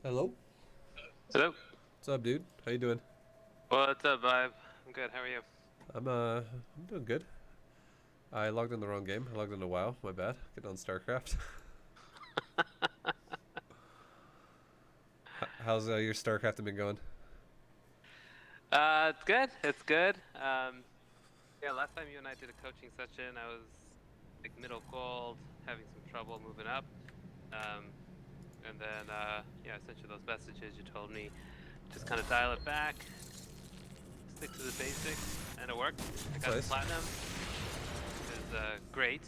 Hello. Hello. What's up, dude? How you doing? What's up, Vibe? I'm good. How are you? I'm doing good. I logged in the wrong game. I logged into WoW. My bad. Getting on StarCraft. How's your StarCraft been going? It's good. It's good. Yeah, last time you and I did a coaching session, I was like middle gold, having some trouble moving up. Um, and then yeah, I sent you those messages. You told me just kind of dial it back, stick to the basics, and it worked. I That's got to nice. platinum, which is great.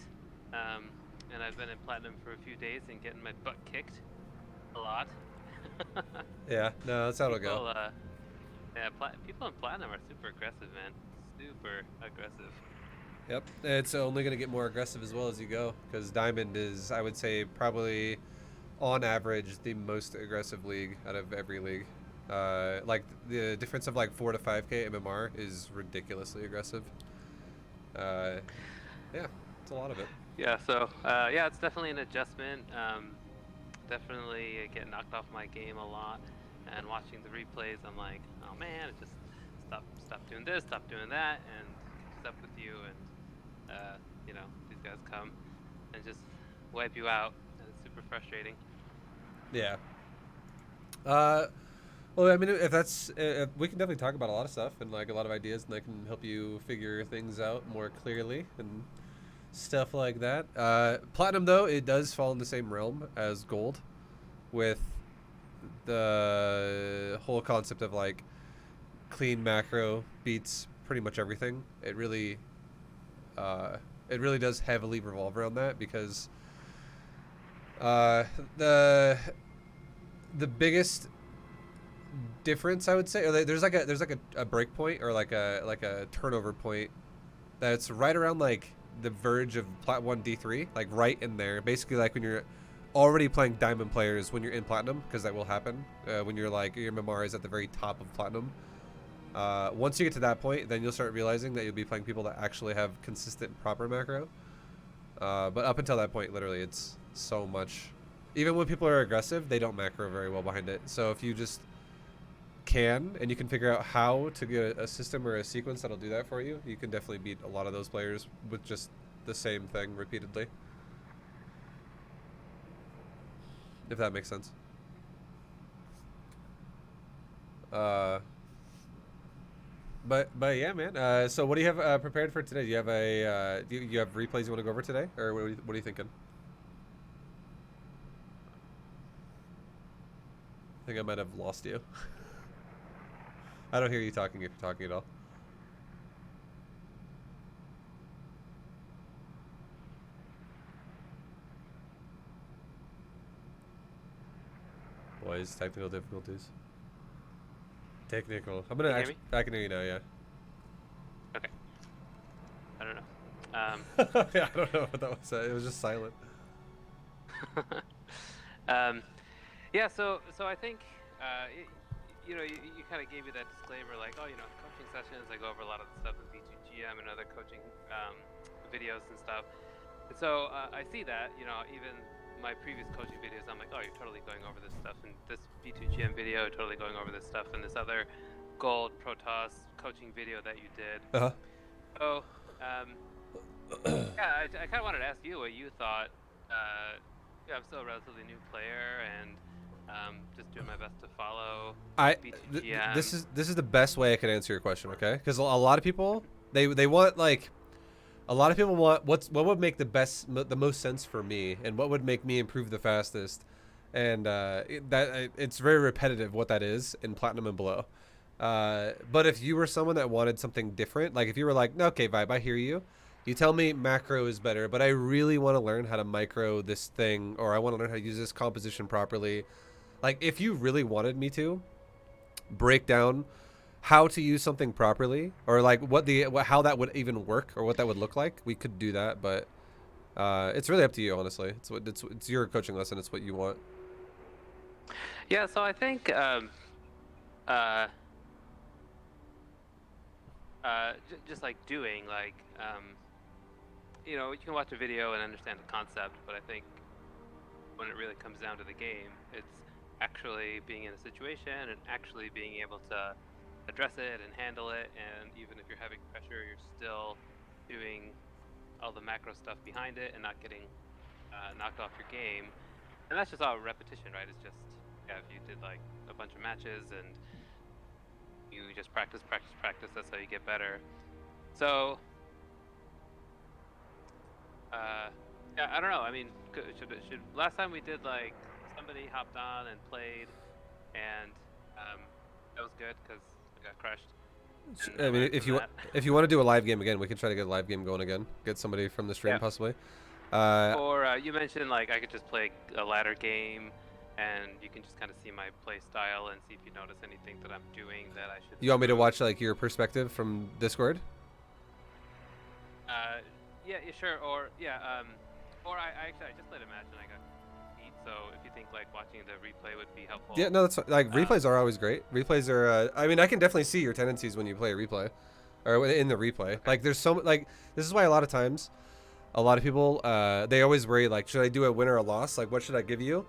And I've been in platinum for a few days and getting my butt kicked a lot. Yeah. No, that's how it'll go. People Yeah, people in platinum are super aggressive, man. Super aggressive. Yep. It's only gonna get more aggressive as well as you go, because Diamond is, I would say, probably on average the most aggressive league out of every league. Like the difference of like 4 to 5K MMR is ridiculously aggressive. Uh, yeah, it's a lot of it. Yeah, so yeah, it's definitely an adjustment. Definitely get knocked off my game a lot, and watching the replays, I'm like, oh man, just stop doing this, stop doing that, and catches up with you, and these guys come and just wipe you out, and it's super frustrating. Yeah. Uh, Well, I mean, if we can definitely talk about a lot of stuff and like a lot of ideas, and I can help you figure things out more clearly and stuff like that. Platinum, though, it does fall in the same realm as gold, with the whole concept of like clean macro beats pretty much everything. Uh, it really does heavily revolve around that because uh, the the biggest difference I would say, or there's like a break point or like a turnover point that's right around like the verge of Plat 1 D3, like right in there. Basically, like when you're already playing Diamond players when you're in Platinum, because that will happen when you're like your MMR is at the very top of Platinum. Once you get to that point, then you'll start realizing that you'll be playing people that actually have consistent proper macro. But up until that point, literally, it's so much. Even when people are aggressive, they don't macro very well behind it. So if you just can and you can figure out how to get a system or a sequence that'll do that for you, you can definitely beat a lot of those players with just the same thing repeatedly. If that makes sense. Uh, but yeah, man. So what do you have prepared for today? Do you have you have replays you want to go over today, or what are you thinking? I think I might have lost you. I don't hear you talking if you're talking at all. Boys, technical difficulties. Technical. I'm gonna Can you hear actually. me? I can hear you now. Yeah. Okay. I don't know. Yeah, I don't know what that was. It was just silent. Um, yeah, so I think you kind of gave me that disclaimer, like, oh, coaching sessions. I go over a lot of the stuff with B2GM and other coaching videos and stuff. And so I see that, even my previous coaching videos, I'm like, oh, you're totally going over this stuff, and this B2GM video, totally going over this stuff, and this other Gold Protoss coaching video that you did. Uh So um, yeah, I kind of wanted to ask you what you thought. Yeah, I'm still a relatively new player, and just doing my best to follow B2GM. this is the best way I could answer your question, okay? Because a lot of people they want like a lot of people want what would make the most sense for me and what would make me improve the fastest, and it's very repetitive what that is in platinum and below. But if you were someone that wanted something different, like if you were like, no, okay, Vibe, I hear you. You tell me macro is better, but I really want to learn how to micro this thing, or I want to learn how to use this composition properly. Like, if you really wanted me to break down how to use something properly, or like how that would even work, or what that would look like, we could do that. But it's really up to you, honestly. It's your coaching lesson. It's what you want. Yeah, so I think uh, just like doing like you can watch a video and understand the concept, but I think when it really comes down to the game, it's actually being in a situation and actually being able to address it and handle it. And even if you're having pressure, you're still doing all the macro stuff behind it and not getting knocked off your game. And that's just all repetition, right? It's just, yeah, if you did like a bunch of matches and you just practice, that's how you get better. So, yeah, I don't know. I mean, should last time we did like somebody hopped on and played, and that was good because I got crushed. And I mean, learned from that. if you want to do a live game again, we can try to get a live game going again. Get somebody from the stream Yeah. possibly. Or you mentioned like I could just play a ladder game, and you can just kind of see my play style and see if you notice anything that I'm doing that I should. You want me to improve. watch like your perspective from Discord? Yeah, sure. Or yeah, or I actually just played a match and I got beat. So if you think like watching the replay would be helpful. Yeah, no, that's like replays are always great. Replays are. I mean, I can definitely see your tendencies when you play a replay, or in the replay. Okay. Like, there's so like this is why a lot of times, a lot of people they always worry like, should I do a win or a loss? Like, what should I give you?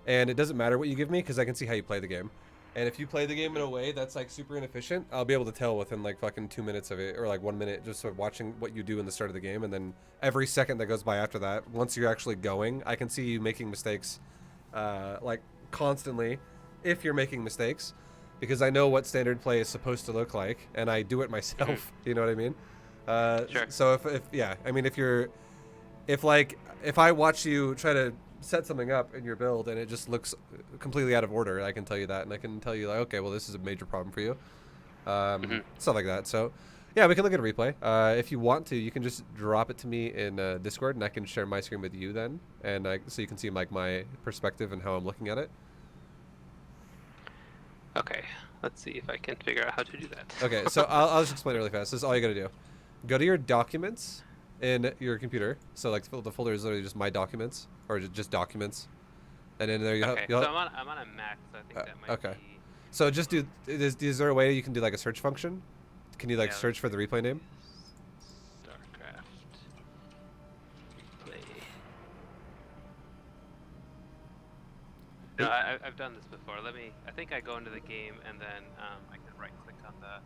And it doesn't matter what you give me because I can see how you play the game. And if you play the game in a way that's like super inefficient, I'll be able to tell within like fucking 2 minutes of it, or like 1 minute, just sort of watching what you do in the start of the game. And then every second that goes by after that, once you're actually going, I can see you making mistakes, like constantly, if you're making mistakes, because I know what standard play is supposed to look like, and I do it myself. You know what I mean? Sure. So if yeah, I mean if I watch you try to set something up in your build and it just looks completely out of order, I can tell you that, and I can tell you like, okay, well, this is a major problem for you, stuff like that. So yeah, we can look at a replay. If you want to, you can just drop it to me in Discord, and I can share my screen with you then, and so you can see like my perspective and how I'm looking at it. Okay, let's see if I can figure out how to do that. Okay, so I'll just explain it really fast. This is all you gotta do. Go to your documents in your computer. So like the folder is literally just my documents, or just documents, and in there Okay, so I'm on a Mac, so I think that might okay. be. So just do. Is there a way you can do like a search function? Can you like Yeah, search for the replay name? StarCraft replay. No, I've done this before. I think I go into the game and then I can right click on the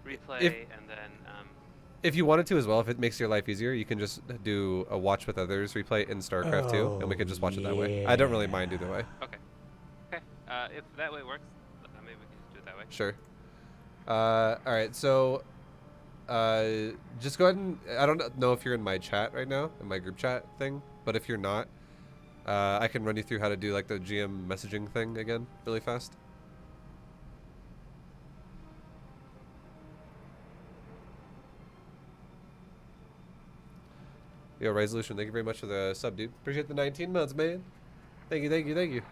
replay and then. If you wanted to as well, if it makes your life easier, you can just do a watch with others replay in StarCraft 2, and we can just watch it that way. I don't really mind either way. Okay. Okay. If that way works, maybe we can just do it that way. Sure. All right. So, just go ahead and I don't know if you're in my chat right now, in my group chat thing, but if you're not, I can run you through how to do like the GM messaging thing again, really fast. Yo, Resolution, thank you very much for the sub, dude. Appreciate the 19 months, man. Thank you, thank you, thank you.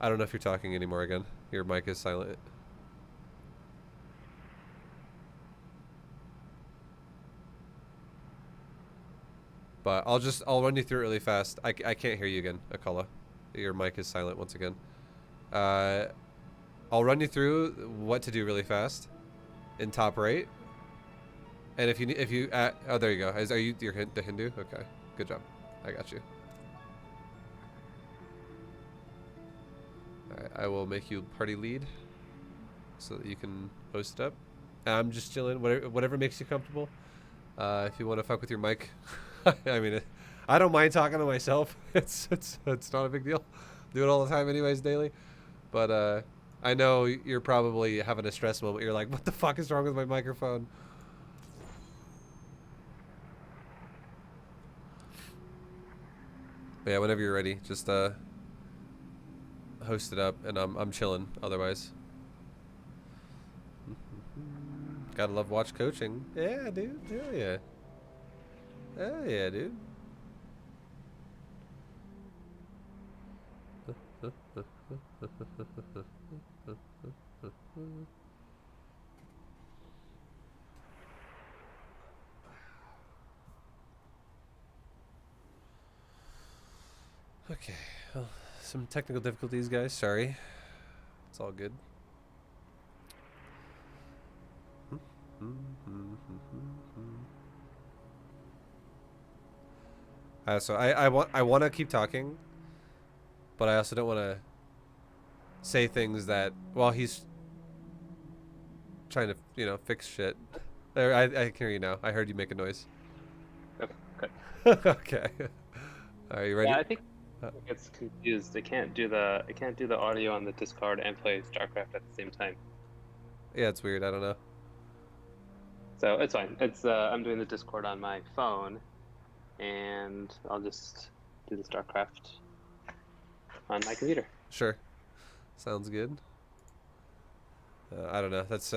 I don't know if you're talking anymore again. Your mic is silent. But I'll run you through it really fast. I can't hear you again, Akala. Your mic is silent once again. I'll run you through what to do really fast in top right. And if you oh, there you go. Are you the Hindu? Okay, good job. I got you. All right, I will make you party lead so that you can host up. I'm just chilling. Whatever makes you comfortable. If you want to fuck with your mic, I mean, I don't mind talking to myself. It's not a big deal. Do it all the time, anyways, daily. But I know you're probably having a stress moment. You're like, what the fuck is wrong with my microphone? But yeah, whenever you're ready, just host it up, and I'm chilling. Otherwise, gotta love watch coaching. Yeah, dude. Hell yeah. Hell yeah, dude. Okay, well, some technical difficulties, guys. Sorry. It's all good. So I want to keep talking, but I also don't want to say things that while he's trying to, you know, fix shit. There, I can hear you now. I heard you make a noise. Okay, good. Okay. Are you ready? Yeah, I think it gets confused. It can't do the audio on the Discord and play StarCraft at the same time. Yeah, it's weird. I don't know. So it's fine. It's I'm doing the Discord on my phone, and I'll just do the StarCraft on my computer. Sure. Sounds good. I don't know. That's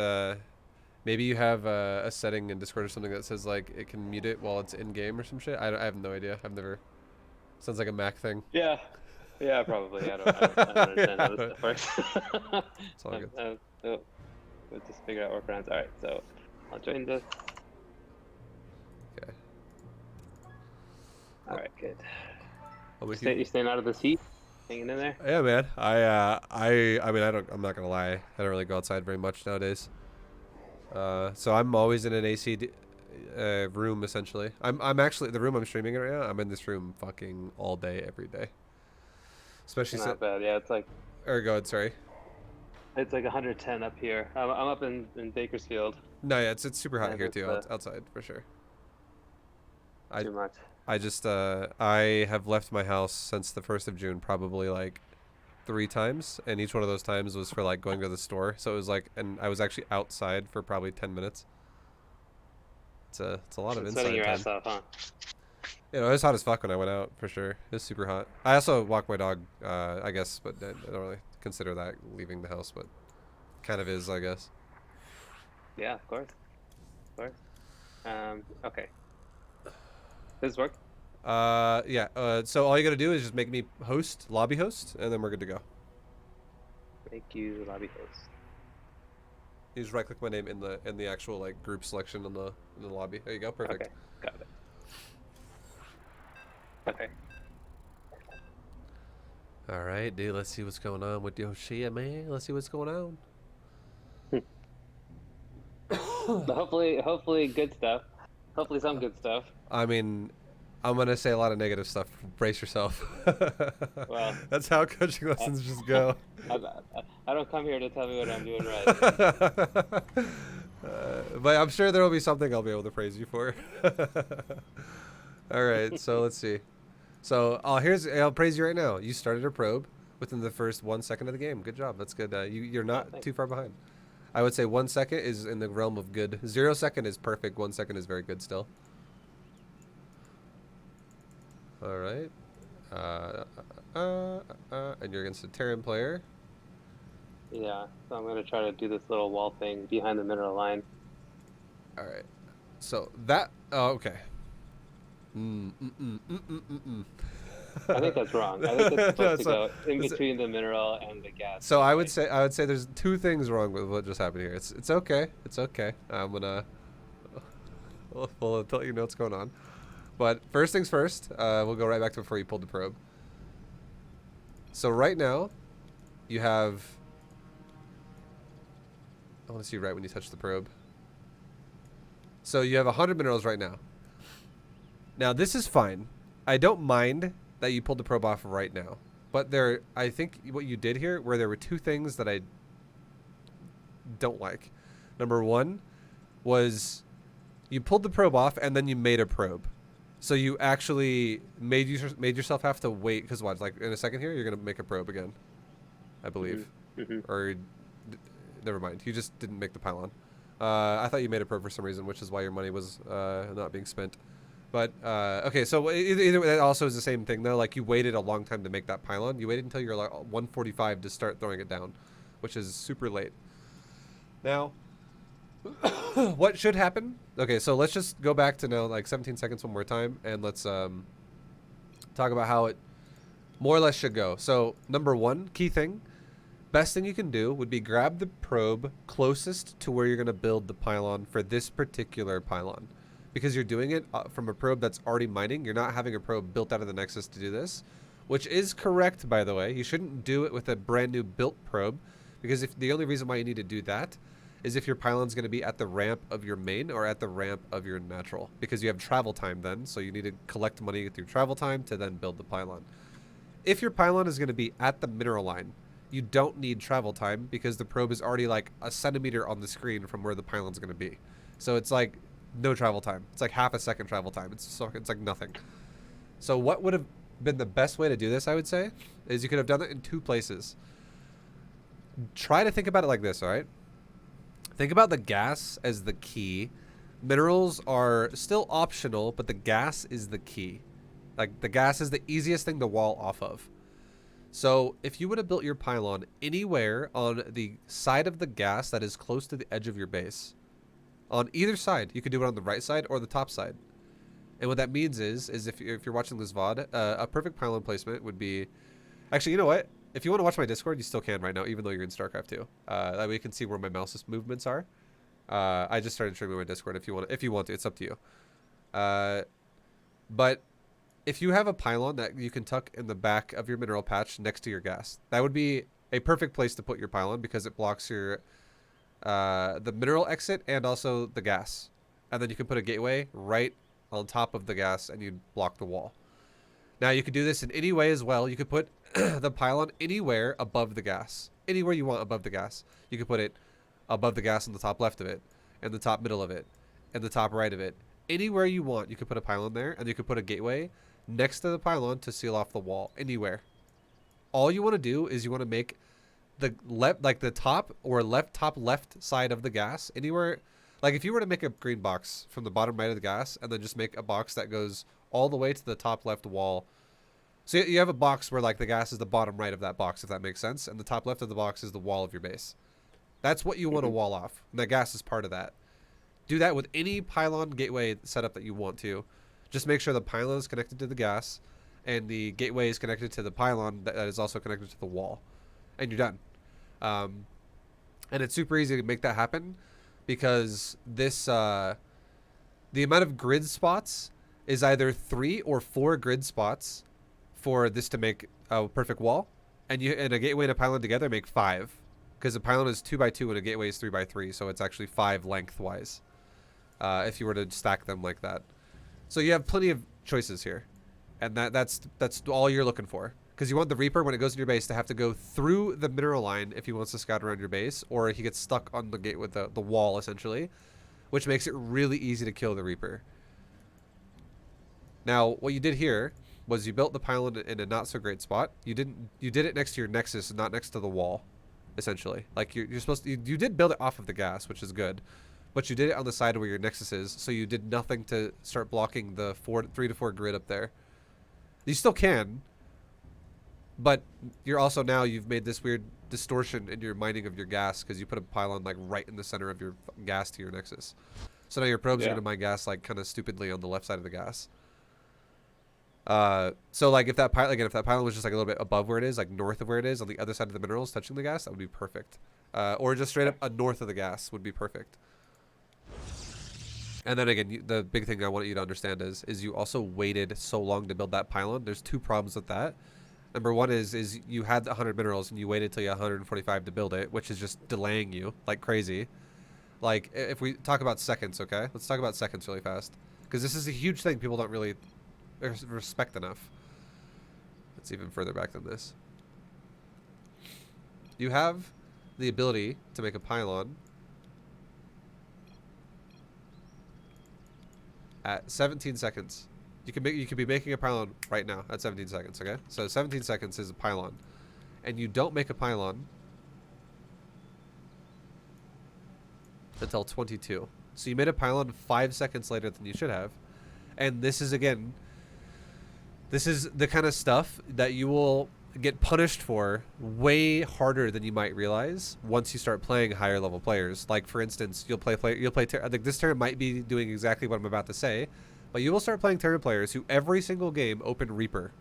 maybe you have a setting in Discord or something that says like it can mute it while it's in game or some shit. I have no idea. I've never. Sounds like a Mac thing. Yeah, yeah, probably. I don't understand how this stuff works. It's all good. So we'll just figure out workarounds. All right, so I'll join this. Okay. All right, good. I'll make You staying out of this heat? Hanging in there? Yeah, man. I mean, I'm not gonna lie. I don't really go outside very much nowadays. So I'm always in an AC room essentially. I'm actually the room I'm streaming in right now. I'm in this room fucking all day, every day. Especially Not bad. Yeah, it's like. Or go ahead. Sorry. It's like 110 up here. I'm up in Bakersfield. No, yeah, it's super hot Yeah, here too. that's, Outside for sure. Too much. I just I have left my house since the 1st of June probably like 3 times, and each one of those times was for like going to the store. So it was like, and I was actually outside for probably 10 minutes. It's a lot of inside Sweating your time. ass off, huh? You know, it was hot as fuck when I went out, for sure. It was super hot. I also walk my dog, I guess, but I don't really consider that leaving the house, but kind of is, I guess. Yeah, of course. Of course. Okay. Does this work? Yeah. So all you gotta do is just make me host, lobby host, and then we're good to go. Make you lobby host. You just right-click my name in the actual like group selection in the lobby. There you go. Perfect. Okay, got it. Okay. All right, dude. Let's see what's going on with your shit, man. Let's see what's going on. But hopefully good stuff. Hopefully some good stuff. I mean, I'm gonna say a lot of negative stuff. Brace yourself. Well, that's how coaching lessons just go. I don't come here to tell me what I'm doing right. But I'm sure there will be something I'll be able to praise you for. All right, so let's see. So I'll praise you right now. You started a probe within the first 1 second of the game. Good job. That's good. You're not too far behind. I would say 1 second is in the realm of good. 0 second is perfect. 1 second is very good still. All right. And you're against a Terran player. Yeah, so I'm gonna try to do this little wall thing behind the mineral line. All right. So that. Oh, okay. I think that's wrong. I think it's supposed to go in between the mineral and the gas. So I would say there's 2 things wrong with what just happened here. It's okay. It's okay. I'm gonna. We'll tell you know what's going on. But first things first, we'll go right back to before you pulled the probe. So right now, you have... I want to see you right when you touch the probe. So you have 100 minerals right now. Now this is fine. I don't mind that you pulled the probe off right now. But I think what you did here, where there were 2 things that I don't like. Number 1 was you pulled the probe off and then you made a probe. So you actually made yourself have to wait, because what, like in a second here, you're going to make a probe again, I believe. Or never mind, you just didn't make the pylon. I thought you made a probe for some reason, which is why your money was not being spent. But, okay, so either way, that also is the same thing, though. Like, you waited a long time to make that pylon. You waited until you're like 145 to start throwing it down, which is super late. Now... what should happen? Okay, so let's just go back to now like 17 seconds one more time, and let's talk about how it more or less should go. So number 1 key thing, best thing you can do would be grab the probe closest to where you're going to build the pylon for this particular pylon, because you're doing it from a probe that's already mining. You're not having a probe built out of the Nexus to do this, which is correct, by the way. You shouldn't do it with a brand new built probe, because if the only reason why you need to do that is if your pylon's going to be at the ramp of your main or at the ramp of your natural, because you have travel time then, so you need to collect money with your travel time to then build the pylon. if your pylon is going to be at the mineral line, you don't need travel time because the probe is already like a centimeter on the screen from where the pylon's going to be. So it's like no travel time. It's like half a second travel time. It's like nothing. So what would have been the best way to do this, I would say, is you could have done it in two places. Try to think about it like this, all right? Think about the gas as the key. Minerals are still optional, but the gas is the key. Like, the gas is the easiest thing to wall off of. So if you would have built your pylon anywhere on the side of the gas that is close to the edge of your base, on either side, you could do it on the right side or the top side. And what that means is if you're watching this VOD, a perfect pylon placement would be... Actually, you know what? If you want to watch my Discord, you still can right now, even though you're in StarCraft 2. That way you can see where my mouse's movements are. I just started streaming my Discord if you want to. It's up to you. But if you have a pylon that you can tuck in the back of your mineral patch next to your gas, that would be a perfect place to put your pylon because it blocks your the mineral exit and also the gas. And then you can put a gateway right on top of the gas and you'd block the wall. Now you could do this in any way as well. You could put the pylon anywhere above the gas. Anywhere you want above the gas. You could put it above the gas on the top left of it, and the top middle of it, and the top right of it. Anywhere you want, you could put a pylon there, and you could put a gateway next to the pylon to seal off the wall. Anywhere. All you want to do is you want to make the left, like the top or top left side of the gas anywhere. Like if you were to make a green box from the bottom right of the gas, and then just make a box that goes all the way to the top left wall. So you have a box where like the gas is the bottom right of that box, if that makes sense, and the top left of the box is the wall of your base. That's what you want to wall off, and the gas is part of that. Do that with any pylon gateway setup that you want to. Just make sure the pylon is connected to the gas, and the gateway is connected to the pylon that is also connected to the wall, and you're done. And it's super easy to make that happen because this the amount of grid spots is either 3 or 4 grid spots for this to make a perfect wall, and a gateway and a pylon together make 5, because a pylon is 2x2 and a gateway is 3x3, so it's actually 5 lengthwise. If you were to stack them like that, so you have plenty of choices here, and that's all you're looking for, because you want the Reaper when it goes in your base to have to go through the mineral line if he wants to scout around your base, or he gets stuck on the gate with the wall essentially, which makes it really easy to kill the Reaper. Now, what you did here was you built the pylon in a not so great spot. You did it next to your nexus, not next to the wall, essentially. Like you're supposed to, you did build it off of the gas, which is good, but you did it on the side where your nexus is, so you did nothing to start blocking the 3 to 4 grid up there. You still can, but you're also now you've made this weird distortion in your mining of your gas because you put a pylon like right in the center of your gas to your nexus. So now your probes are gonna mine gas like kind of stupidly on the left side of the gas. So like if that pylon was just like a little bit above where it is, like north of where it is on the other side of the minerals touching the gas, that would be perfect. Or just straight up north of the gas would be perfect. And then again, the big thing I want you to understand is you also waited so long to build that pylon. There's 2 problems with that. Number one is you had 100 minerals and you waited till you had 145 to build it, which is just delaying you like crazy. Like if we talk about seconds, okay? Let's talk about seconds really fast, because this is a huge thing people don't really respect enough. It's even further back than this. You have the ability to make a pylon at 17 seconds. You could be making a pylon right now at 17 seconds, okay? So 17 seconds is a pylon. And you don't make a pylon until 22. So you made a pylon 5 seconds later than you should have. And this is, again, this is the kind of stuff that you will get punished for way harder than you might realize once you start playing higher level players. Like for instance, I think this turn might be doing exactly what I'm about to say, but you will start playing Terran players who every single game open Reaper,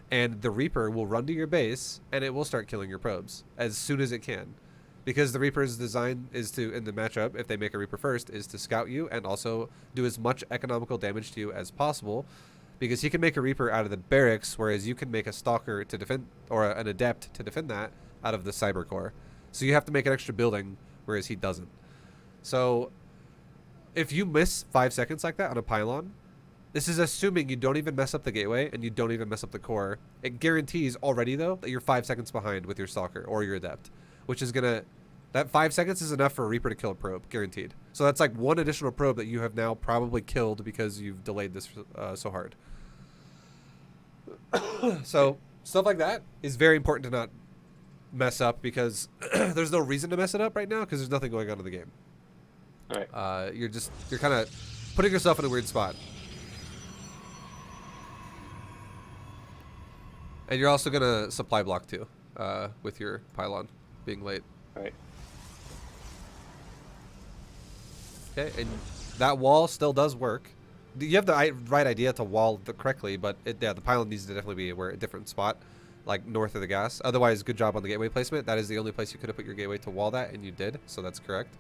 and the Reaper will run to your base and it will start killing your probes as soon as it can, because the Reaper's design is to, in the matchup, if they make a Reaper first, is to scout you and also do as much economical damage to you as possible. Because he can make a Reaper out of the barracks, whereas you can make a Stalker to defend, or an Adept to defend that out of the Cyber Core. So you have to make an extra building, whereas he doesn't. So if you miss 5 seconds like that on a pylon, This is assuming you don't even mess up the gateway and you don't even mess up the core. It guarantees already, though, that you're 5 seconds behind with your Stalker or your Adept, which is going to... That 5 seconds is enough for a Reaper to kill a probe, guaranteed. So that's like one additional probe that you have now probably killed because you've delayed this so hard. So stuff like that is very important to not mess up because there's no reason to mess it up right now because there's nothing going on in the game. All right. You're kind of putting yourself in a weird spot. And you're also gonna supply block too, with your pylon being late. All right. Okay, and that wall still does work. You have the right idea to wall correctly, but the pylon needs to definitely be a different spot, like north of the gas. Otherwise, good job on the gateway placement. That is the only place you could have put your gateway to wall that, and you did, so that's correct.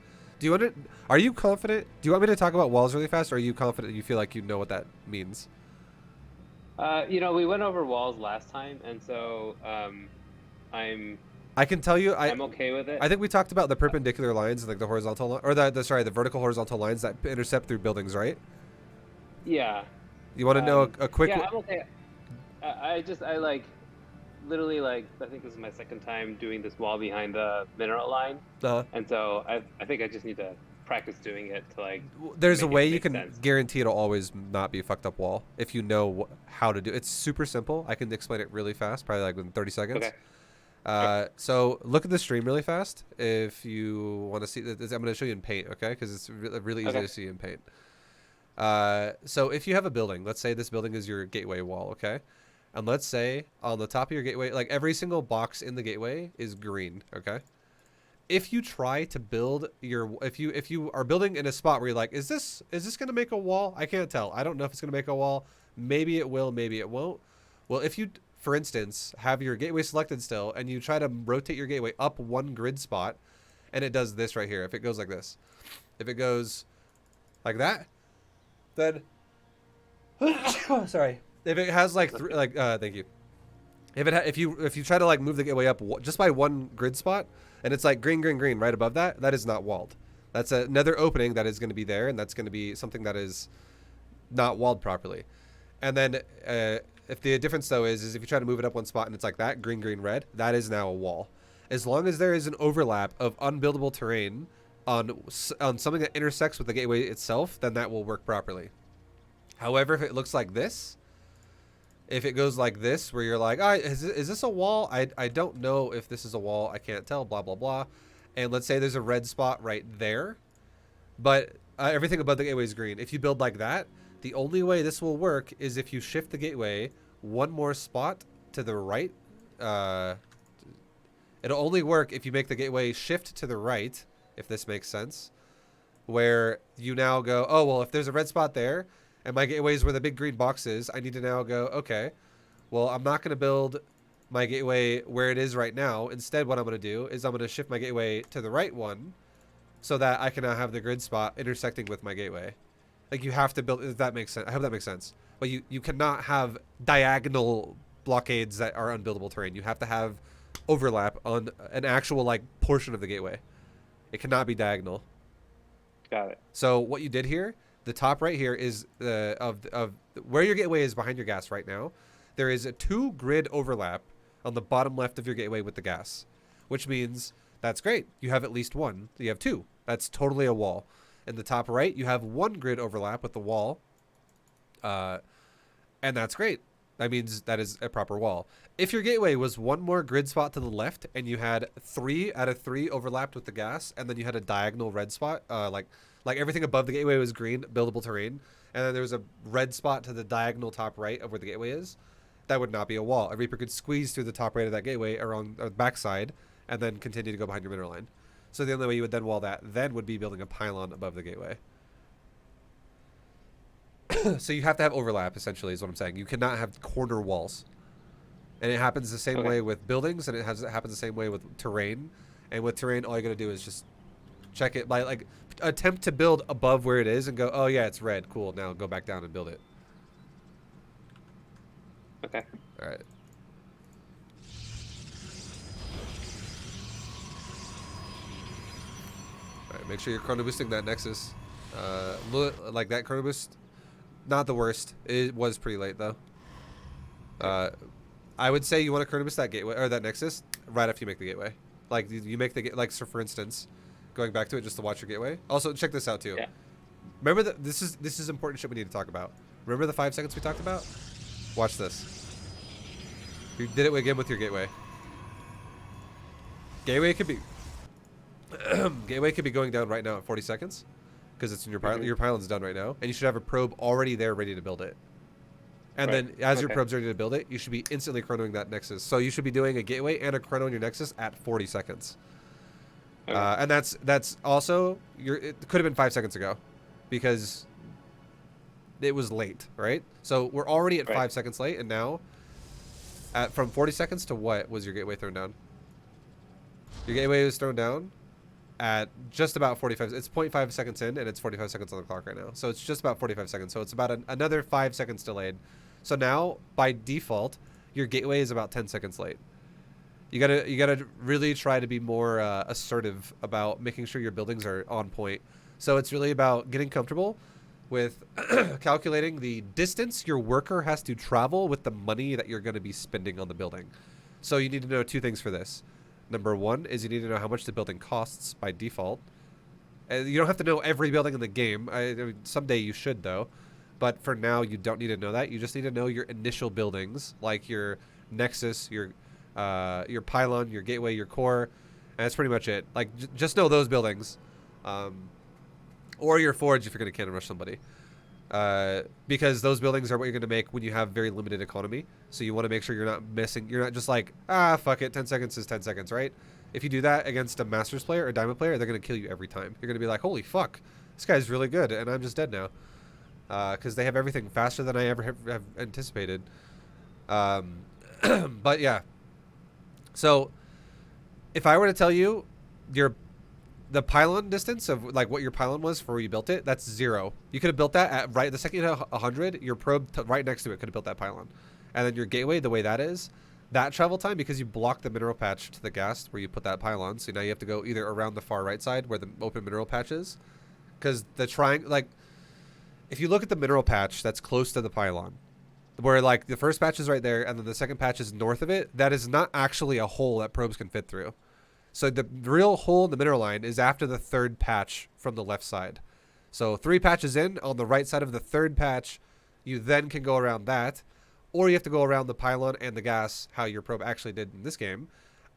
Are you confident? Do you want me to talk about walls really fast, or are you confident you feel like you know what that means? You know, we went over walls last time, and so I can tell you, I'm okay with it. I think we talked about the perpendicular lines, like the horizontal, or the vertical horizontal lines that intercept through buildings, right? Yeah. You want to know a quick? Yeah, I'm okay. I like, literally like, I think this is my second time doing this wall behind the mineral line, and so I think I just need to practice doing it to like. There's a way you can sense. guarantee it'll always not be a fucked up wall if you know how to do it. It's super simple. I can explain it really fast, probably like in 30 seconds. Okay. So look at the stream really fast if you want to see this. I'm going to show you in paint, okay? Because it's really easy to see in paint. So if you have a building, let's say this building is your gateway wall, okay? And let's say on the top of your gateway, like every single box in the gateway is green, okay? If you try to build if you are building in a spot where you're like, is this going to make a wall? I can't tell. I don't know if it's going to make a wall. Maybe it will, maybe it won't. Well, if you, for instance, have your gateway selected still and you try to rotate your gateway up one grid spot and it does this right here. If it goes like this, if it goes like that, then sorry. If it has like thank you. If you try to like move the gateway up just by one grid spot and it's like green right above that, that is not walled. That's another opening that is going to be there, and that's going to be something that is not walled properly. And then if the difference though is if you try to move it up one spot and it's like that green red, that is now a wall. As long as there is an overlap of unbuildable terrain on something that intersects with the gateway itself, then that will work properly. However, if it looks like this, if it goes like this, where you're like, is this a wall? I don't know if this is a wall. I can't tell, blah, blah, blah. And let's say there's a red spot right there, but everything above the gateway is green. If you build like that, the only way this will work is if you shift the gateway one more spot to the right. It'll only work if you make the gateway shift to the right, if this makes sense, where you now go, oh, well, if there's a red spot there, and my gateway is where the big green box is, I need to now go, okay, well, I'm not going to build my gateway where it is right now. Instead, what I'm going to do is I'm going to shift my gateway to the right one so that I can now have the grid spot intersecting with my gateway. Like, you have to build, if that makes sense. I hope that makes sense. But you cannot have diagonal blockades that are unbuildable terrain. You have to have overlap on an actual, like, portion of the gateway. It cannot be diagonal. Got it. So what you did here, the top right here is of where your gateway is behind your gas right now. There is a 2 grid overlap on the bottom left of your gateway with the gas, which means that's great. You have at least 1. You have 2. That's totally a wall. In the top right, you have 1 grid overlap with the wall, and that's great. That means that is a proper wall. If your gateway was 1 more grid spot to the left and you had 3 out of 3 overlapped with the gas, and then you had a diagonal red spot, like everything above the gateway was green, buildable terrain, and then there was a red spot to the diagonal top right of where the gateway is, that would not be a wall. A Reaper could squeeze through the top right of that gateway around the backside and then continue to go behind your mineral line. So the only way you would then wall that then would be building a pylon above the gateway. So you have to have overlap, essentially, is what I'm saying. You cannot have corner walls. And it happens the same way with buildings, and it happens the same way with terrain. And with terrain, all you're going to do is just check it, like attempt to build above where it is and go, oh yeah, it's red, cool, now go back down and build it. Okay. All right. All right, make sure you're chrono boosting that Nexus. Like that chrono boost Not the worst. It was pretty late though. I would say you want to chronomiss that gateway or that nexus right after you make the gateway. Like you make the like, so for instance, going back to it just to watch your gateway. Also, check this out too. Yeah. Remember that this is important shit we need to talk about. Remember the 5 seconds we talked about? Watch this. You did it again with your gateway. Gateway could be gateway could be going down right now at 40 seconds because it's in your pylon. Your pylon's done right now, and you should have a probe already there ready to build it. And then as your probe's ready to build it, you should be instantly chronoing that nexus. So you should be doing a gateway and a chrono in your nexus at 40 seconds. Okay. And that's also it could have been 5 seconds ago because it was late, right? So we're already at 5 seconds late, and now from 40 seconds to what was your gateway thrown down? Your gateway was thrown down at just about 45. It's 0.5 seconds in, and it's 45 seconds on the clock right now. So it's just about 45 seconds. So it's about another 5 seconds delayed. So now, by default, your gateway is about 10 seconds late. You gotta really try to be more assertive about making sure your buildings are on point. So it's really about getting comfortable with calculating the distance your worker has to travel with the money that you're going to be spending on the building. So you need to know 2 things for this. Number 1 is you need to know how much the building costs by default. You don't have to know every building in the game. I mean, someday you should, though. But for now, you don't need to know that. You just need to know your initial buildings, like your nexus, your pylon, your gateway, your core, and that's pretty much it. Like, just know those buildings. Or your forge if you're going to cannon rush somebody. Because those buildings are what you're going to make when you have very limited economy. So you want to make sure you're not missing. You're not just like, fuck it, 10 seconds is 10 seconds, right? If you do that against a Masters player or Diamond player, they're going to kill you every time. You're going to be like, holy fuck, this guy's really good, and I'm just dead now. Because they have everything faster than I ever have anticipated. But yeah. So if I were to tell you the pylon distance of like what your pylon was for where you built it, that's 0. You could have built that at the second you hit 100, your probe right next to it could have built that pylon. And then your gateway, the way that is, that travel time, because you blocked the mineral patch to the gas where you put that pylon, so now you have to go either around the far right side where the open mineral patch is, because the triangle, like, if you look at the mineral patch that's close to the pylon, where like the first patch is right there and then the second patch is north of it, that is not actually a hole that probes can fit through. So the real hole in the mineral line is after the 3rd patch from the left side. So 3 patches in, on the right side of the 3rd patch, you then can go around that, or you have to go around the pylon and the gas, how your probe actually did in this game.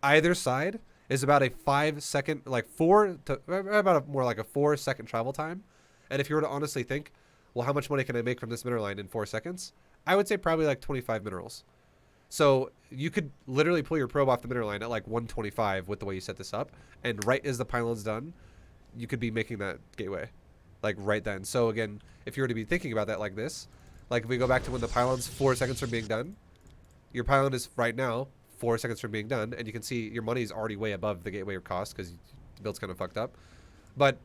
Either side is about a 5 second, like more like a 4 second travel time. And if you were to honestly think, well, how much money can I make from this mineral line in 4 seconds? I would say probably like 25 minerals. So you could literally pull your probe off the mineral line at like 125 with the way you set this up. And right as the pylon's done, you could be making that gateway. Like right then. So again, if you were to be thinking about that like this, like if we go back to when the pylon's 4 seconds from being done, your pylon is right now 4 seconds from being done. And you can see your money is already way above the gateway cost because the build's kind of fucked up. But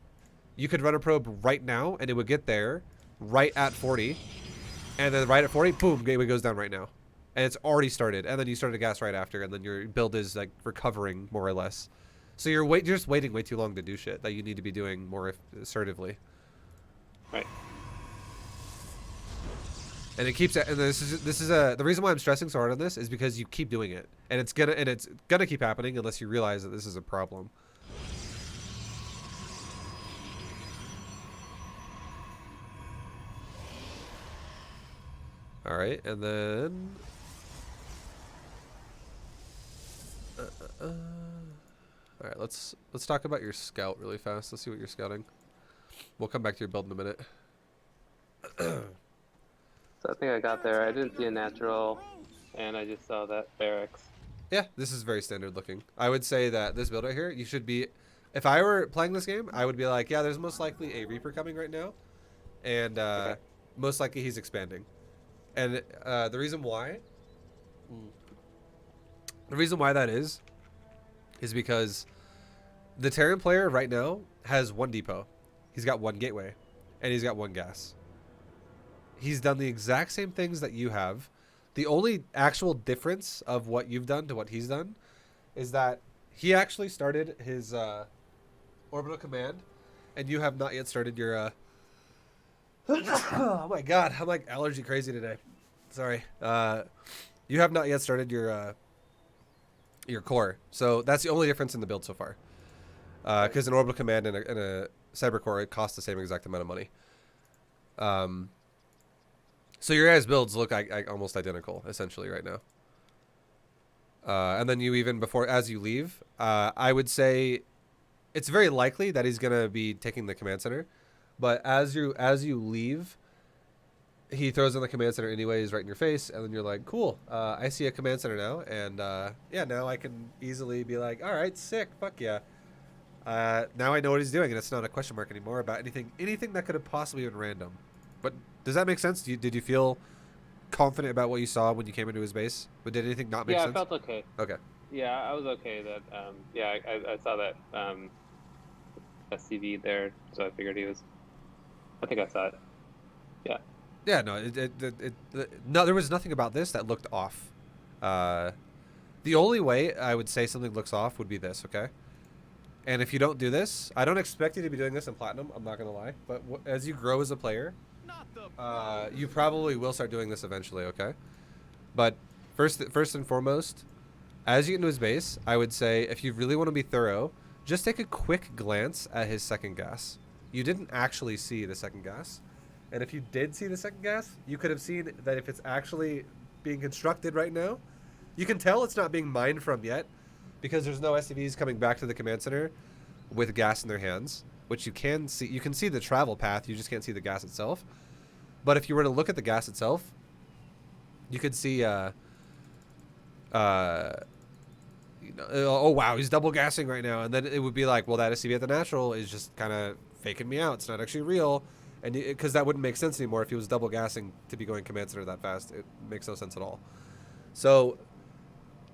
you could run a probe right now and it would get there right at 40. And then right at 40, boom, gateway goes down right now. And it's already started, and then you start a gas right after, and then your build is like recovering more or less. So you're just waiting way too long to do shit that you need to be doing more assertively. Right. And it keeps. And this is the reason why I'm stressing so hard on this is because you keep doing it, and it's gonna keep happening unless you realize that this is a problem. All right, and then. All right, let's talk about your scout really fast. Let's see what you're scouting. We'll come back to your build in a minute. So I think I got there. I didn't see a natural, and I just saw that barracks. Yeah, this is very standard looking. I would say that this build right here, you should be. If I were playing this game, I would be like, yeah, there's most likely a Reaper coming right now, and most likely he's expanding. And the reason why that is because the Terran player right now has 1 depot. He's got 1 gateway, and he's got 1 gas. He's done the exact same things that you have. The only actual difference of what you've done to what he's done is that he actually started his orbital command, and you have not yet started your Oh my god, I'm like allergy crazy today. Sorry. You have not yet started your core, so that's the only difference in the build so far. Because an orbital command and a cyber core, it costs the same exact amount of money. So your guys' builds look like almost identical essentially right now. And then you even before as you leave, I would say it's very likely that he's gonna be taking the command center, but as you leave, he throws in the command center anyways right in your face, and then you're like, cool, I see a command center now, and yeah, now I can easily be like, all right, sick, fuck yeah. Now I know what he's doing, and it's not a question mark anymore about anything that could have possibly been random. But does that make sense? Did you feel confident about what you saw when you came into his base? But did anything not make sense? Yeah, I felt okay. Okay. Yeah, I was okay that, yeah, I saw that SCV there, so I figured I think I saw it. Yeah. Yeah, no, no, there was nothing about this that looked off. The only way I would say something looks off would be this, okay? And if you don't do this, I don't expect you to be doing this in Platinum, I'm not going to lie. But as you grow as a player, you probably will start doing this eventually, okay? But first and foremost, as you get into his base, I would say if you really want to be thorough, just take a quick glance at his second gas. You didn't actually see the second gas. And if you did see the second gas, you could have seen that if it's actually being constructed right now, you can tell it's not being mined from yet because there's no SCVs coming back to the command center with gas in their hands, which you can see. You can see the travel path, you just can't see the gas itself. But if you were to look at the gas itself, you could see, you know, oh wow, he's double gassing right now. And then it would be like, well, that SCV at the natural is just kind of faking me out. It's not actually real. And because that wouldn't make sense anymore if he was double gassing to be going command center that fast. It makes no sense at all. So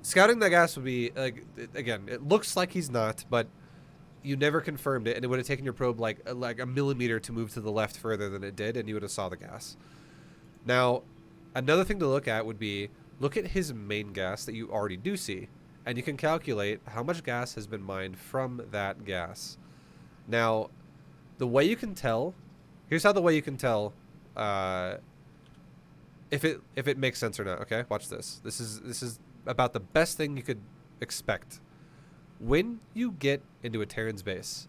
scouting that gas would be like, again, it looks like he's not, but you never confirmed it, and it would have taken your probe like a millimeter to move to the left further than it did, and you would have saw the gas. Now, another thing to look at would be look at his main gas that you already do see, and you can calculate how much gas has been mined from that gas. Now, the way you can tell. Here's how the way you can tell if it makes sense or not. Okay, watch this. This is about the best thing you could expect. When you get into a Terran's base,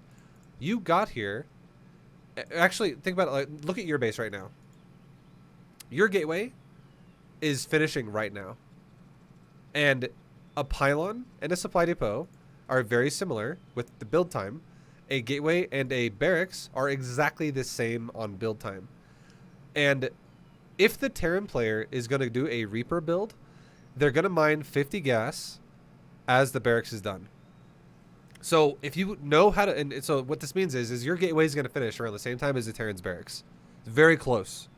you got here. Actually, think about it. Like, look at your base right now. Your gateway is finishing right now, and a pylon and a supply depot are very similar with the build time. A gateway and a barracks are exactly the same on build time. And if the Terran player is going to do a Reaper build, they're going to mine 50 gas as the barracks is done. So if you know how to, and so what this means is your gateway is going to finish around the same time as the Terran's barracks. It's very close.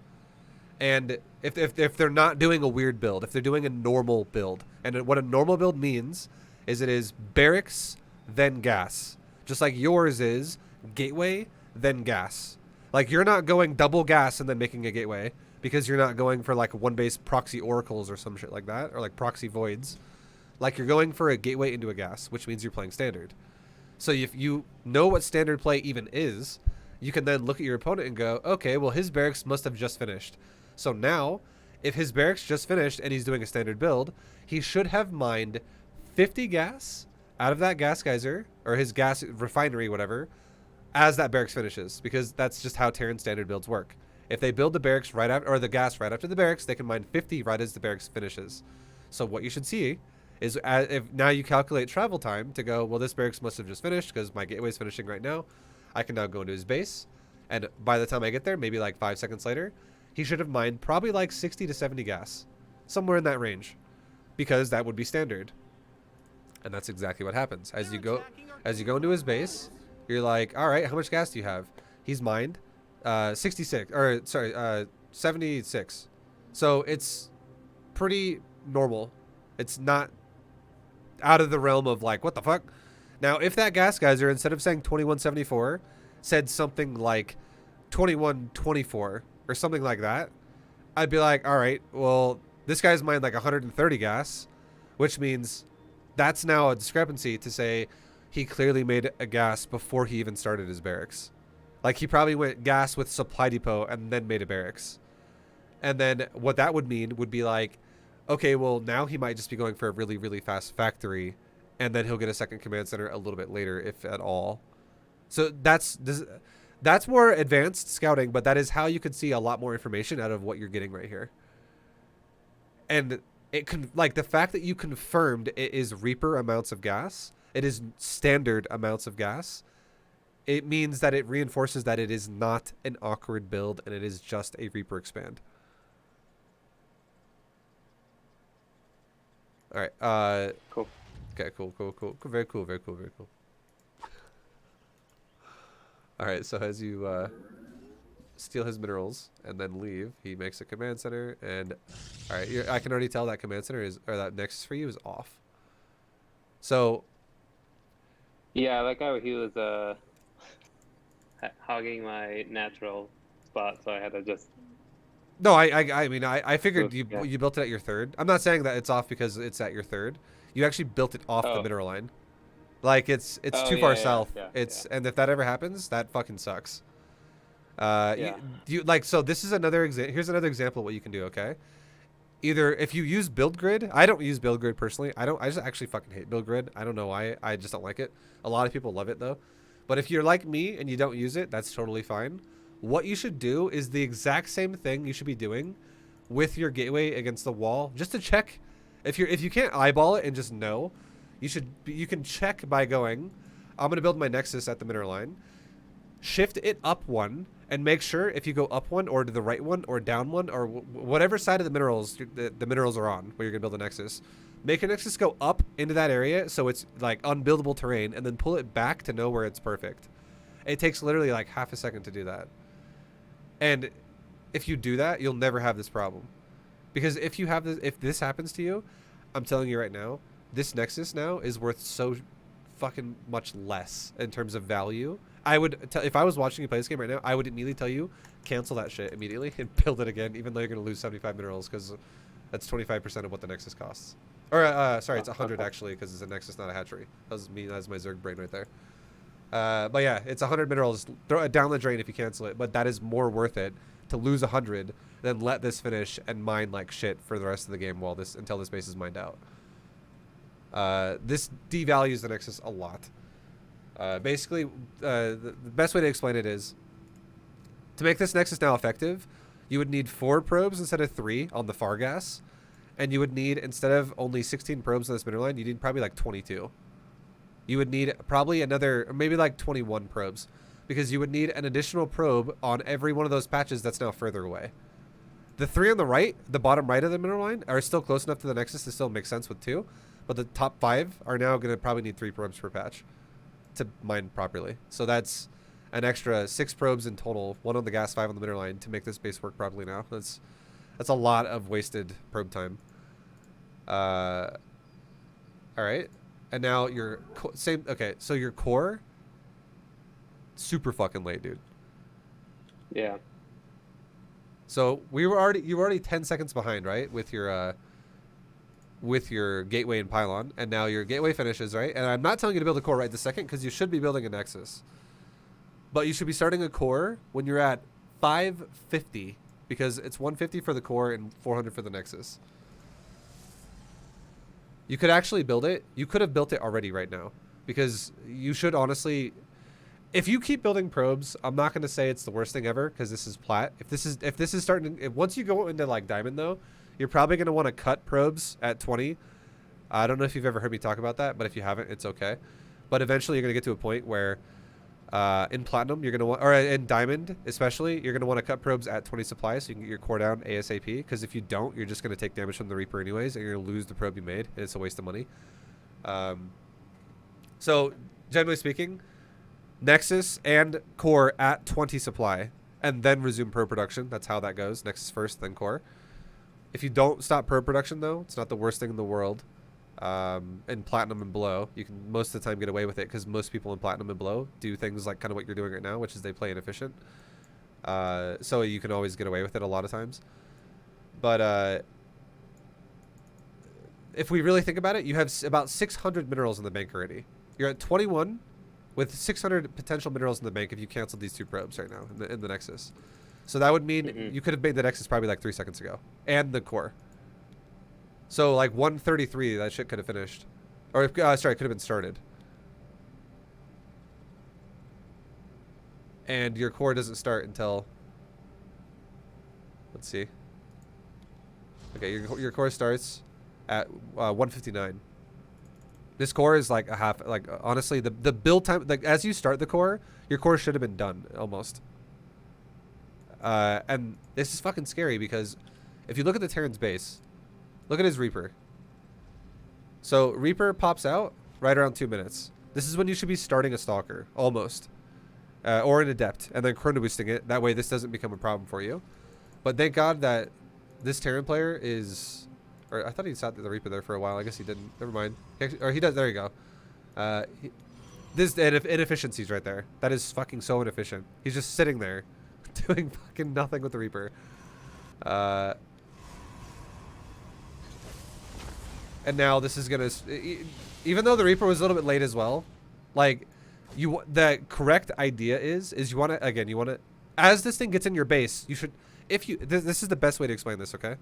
And if they're not doing a weird build, if they're doing a normal build, and what a normal build means is it is barracks, then gas. Just like yours is gateway, then gas. Like you're not going double gas and then making a gateway because you're not going for like one base proxy oracles or some shit like that, or like proxy voids. Like you're going for a gateway into a gas, which means you're playing standard. So if you know what standard play even is, you can then look at your opponent and go, okay, well his barracks must have just finished. So now, if his barracks just finished and he's doing a standard build, he should have mined 50 gas out of that gas geyser, or his gas refinery, whatever, as that barracks finishes, because that's just how Terran standard builds work. If they build the barracks right after, or the gas right after the barracks, they can mine 50 right as the barracks finishes. So what you should see is if now you calculate travel time to go, well, this barracks must have just finished because my gateway's finishing right now. I can now go into his base, and by the time I get there, maybe like 5 seconds later, he should have mined probably like 60 to 70 gas, somewhere in that range, because that would be standard. And that's exactly what happens. As you go into his base, you're like, all right, how much gas do you have? He's mined 66, or sorry, 76. So it's pretty normal. It's not out of the realm of like, what the fuck? Now, if that gas geyser, instead of saying 2174, said something like 2124 or something like that, I'd be like, all right, well, this guy's mined like 130 gas, which means that's now a discrepancy to say he clearly made a gas before he even started his barracks. Like he probably went gas with supply depot and then made a barracks. And then what that would mean would be like, okay, well now he might just be going for a really, really fast factory, and then he'll get a second command center a little bit later, if at all. So that's more advanced scouting, but that is how you could see a lot more information out of what you're getting right here. And it can, like, the fact that you confirmed it is Reaper amounts of gas, it is standard amounts of gas. It means that it reinforces that it is not an awkward build and it is just a Reaper expand. All right. Cool. Okay. Cool. Very cool. All right. So as you steal his minerals and then leave, he makes a command center. And all right, I can already tell that command center is, or that nexus for you is off. So. Yeah, I like how he was hogging my natural spot, so I had to just. No, I mean, I figured you built it at your third. I'm not saying that it's off because it's at your third. You actually built it off the mineral line. Like it's too far south. And if that ever happens, that fucking sucks. You like, so this is another example. Here's another example of what you can do. Okay, either if you use build grid. I don't use build grid personally. I just actually fucking hate build grid. I don't know why. I just don't like it. A lot of people love it though. But if you're like me and you don't use it, that's totally fine. What you should do is the exact same thing you should be doing with your gateway against the wall, just to check. If you can't eyeball it and just know, you can check by going, I'm gonna build my nexus at the mineral line, shift it up one, and make sure if you go up one or to the right one or down one or whatever side of the minerals are on where you're gonna build a nexus, make your nexus go up into that area so it's like unbuildable terrain, and then pull it back to know where it's perfect. It takes literally like half a second to do that. And if you do that, you'll never have this problem. Because if this happens to you, I'm telling you right now, this nexus now is worth so fucking much less in terms of value. I would if I was watching you play this game right now, I would immediately tell you, cancel that shit immediately and build it again, even though you're going to lose 75 minerals, because that's 25% of what the nexus costs. Or sorry, it's 100 actually, because it's a nexus, not a hatchery. That's my Zerg brain right there. But yeah, it's 100 minerals. Throw it down the drain if you cancel it, but that is more worth it to lose 100 than let this finish and mine like shit for the rest of the game until this base is mined out. This devalues the nexus a lot. Basically, the best way to explain it is, to make this nexus now effective, you would need 4 probes instead of 3 on the far gas, and you would need, instead of only 16 probes on this mineral line, you need probably like 22. You would need probably another, maybe like 21 probes, because you would need an additional probe on every one of those patches that's now further away. The 3 on the right, the bottom right of the mineral line, are still close enough to the nexus to still make sense with 2, but the top 5 are now going to probably need 3 probes per patch to mine properly. So that's an extra 6 probes in total, 1 on the gas, 5 on the mineral line, to make this base work properly now. That's a lot of wasted probe time. All right. And now your same. Okay, so your core, super fucking late, dude. Yeah. So you were already 10 seconds behind, right, with your gateway and pylon, and now your gateway finishes, right? And I'm not telling you to build a core right this second, because you should be building a nexus, but you should be starting a core when you're at 550, because it's 150 for the core and 400 for the nexus. You could actually build it. You could have built it already right now, because you should honestly, if you keep building probes, I'm not going to say it's the worst thing ever, because this is plat. If this is starting to, once you go into like diamond though, you're probably going to want to cut probes at 20. I don't know if you've ever heard me talk about that, but if you haven't, it's okay. But eventually you're going to get to a point where in platinum, you're going to want, or in diamond especially, you're going to want to cut probes at 20 supply so you can get your core down ASAP, because if you don't, you're just going to take damage from the Reaper anyways, and you're going to lose the probe you made, and it's a waste of money. So generally speaking, Nexus and core at 20 supply, and then resume probe production. That's how that goes. Nexus first, then core. If you don't stop probe production though, it's not the worst thing in the world. In platinum and below, you can most of the time get away with it, because most people in platinum and below do things like kind of what you're doing right now, which is they play inefficient. So you can always get away with it a lot of times. But if we really think about it, you have about 600 minerals in the bank already. You're at 21 with 600 potential minerals in the bank if you canceled these 2 probes right now in the Nexus. So that would mean you could have made the Nexus probably like 3 seconds ago. And the core. So like 133, that shit could have finished. Or, sorry, could have been started. And your core doesn't start until... Let's see. Okay, your core starts at 159. This core is like a half, like honestly, the build time, like as you start the core, your core should have been done almost. And this is fucking scary because if you look at the Terran's base, look at his Reaper. So Reaper pops out right around 2 minutes. This is when you should be starting a Stalker, almost. Or an Adept, and then chrono boosting it. That way this doesn't become a problem for you. But thank God that this Terran player is... Or I thought he sat the Reaper there for a while. I guess he didn't. Never mind. Or he does. There you go. This inefficiencies right there. That is fucking so inefficient. He's just sitting there doing fucking nothing with the Reaper. And now this is going to... Even though the Reaper was a little bit late as well, like... the correct idea is you want to, again, you want to, as this thing gets in your base, you should, if you, this is the best way to explain this, okay?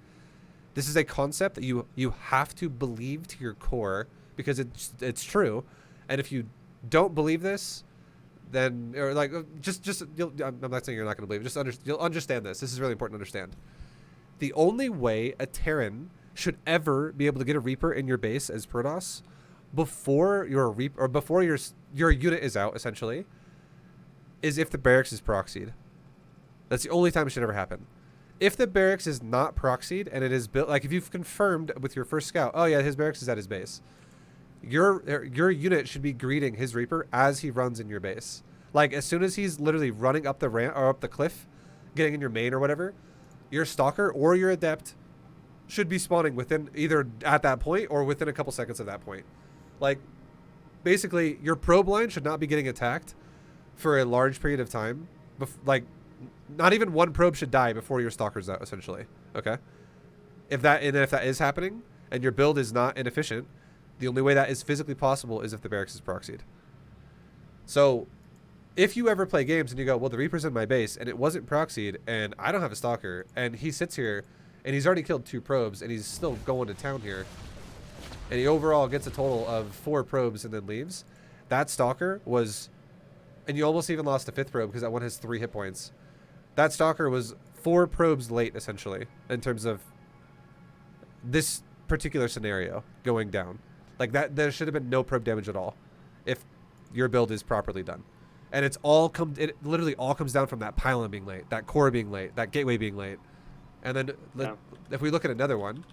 This is a concept that you have to believe to your core because it's true. And if you don't believe this, then, or like, I'm not saying you're not going to believe it, you'll understand this. This is really important to understand. The only way a Terran should ever be able to get a Reaper in your base as Protoss before your Reaper, or before your unit is out, essentially, is if the barracks is proxied. That's the only time it should ever happen. If the barracks is not proxied and it is built, like if you've confirmed with your first scout, oh yeah, his barracks is at his base, your unit should be greeting his Reaper as he runs in your base. Like as soon as he's literally running up the ramp or up the cliff, getting in your main or whatever, your Stalker or your Adept should be spawning within either at that point or within a couple seconds of that point. Like, basically, your probe line should not be getting attacked for a large period of time. Like, not even one probe should die before your Stalker's out, essentially. Okay? If that is happening, and your build is not inefficient, the only way that is physically possible is if the barracks is proxied. So, if you ever play games and you go, well, the Reaper's in my base, and it wasn't proxied, and I don't have a Stalker, and he sits here, and he's already killed 2 probes, and he's still going to town here, and he overall gets a total of 4 probes and then leaves. That Stalker was... And you almost even lost a 5th probe because that one has 3 hit points. That Stalker was 4 probes late, essentially, in terms of this particular scenario going down. Like, that there should have been no probe damage at all if your build is properly done. And it literally all comes down from that pylon being late, that core being late, that gateway being late. And then if we look at another one,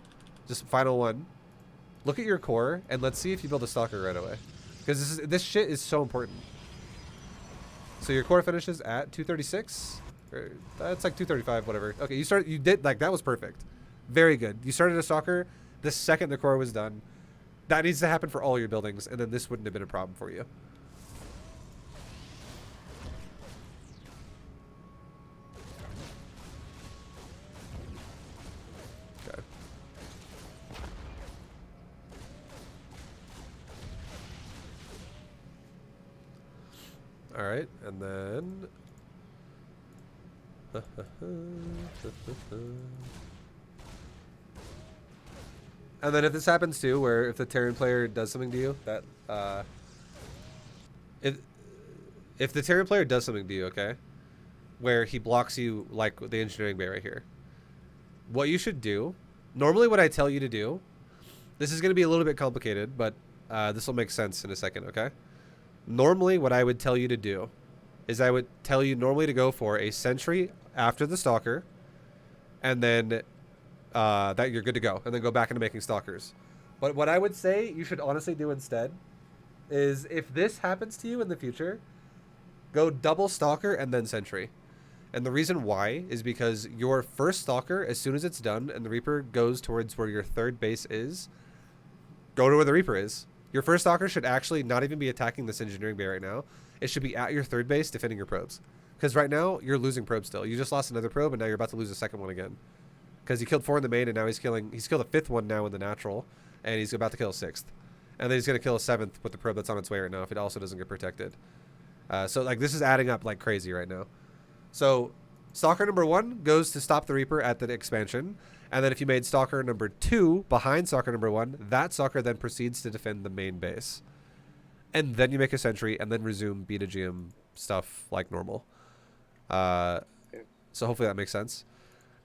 just final one, look at your core, and let's see if you build a Stalker right away. Because this shit is so important. So your core finishes at 236. Or that's like 235, whatever. Okay, you did, like, that was perfect. Very good. You started a Stalker the second the core was done. That needs to happen for all your buildings, and then this wouldn't have been a problem for you. All right, and then... and then if this happens too, where if the Terran player does something to you, that... if the Terran player does something to you, okay, where he blocks you, like the engineering bay right here, what you should do... Normally what I tell you to do... This is going to be a little bit complicated, but this will make sense in a second, okay? Normally, what I would tell you to do is I would tell you normally to go for a sentry after the Stalker, and then that you're good to go, and then go back into making Stalkers. But what I would say you should honestly do instead is if this happens to you in the future, go double Stalker and then sentry. And the reason why is because your first Stalker, as soon as it's done and the Reaper goes towards where your 3rd base is, go to where the Reaper is. Your first Stalker should actually not even be attacking this engineering bay right now. It should be at your 3rd base defending your probes. Because right now, you're losing probes still. You just lost another probe, and now you're about to lose a 2nd one again. Because he killed 4 in the main, and now he's killed a 5th one now in the natural, and he's about to kill a 6th. And then he's going to kill a 7th with the probe that's on its way right now if it also doesn't get protected. So, like, this is adding up like crazy right now. So, Stalker number 1 goes to stop the Reaper at the expansion. And then if you made Stalker number 2 behind Stalker number 1, that Stalker then proceeds to defend the main base. And then you make a sentry and then resume beta GM stuff like normal. So hopefully that makes sense.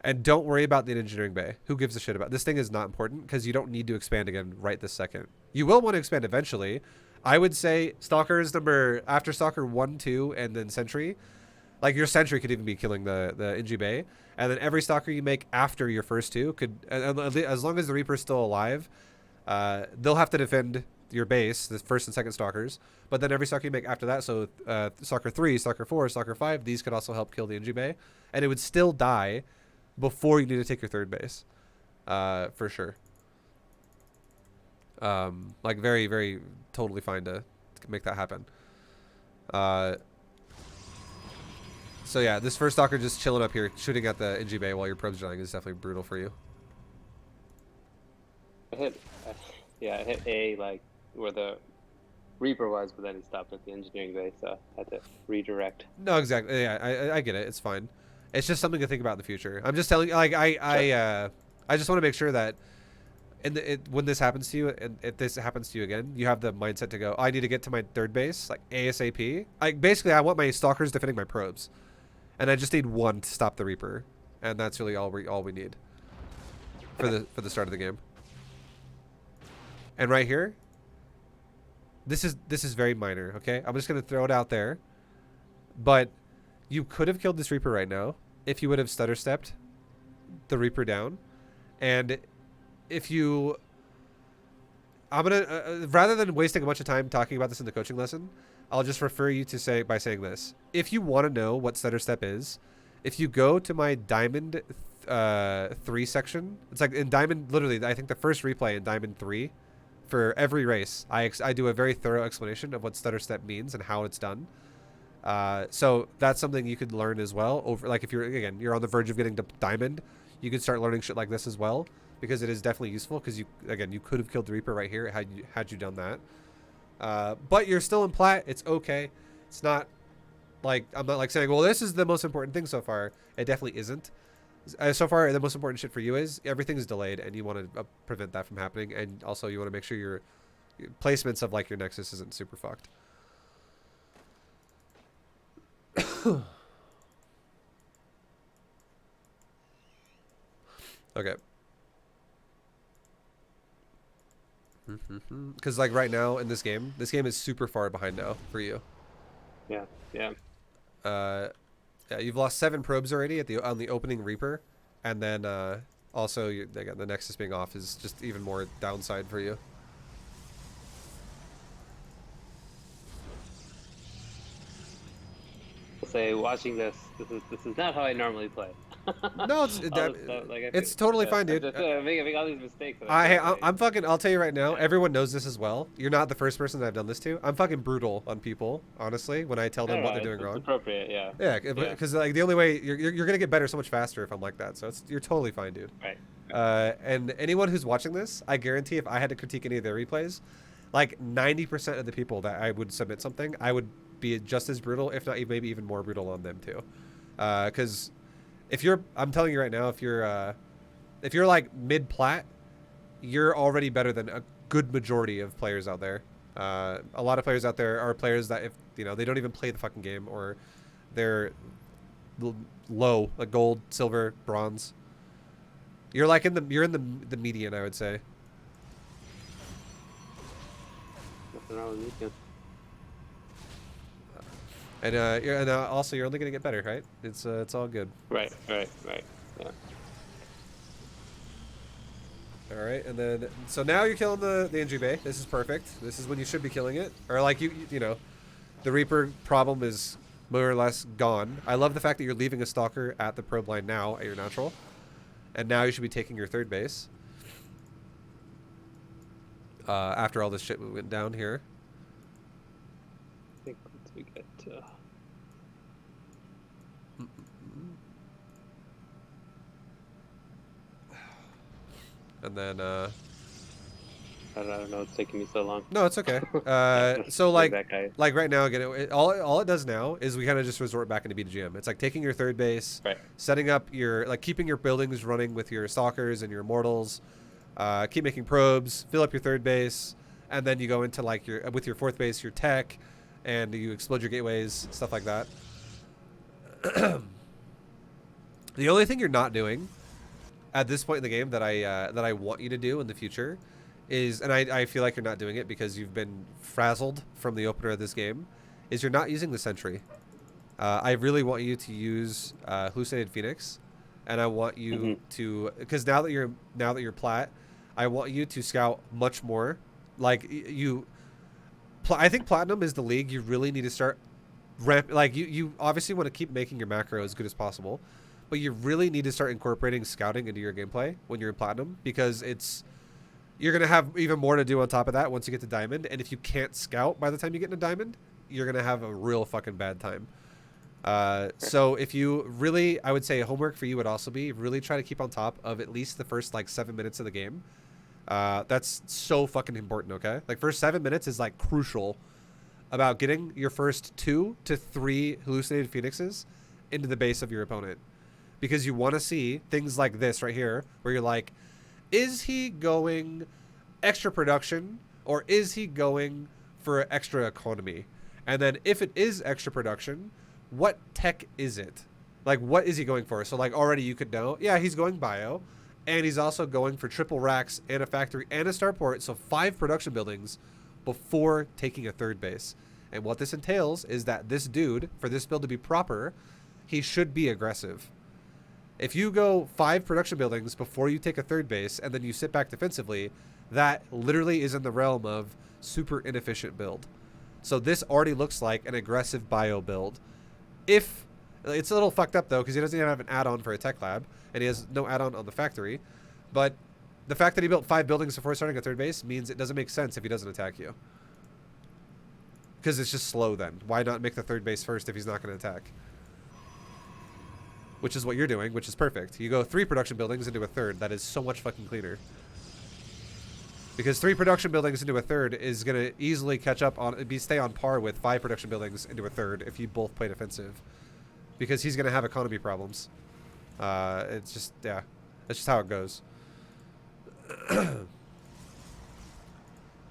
And don't worry about the engineering bay. Who gives a shit about this thing? Is not important because you don't need to expand again right this second. You will want to expand eventually. I would say Stalker's after Stalker 1, 2, and then Sentry. Like your Sentry could even be killing the NG bay. And then every Stalker you make after your first 2 could, as long as the Reaper's still alive, they'll have to defend your base, the first and second Stalkers. But then every Stalker you make after that, so Stalker 3, Stalker 4, Stalker 5, these could also help kill the NG bay. And it would still die before you need to take your third base, for sure. Like very, very totally fine to make that happen. So yeah, this first Stalker just chilling up here, shooting at the NG bay while your probe's dying is definitely brutal for you. I hit A like where the Reaper was, but then he stopped at the engineering bay, so I had to redirect. No, exactly. Yeah, I get it. It's fine. It's just something to think about in the future. I'm just telling you, like, I just want to make sure that when this happens to you, and if this happens to you again, you have the mindset to go, oh, I need to get to my third base, like, ASAP. Basically, I want my Stalkers defending my probes. And I just need 1 to stop the Reaper. And that's really all we need for the start of the game. And right here, this is very minor, okay? I'm just going to throw it out there. But you could have killed this Reaper right now if you would have stutter stepped the Reaper down. And if you... I'm going to... rather than wasting a bunch of time talking about this in the coaching lesson, I'll just refer you to saying this. If you want to know what stutter step is, if you go to my Diamond 3 section, it's like in Diamond, literally, I think the first replay in Diamond 3, for every race, I do a very thorough explanation of what stutter step means and how it's done. So that's something you could learn as well. Like if you're on the verge of getting to Diamond, you could start learning shit like this as well, because it is definitely useful. Because you could have killed the Reaper right here had you done that. But you're still in plat. It's okay. It's not like I'm not like saying, well, this is the most important thing so far. It definitely isn't. So far, the most important shit for you is everything is delayed, and you want to prevent that from happening. And also, you want to make sure your placements of like your Nexus isn't super fucked. Okay. Because like right now in this game is super far behind now for you. Yeah. Yeah, you've lost 7 probes already on the opening Reaper, and then also again, the Nexus being off is just even more downside for you. I'll say watching this is not how I normally play. No, it's totally fine, dude. I'm making all these mistakes. I'm fucking. I'll tell you right now. Everyone knows this as well. You're not the first person that I've done this to. I'm fucking brutal on people, honestly, when I tell them what they're doing wrong. It's appropriate, yeah. Yeah, because like the only way you're gonna get better so much faster if I'm like that. So you're totally fine, dude. Right. And anyone who's watching this, I guarantee if I had to critique any of their replays, like 90% of the people that I would submit something, I would be just as brutal, if not maybe even more brutal on them too. Because I'm telling you right now, if you're like mid plat, you're already better than a good majority of players out there. A lot of players out there are players that if they don't even play the fucking game, or they're low, like gold, silver, bronze. You're like in the median, I would say. Nothing wrong with median. And also you're only gonna get better, right? It's all good. Right. Yeah. All right, and then so now you're killing the NG bay. This is perfect. This is when you should be killing it, or like the Reaper problem is more or less gone. I love the fact that you're leaving a Stalker at the probe line now at your natural, and now you should be taking your third base. After all this shit went down here. I think once we get to... And then I don't know. It's taking me so long. No, it's okay. So Like like that guy. like right now again, all it does now is we kind of just resort back into BTGM. It's like taking your third base, Right. setting up your like keeping your buildings running with your stalkers and your immortals. Keep making probes, fill up your third base, and then you go into like your with your fourth base, your tech, and you explode your gateways, stuff like that. The only thing you're not doing at this point in the game that I want you to do in the future is, and I feel like you're not doing it because you've been frazzled from the opener of this game, is you're not using the sentry. I really want you to use hallucinated phoenix, and I want you to, because now that you're plat, I want you to scout much more. Like I think platinum is the league you really need to start ramp. Like you obviously want to keep making your macro as good as possible, but you really need to start incorporating scouting into your gameplay when you're in platinum, because you're gonna have even more to do on top of that once you get to diamond. And if you can't scout by the time you get into diamond, you're gonna have a real fucking bad time. So if you really, I would say homework for you would also be really try to keep on top of at least the first like 7 minutes of the game. That's so fucking important. Okay, like first 7 minutes is like crucial about getting your first 2 to 3 hallucinated phoenixes into the base of your opponent, because you want to see things like this right here where you're like, is he going extra production or is he going for extra economy? And then if it is extra production, what tech is it? Like, what is he going for? So like already you could know, yeah, he's going bio, and he's also going for triple racks and a factory and a starport. So 5 production buildings before taking a third base. And what this entails is that this dude, for this build to be proper, he should be aggressive. If you go 5 production buildings before you take a third base and then you sit back defensively, that literally is in the realm of super inefficient build. So this already looks like an aggressive bio build. If it's a little fucked up though, because he doesn't even have an add-on for a tech lab, and he has no add-on on the factory. But the fact that he built 5 buildings before starting a third base means it doesn't make sense if he doesn't attack you, because it's just slow. Then why not make the third base first if he's not going to attack? Which is what you're doing, which is perfect. You go 3 production buildings into a third. That is so much fucking cleaner. Because 3 production buildings into a third is going to easily catch up on, stay on par with 5 production buildings into a third if you both play defensive. Because he's going to have economy problems. It's just, yeah. That's just how it goes.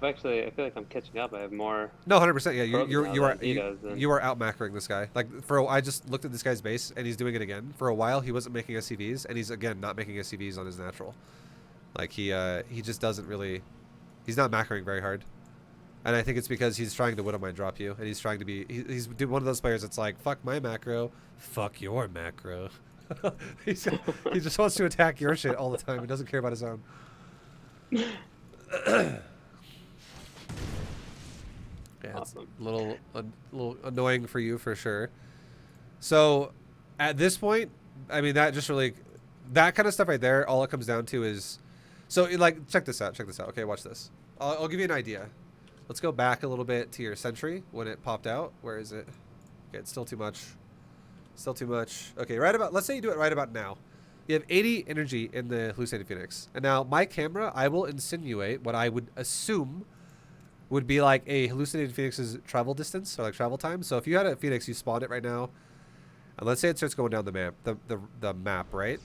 Actually, I feel like I'm catching up. I have more. No, 100%. Yeah, you are out macroing this guy. Like I just looked at this guy's base and he's doing it again. For a while, he wasn't making SCVs, and he's again not making SCVs on his natural. Like he just doesn't really. He's not macroing very hard, and I think it's because he's trying to Widowmine drop you, and he's trying to be. He's one of those players that's like, fuck my macro, fuck your macro. He just wants to attack your shit all the time. He doesn't care about his own. Yeah, Awesome. it's a little annoying for you for sure. So, at this point, I mean, that just really, that kind of stuff right there, all it comes down to is, so like, check this out. Okay, watch this. I'll give you an idea. Let's go back a little bit to your sentry when it popped out. Where is it? Okay, it's still too much. Okay, let's say you do it right about now. You have 80 energy in the hallucinated phoenix. And now my camera, I will insinuate what I would assume would be like a hallucinated phoenix's travel distance, or like travel time. So if you had a phoenix, you spawned it right now, and let's say it starts going down the map, the map, right?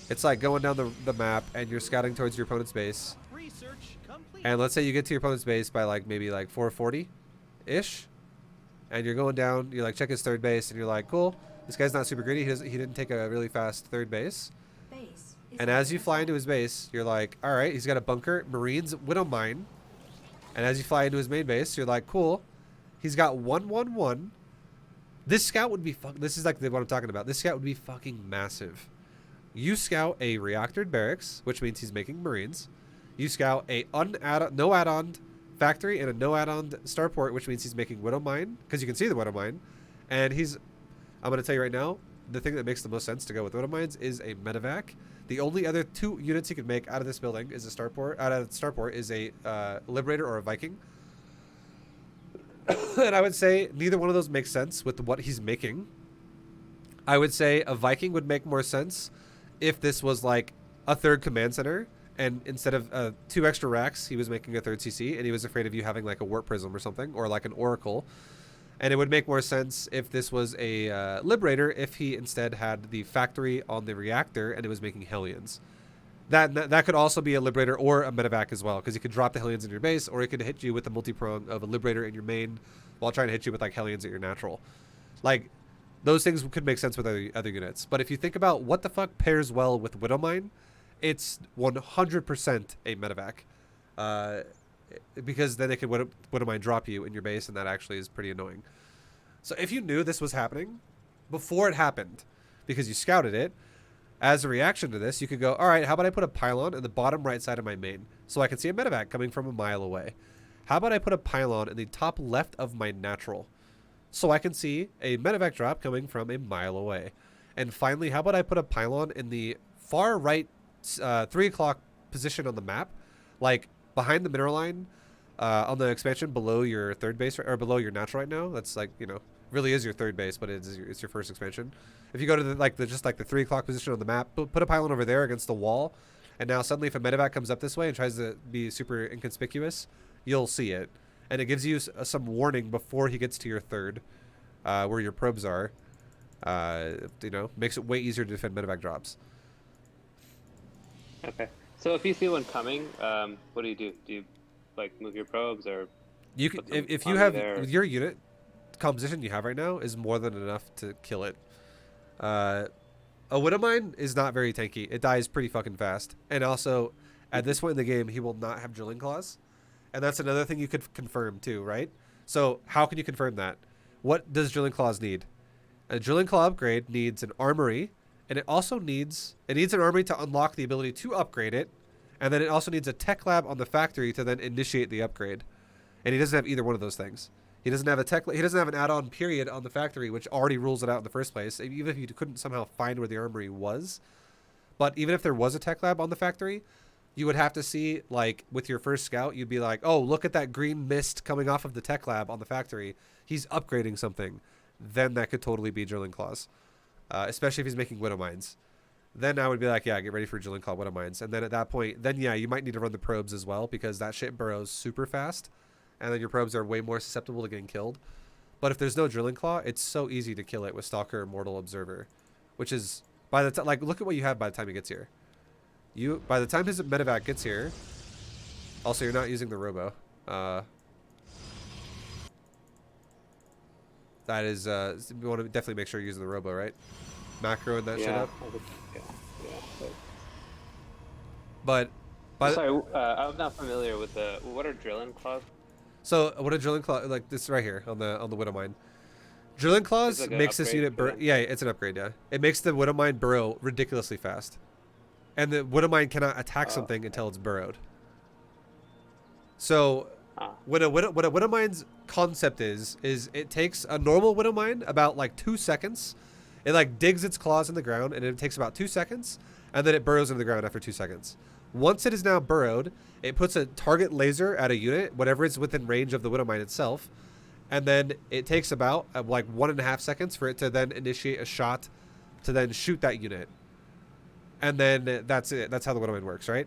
It's like going down the map, and you're scouting towards your opponent's base. Research complete. And let's say you get to your opponent's base by like maybe like 440-ish, and you're going down. You like check his third base, and you're like, cool, this guy's not super greedy. He didn't take a really fast third base. And as you fly into his base, you're like, all right, he's got a bunker, Marines, Widowmine. And as you fly into his main base, you're like, cool. He's got 111. This scout would be this is like what I'm talking about. This scout would be fucking massive. You scout a reactored barracks, which means he's making Marines. You scout a no add-on factory and a no add-on starport, which means he's making Widowmine, because you can see the Widowmine. And I'm going to tell you right now, the thing that makes the most sense to go with Widowmines is a medevac. The only other 2 units he could make out of this building is a starport. Out of the starport is a Liberator or a Viking. And I would say neither one of those makes sense with what he's making. I would say a Viking would make more sense if this was like a 3rd command center, and instead of 2 extra racks, he was making a 3rd CC, and he was afraid of you having like a warp prism or something, or like an oracle. And it would make more sense if this was a Liberator, if he instead had the factory on the reactor and it was making Hellions. That could also be a Liberator or a Medevac as well, because he could drop the Hellions in your base, or he could hit you with the multi-prong of a Liberator in your main while trying to hit you with like Hellions at your natural. Like, those things could make sense with other units. But if you think about what the fuck pairs well with Widowmine, it's 100% a Medevac. Because then they could Widowmine drop you in your base, and that actually is pretty annoying. So if you knew this was happening before it happened, because you scouted it, as a reaction to this, you could go, all right, how about I put a pylon in the bottom right side of my main so I can see a Medevac coming from a mile away? How about I put a pylon in the top left of my natural so I can see a Medevac drop coming from a mile away? And finally, how about I put a pylon in the far right 3 o'clock position on the map, like behind the mineral line on the expansion below your 3rd base, or below your natural right now? That's like, you know, really is your 3rd base, but it's your first expansion. If you go to the 3 o'clock position on the map, put a pylon over there against the wall, and now suddenly if a Medevac comes up this way and tries to be super inconspicuous, you'll see it. And it gives you some warning before he gets to your 3rd, where your probes are. You know, makes it way easier to defend Medevac drops. Okay. So if you see one coming, what do you do? Do you like move your probes, or you can, if you have your unit composition you have right now is more than enough to kill it. A Widowmine is not very tanky. It dies pretty fucking fast. And also, at this point in the game, he will not have Drilling Claws. And that's another thing you could confirm too, right? So how can you confirm that? What does Drilling Claws need? A Drilling Claw upgrade needs an armory, and it needs an armory to unlock the ability to upgrade it, and then it also needs a tech lab on the factory to then initiate the upgrade. And he doesn't have either one of those things. He doesn't have he doesn't have an add-on period on the factory, which already rules it out in the first place, even if you couldn't somehow find where the armory was. But even if there was a tech lab on the factory, you would have to see, like, with your first scout, you'd be like, oh, look at that green mist coming off of the tech lab on the factory. He's upgrading something. Then that could totally be Drilling Claws, especially if he's making Widow Mines. Then I would be like, yeah, get ready for Drilling Claw Widow Mines. And then at that point, then yeah, you might need to run the probes as well, because that shit burrows super fast. And then your probes are way more susceptible to getting killed. But if there's no Drilling Claw, it's so easy to kill it with Stalker, Mortal, Observer. Which is, by the time, like, look at what you have by the time he gets here. By the time his Medevac gets here, also you're not using the Robo. That is, we want to definitely make sure you're using the Robo, right? Macroing that shit up. But, sorry, I'm not familiar with what are Drilling Claws? So what a Drilling Claw, like this right here on the Widowmine. Drilling Claws like makes this unit yeah, it's an upgrade, yeah. It makes the Widowmine burrow ridiculously fast. And the Widowmine cannot attack something until it's burrowed. So what a Widowmine's concept is it takes a normal Widowmine about like 2 seconds. It like digs its claws in the ground, and it takes about 2 seconds, and then it burrows into the ground after 2 seconds. Once it is now burrowed, it puts a target laser at a unit, whatever is within range of the Widowmine itself, and then it takes about like 1.5 seconds for it to then initiate a shot to then shoot that unit. And then that's it. That's how the Widowmine works, right?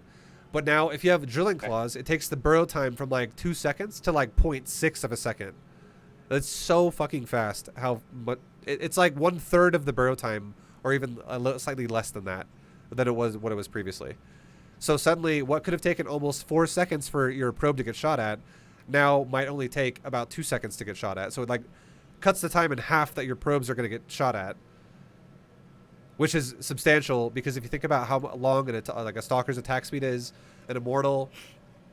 But now if you have Drilling Claws, it takes the burrow time from like 2 seconds to like 0.6 of a second. That's so fucking fast. It's like 1/3 of the burrow time, or even slightly less than that, than it was what it was previously. So suddenly, what could have taken almost 4 seconds for your probe to get shot at, now might only take about 2 seconds to get shot at. So it like cuts the time in half that your probes are going to get shot at, which is substantial, because if you think about how long like a Stalker's attack speed is, an Immortal,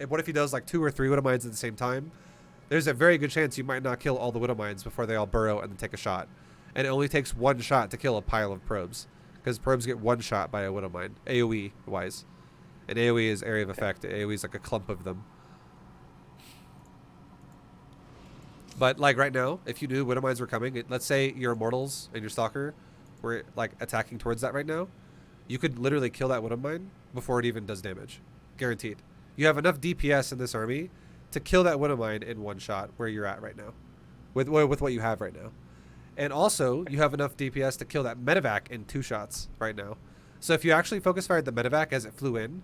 and what if he does like 2 or 3 Widow Mines at the same time? There's a very good chance you might not kill all the Widow Mines before they all burrow and then take a shot. And it only takes 1 shot to kill a pile of probes, because probes get 1 shot by a Widow Mine, AoE wise. And AoE is area of effect. AoE is like a clump of them. But like right now, if you knew Widow Mines were coming, let's say your Immortals and your Stalker were like attacking towards that right now, you could literally kill that Widow Mine before it even does damage. Guaranteed. You have enough DPS in this army to kill that Widow Mine in 1 shot where you're at right now. With what you have right now. And also, you have enough DPS to kill that Medevac in 2 shots right now. So if you actually focus fired the Medevac as it flew in,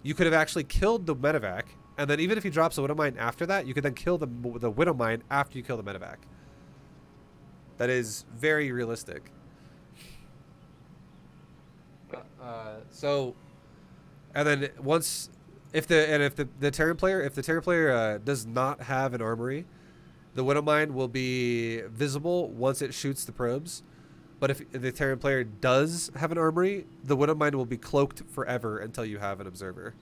you could have actually killed the medevac, and then even if he drops a Widowmine after that, you could then kill the Widowmine after you kill the medevac. That is very realistic. So, and then once, if the Terran player does not have an armory, the Widowmine will be visible once it shoots the probes. But if the Terran player does have an armory, the Widowmine will be cloaked forever until you have an observer.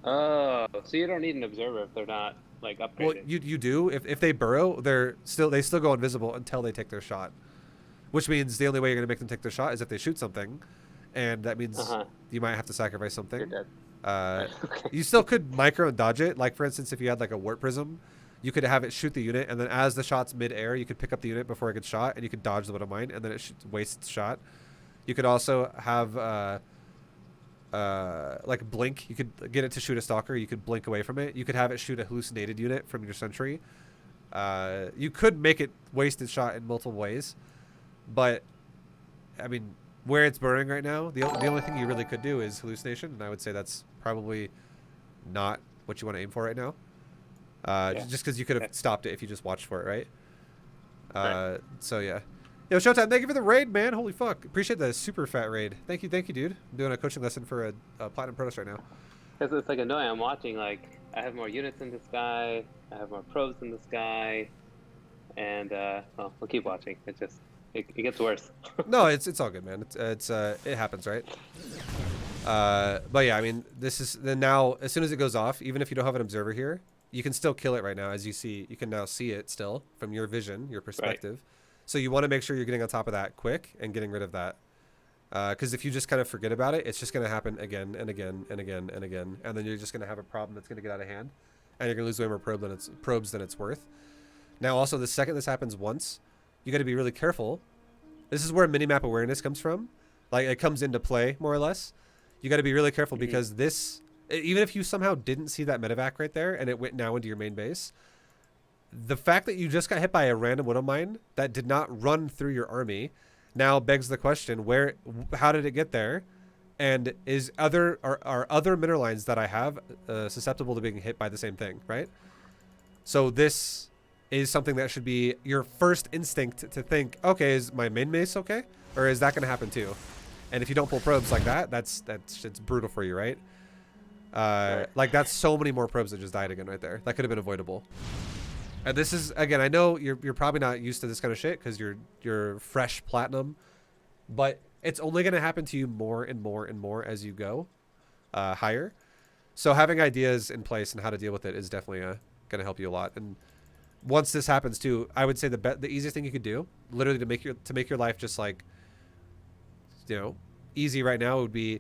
Oh, so you don't need an observer if they're not like upgraded. Well, you do. If they burrow, they still go invisible until they take their shot. Which means the only way you're gonna make them take their shot is if they shoot something, and that means you might have to sacrifice something. You're dead. Okay. You still could micro and dodge it. Like for instance, if you had like a warp prism, you could have it shoot the unit, and then as the shot's mid-air, you could pick up the unit before it gets shot, and you could dodge the Widowmine, and then it wastes its shot. You could also have like blink. You could get it to shoot a stalker. You could blink away from it. You could have it shoot a hallucinated unit from your sentry. You could make it waste its shot in multiple ways, but I mean, where it's burrowing right now, the only thing you really could do is hallucination, and I would say that's probably not what you want to aim for right now. Just because you could have stopped it if you just watched for it, right? So yeah. Yo, Showtime, thank you for the raid, man. Holy fuck. Appreciate the super fat raid. Thank you, dude. I'm doing a coaching lesson for a Platinum Protoss right now. Because it's like annoying. I'm watching, like, I have more units in the sky, I have more probes in the sky, and, well, we'll keep watching. It just, it gets worse. No, it's all good, man. It happens, right? But yeah, I mean, this is, then now, as soon as it goes off, even if you don't have an observer here, you can still kill it right now. As you see, you can now see it still from your vision, your perspective. Right. So you want to make sure you're getting on top of that quick and getting rid of that. Because if you just kind of forget about it, it's just going to happen again and again and again and again. And then you're just going to have a problem that's going to get out of hand. And you're going to lose way more probes than it's worth. Now, also, the second this happens once, you got to be really careful. This is where minimap awareness comes from. Like, it comes into play, more or less. You got to be really careful because this, even if you somehow didn't see that medevac right there and it went now into your main base, the fact that you just got hit by a random Widowmine that did not run through your army now begs the question, how did it get there? And are other mineral lines that I have susceptible to being hit by the same thing, right? So this is something that should be your first instinct to think, okay, is my main base okay? Or is that going to happen too? And if you don't pull probes like that, it's brutal for you, right? Like that's so many more probes that just died again right there. That could have been avoidable. And this is, again, I know you're probably not used to this kind of shit because you're fresh platinum, but it's only going to happen to you more and more and more as you go higher. So having ideas in place and how to deal with it is definitely going to help you a lot. And once this happens too, I would say the easiest thing you could do, literally to make your life just like, you know, easy right now would be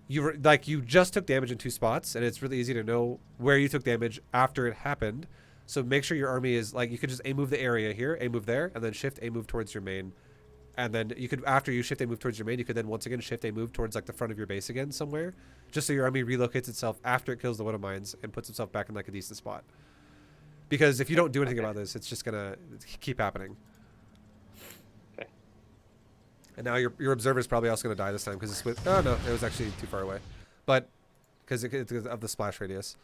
you just took damage in 2 spots, and it's really easy to know where you took damage after it happened. So make sure your army is like, you could just A-move the area here, A-move there, and then shift A-move towards your main. And then you could, after you shift A-move towards your main, you could then once again shift A-move towards like the front of your base again somewhere, just so your army relocates itself after it kills the Widowmines and puts itself back in like a decent spot. Because if you don't do anything about this, it's just gonna keep happening. Okay. And now your observer is probably also gonna die this time because it's with, oh no, it was actually too far away, but because of the splash radius.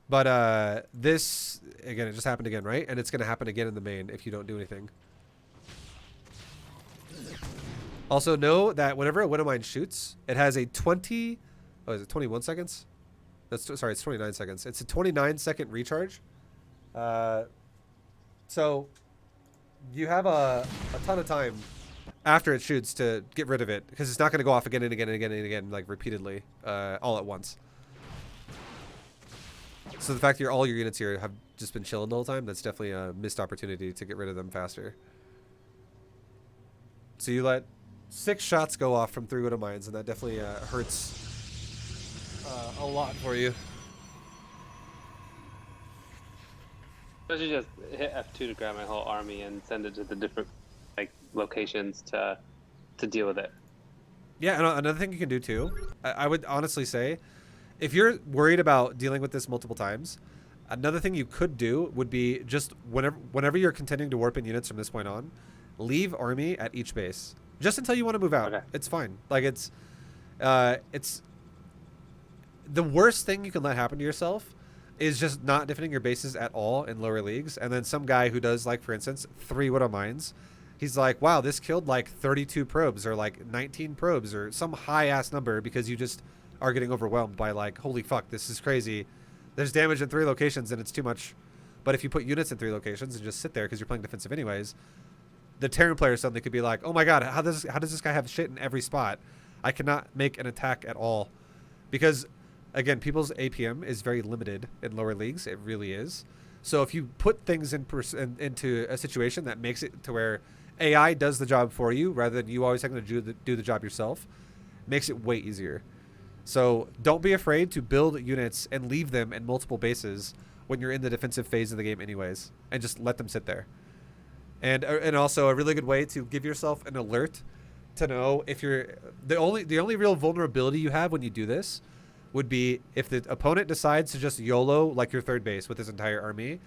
But this, again, it just happened again, right? And it's going to happen again in the main if you don't do anything. Also know that whenever a Widowmine shoots, it has a 21 seconds? Sorry, it's 29 seconds. It's a 29-second recharge. So you have a ton of time after it shoots to get rid of it because it's not going to go off again and again and again and again, like repeatedly, all at once. So the fact that all your units here have just been chilling the whole time, that's definitely a missed opportunity to get rid of them faster. So you let 6 shots go off from 3 Widowmines, and that definitely hurts a lot for you. I should just hit F2 to grab my whole army and send it to the different like locations to deal with it. Yeah, and another thing you can do too, I would honestly say, if you're worried about dealing with this multiple times, another thing you could do would be just whenever you're continuing to warp in units from this point on, leave army at each base just until you want to move out. Okay. It's fine. Like it's the worst thing you can let happen to yourself is just not defending your bases at all in lower leagues. And then some guy who does, like, for instance, 3 Widow Mines, he's like, wow, this killed like 32 probes or like 19 probes or some high ass number because you just are getting overwhelmed by like, holy fuck, this is crazy. There's damage in 3 locations and it's too much. But if you put units in 3 locations and just sit there because you're playing defensive anyways, the Terran player suddenly could be like, oh my god, how does this guy have shit in every spot? I cannot make an attack at all. Because, again, people's APM is very limited in lower leagues. It really is. So if you put things into a situation that makes it to where AI does the job for you rather than you always having to do the job yourself, makes it way easier. So don't be afraid to build units and leave them in multiple bases when you're in the defensive phase of the game anyways, and just let them sit there. And also a really good way to give yourself an alert to know if you're the only real vulnerability you have when you do this would be if the opponent decides to just YOLO like your third base with his entire army,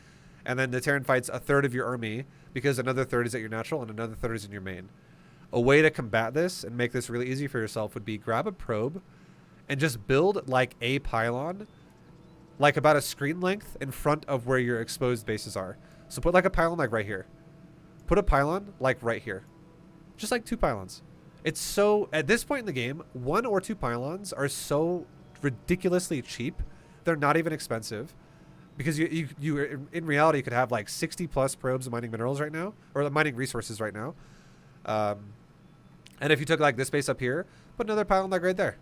and then the Terran fights a third of your army because another third is at your natural and another third is in your main. A way to combat this and make this really easy for yourself would be grab a probe and just build like a pylon, like about a screen length in front of where your exposed bases are. So put like a pylon like right here. Put a pylon like right here. Just like 2 pylons. It's so, at this point in the game, 1 or 2 pylons are so ridiculously cheap. They're not even expensive. Because you in reality could have like 60 plus probes of mining minerals right now, or mining resources right now. And if you took like this base up here, put another pylon like right there.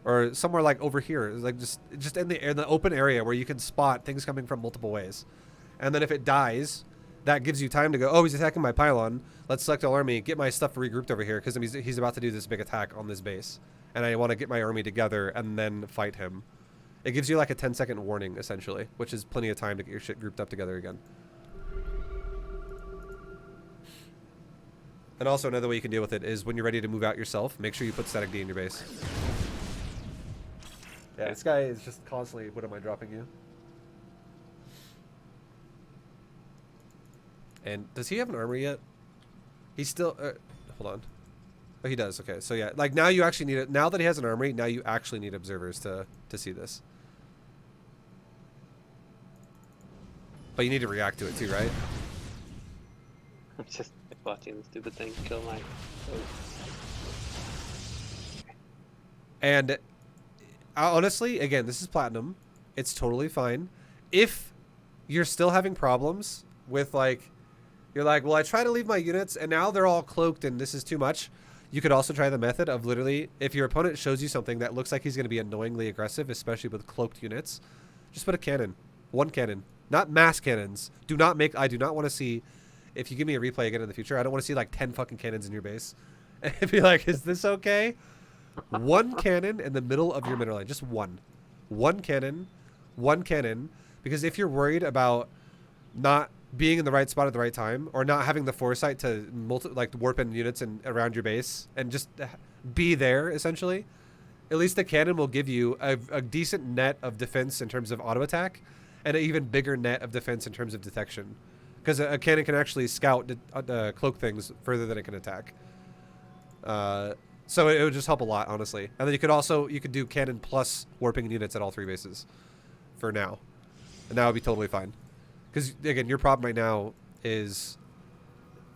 Or somewhere like over here, like just in the open area where you can spot things coming from multiple ways. And then if it dies, that gives you time to go, oh, he's attacking my pylon. Let's select all army, get my stuff regrouped over here because he's about to do this big attack on this base. And I want to get my army together and then fight him. It gives you like a 10-second warning, essentially, which is plenty of time to get your shit grouped up together again. And also another way you can deal with it is when you're ready to move out yourself, make sure you put static D in your base. Yeah, this guy is just constantly, what am I dropping you? And does he have an armor yet? He's still, hold on. Oh, he does, okay. So yeah, like now you actually need it. Now that he has an armory, now you actually need observers to see this. But you need to react to it too, right? I'm just watching the stupid thing kill my... And honestly, again, this is platinum. It's totally fine. If you're still having problems with like, you're like, well, I try to leave my units and now they're all cloaked and this is too much. You could also try the method of literally, if your opponent shows you something that looks like he's going to be annoyingly aggressive, especially with cloaked units, just put a cannon. 1 cannon. Not mass cannons. I do not want to see, if you give me a replay again in the future, I don't want to see like 10 fucking cannons in your base. And be like, is this okay? 1 cannon in the middle of your mineral line. Just 1. 1 cannon. 1 cannon. Because if you're worried about not being in the right spot at the right time, or not having the foresight to warp in units around your base and just be there, essentially, at least the cannon will give you a decent net of defense in terms of auto attack, and an even bigger net of defense in terms of detection. Because a cannon can actually scout cloak things further than it can attack. So it would just help a lot, honestly. And then you could do cannon plus warping units at all 3 bases for now. And that would be totally fine. Because, again, your problem right now is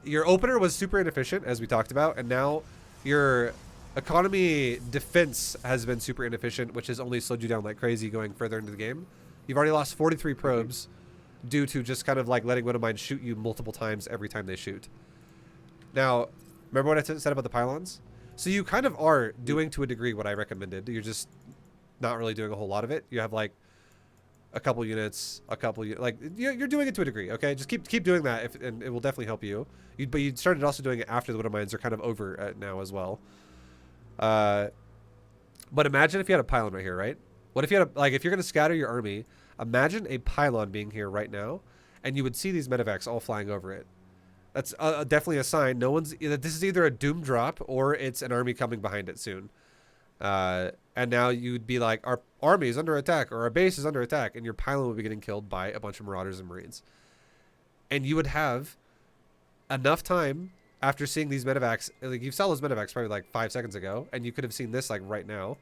your opener was super inefficient, as we talked about, and now your economy defense has been super inefficient, which has only slowed you down like crazy going further into the game. You've already lost 43 probes due to just kind of like letting Widow Mine shoot you multiple times every time they shoot. Now, remember what I said about the pylons? So you kind of are doing to a degree what I recommended. You're just not really doing a whole lot of it. You have like a couple units, like you're doing it to a degree. Okay, just keep doing that, and it will definitely help you. But you started also doing it after the Widow Mines are kind of over now as well. But imagine if you had a pylon right here, right? What if you had if you're gonna scatter your army? Imagine a pylon being here right now, and you would see these medevacs all flying over it. That's definitely a sign. This is either a doom drop or it's an army coming behind it soon. And now you'd be like, our army is under attack, or our base is under attack, and your pylon would be getting killed by a bunch of marauders and marines. And you would have enough time after seeing these medevacs, like you saw those medevacs probably like 5 seconds ago, and you could have seen this like right now.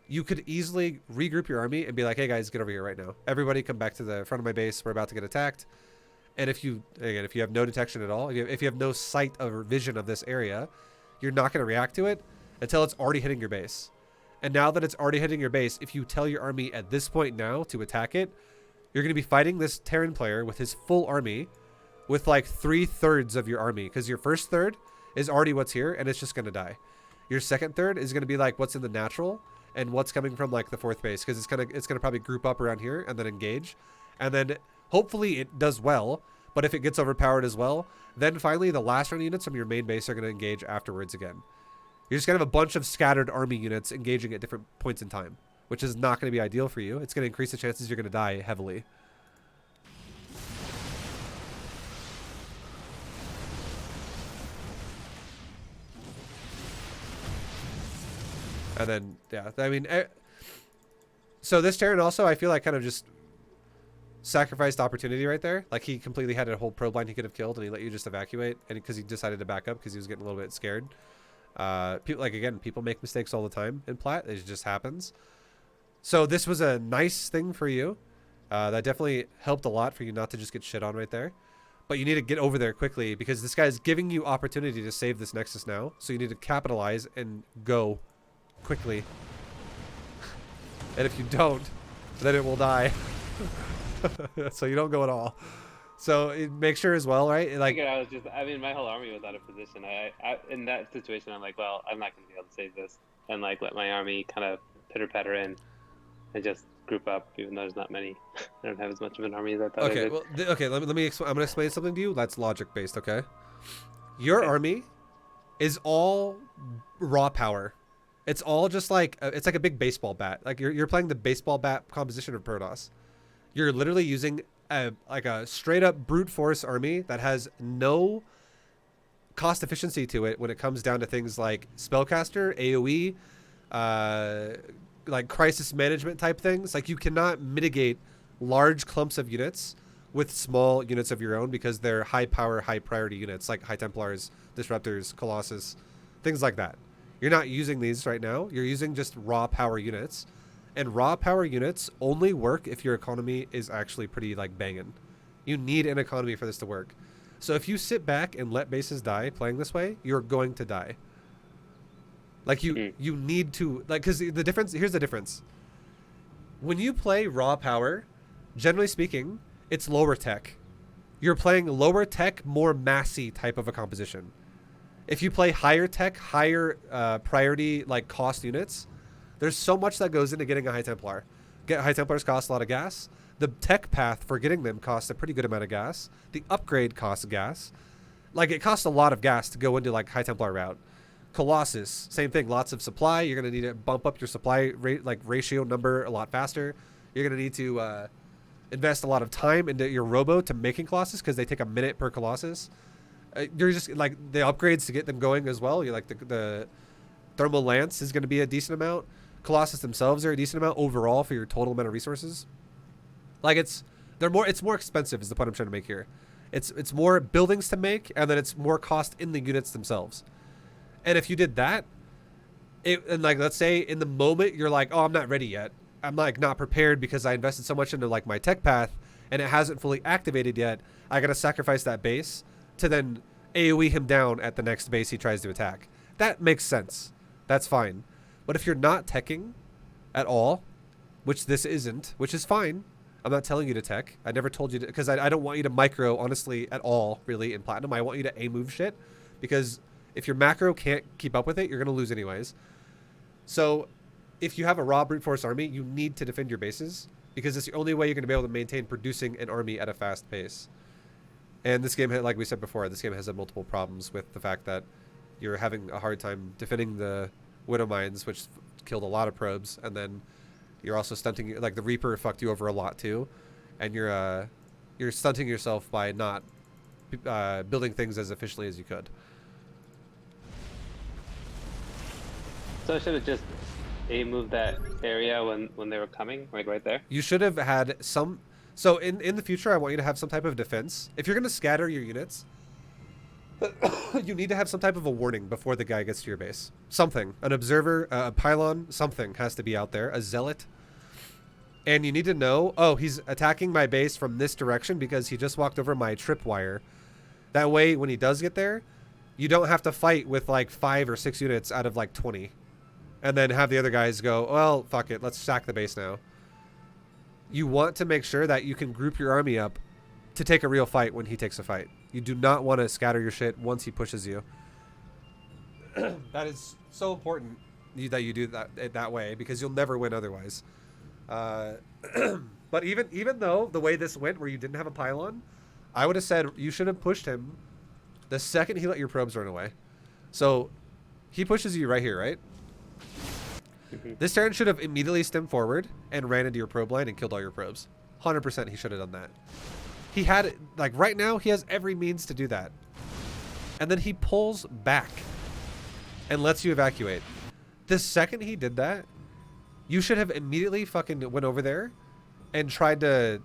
you could easily regroup your army and be like, hey guys, get over here right now. Everybody come back to the front of my base. We're about to get attacked. And if you have no detection at all, if you have no sight or vision of this area, you're not going to react to it until it's already hitting your base. And now that it's already hitting your base, if you tell your army at this point now to attack it, you're going to be fighting this Terran player with his full army with like 3/3 of your army, because your first third is already what's here and it's just going to die. Your second third is going to be like what's in the natural and what's coming from like the fourth base, because it's gonna probably group up around here and then engage, and then hopefully it does well. But if it gets overpowered as well, then finally the last round units from your main base are going to engage afterwards again. You're just going to have a bunch of scattered army units engaging at different points in time, which is not going to be ideal for you. It's going to increase the chances you're going to die heavily. And then, yeah, I mean, so this Terran also, I feel like kind of just sacrificed opportunity right there. Like he completely had a whole probe line he could have killed, and he let you just evacuate, and because he decided to back up because he was getting a little bit scared. People, like, again, people make mistakes all the time in Plat. It just happens. So this was a nice thing for you. That definitely helped a lot for you not to just get shit on right there. But you need to get over there quickly, because this guy is giving you opportunity to save this Nexus now. So you need to capitalize and go quickly. And if you don't, then it will die. So you don't go at all. So make sure as well, right? Like, I mean, my whole army was out of position. I in that situation, I'm like, well, I'm not going to be able to save this, and like let my army kind of pitter patter in and just group up, even though there's not many. I don't have as much of an army as I thought. Okay, well, okay. Let me. I'm going to explain something to you that's logic based. Okay, your army is all raw power. It's all just like it's like a big baseball bat. Like you're playing the baseball bat composition of Protoss. You're literally using like a straight up brute force army that has no cost efficiency to it when it comes down to things like spellcaster, AoE, like crisis management type things. Like you cannot mitigate large clumps of units with small units of your own, because they're high power, high priority units like High Templars, Disruptors, Colossus, things like that. You're not using these right now. You're using just raw power units. And raw power units only work if your economy is actually pretty like banging. You need an economy for this to work. So if you sit back and let bases die playing this way, you're going to die. Like you need to, like, because the difference, here's the difference. When you play raw power, generally speaking, it's lower tech. You're playing lower tech, more massy type of a composition. If you play higher tech, higher priority like cost units, there's so much that goes into getting a High Templar. High Templars cost a lot of gas. The tech path for getting them costs a pretty good amount of gas. The upgrade costs gas. Like, it costs a lot of gas to go into, like, High Templar route. Colossus, same thing. Lots of supply. You're going to need to bump up your supply rate, like, ratio number a lot faster. You're going to need to invest a lot of time into your robo to making Colossus, because they take a minute per Colossus. You're just, like, the upgrades to get them going as well. You're, like, the Thermal Lance is going to be a decent amount. Colossus themselves are a decent amount overall for your total amount of resources. Like it's more expensive is the point I'm trying to make here. It's more buildings to make, and then it's more cost in the units themselves. And if you did that, and like let's say in the moment you're like, oh, I'm not ready yet. I'm like not prepared because I invested so much into like my tech path and it hasn't fully activated yet. I gotta sacrifice that base to then AoE him down at the next base he tries to attack. That makes sense. That's fine. But if you're not teching at all, which this isn't, which is fine. I'm not telling you to tech. I never told you to, because I don't want you to micro, honestly, at all, really, in Platinum. I want you to A-move shit, because if your macro can't keep up with it, you're going to lose anyways. So if you have a raw brute force army, you need to defend your bases, because it's the only way you're going to be able to maintain producing an army at a fast pace. And this game, like we said before, this game has multiple problems with the fact that you're having a hard time defending the Widow Mines, which killed a lot of probes, and then you're also stunting, like the Reaper fucked you over a lot too, and you're stunting yourself by not building things as efficiently as you could. So I should have just moved that area when they were coming, like right there. You should have had some. So in the future, I want you to have some type of defense. If you're gonna scatter your units, You need to have some type of a warning before the guy gets to your base. Something. An observer, a pylon, something has to be out there. A zealot. And you need to know, oh, he's attacking my base from this direction because he just walked over my tripwire. That way, when he does get there, you don't have to fight with like 5 or 6 units out of like 20. And then have the other guys go, well, fuck it, let's sack the base now. You want to make sure that you can group your army up to take a real fight when he takes a fight. You do not want to scatter your shit once he pushes you. That is so important that you do that way, because you'll never win otherwise. But even though the way this went, where you didn't have a pylon, I would have said you should have pushed him the second he let your probes run away. So he pushes you right here, right? This Terran should have immediately stemmed forward and ran into your probe line and killed all your probes. 100% he should have done that. He had, like right now, he has every means to do that. And then he pulls back and lets you evacuate. The second he did that, you should have immediately fucking went over there and tried to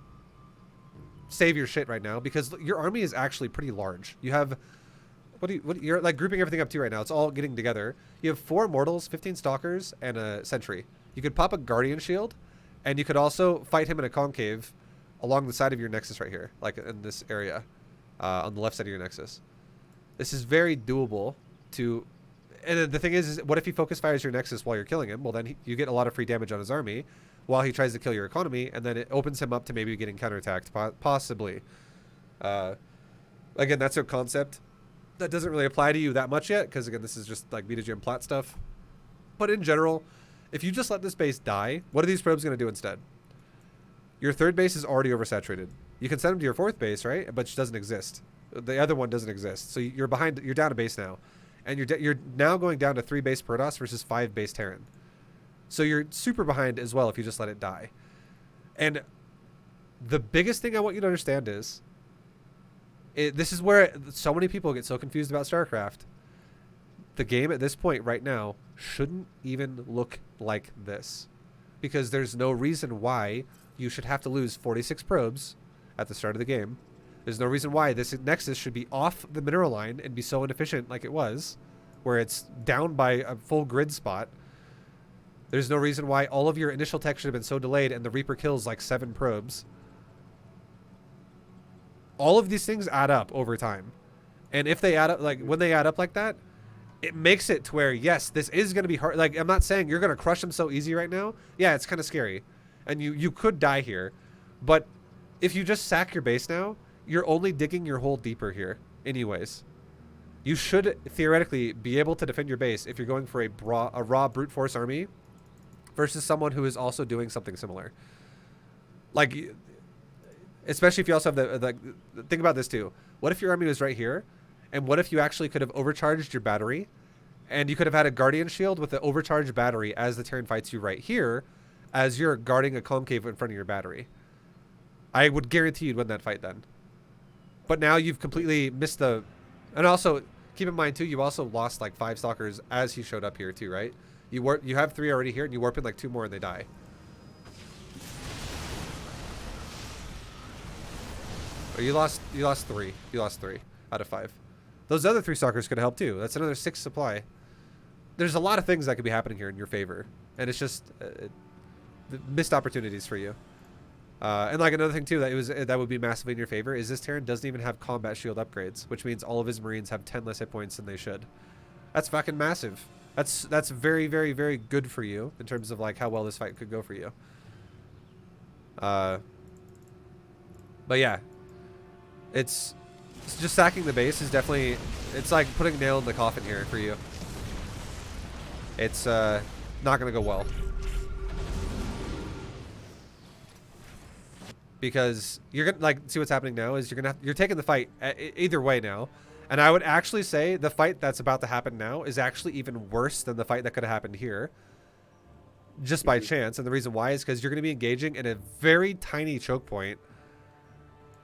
save your shit right now, because your army is actually pretty large. You have, you're like grouping everything up to right now. It's all getting together. You have 4 mortals, 15 stalkers, and a sentry. You could pop a guardian shield, and you could also fight him in a concave along the side of your nexus right here, like in this area, on the left side of your nexus. This is very doable to, and the thing is what if he focus fires your nexus while you're killing him? Well, then you get a lot of free damage on his army while he tries to kill your economy, and then it opens him up to maybe getting counterattacked, possibly. Again, that's a concept that doesn't really apply to you that much yet, because again, this is just like BDG plat stuff. But in general, if you just let this base die, what are these probes going to do instead? Your 3rd base is already oversaturated. You can send them to your 4th base, right? But it doesn't exist. The other one doesn't exist. So you're behind. You're down a base now, and you're now going down to 3 base Protoss versus 5 base Terran. So you're super behind as well if you just let it die. And the biggest thing I want you to understand is, this is where so many people get so confused about StarCraft. The game at this point right now shouldn't even look like this, because there's no reason why you should have to lose 46 probes at the start of the game. There's no reason why this Nexus should be off the mineral line and be so inefficient like it was, where it's down by a full grid spot. There's no reason why all of your initial tech should have been so delayed and the Reaper kills like 7 probes. All of these things add up over time. And if they add up, like when they add up like that, it makes it to where, yes, this is going to be hard. Like, I'm not saying you're going to crush them so easy right now. Yeah, it's kind of scary. And you could die here. But if you just sack your base now, you're only digging your hole deeper here anyways. You should theoretically be able to defend your base if you're going for a raw brute force army versus someone who is also doing something similar. Like, especially if you also have the think about this too. What if your army was right here? And what if you actually could have overcharged your battery, and you could have had a guardian shield with the overcharged battery as the Terran fights you right here, as you're guarding a concave in front of your battery? I would guarantee you'd win that fight then. But now you've completely missed the... And also, keep in mind too, you also lost like 5 stalkers as he showed up here too, right? You have 3 already here, and you warp in like 2 more and they die. Or you lost 3. You lost 3 out of 5. Those other 3 stalkers could have helped too. That's another 6 supply. There's a lot of things that could be happening here in your favor, and it's just missed opportunities for you. And like another thing too that would be massively in your favor is this Terran doesn't even have combat shield upgrades, which means all of his Marines have 10 less hit points than they should. That's fucking massive. That's very, very, very good for you in terms of like how well this fight could go for you. But yeah, it's just sacking the base is definitely, it's like putting a nail in the coffin here for you. It's not gonna go well, because you're gonna like see what's happening now is you're taking the fight either way now. And I would actually say the fight that's about to happen now is actually even worse than the fight that could have happened here, just by chance. And the reason why is because you're going to be engaging in a very tiny choke point.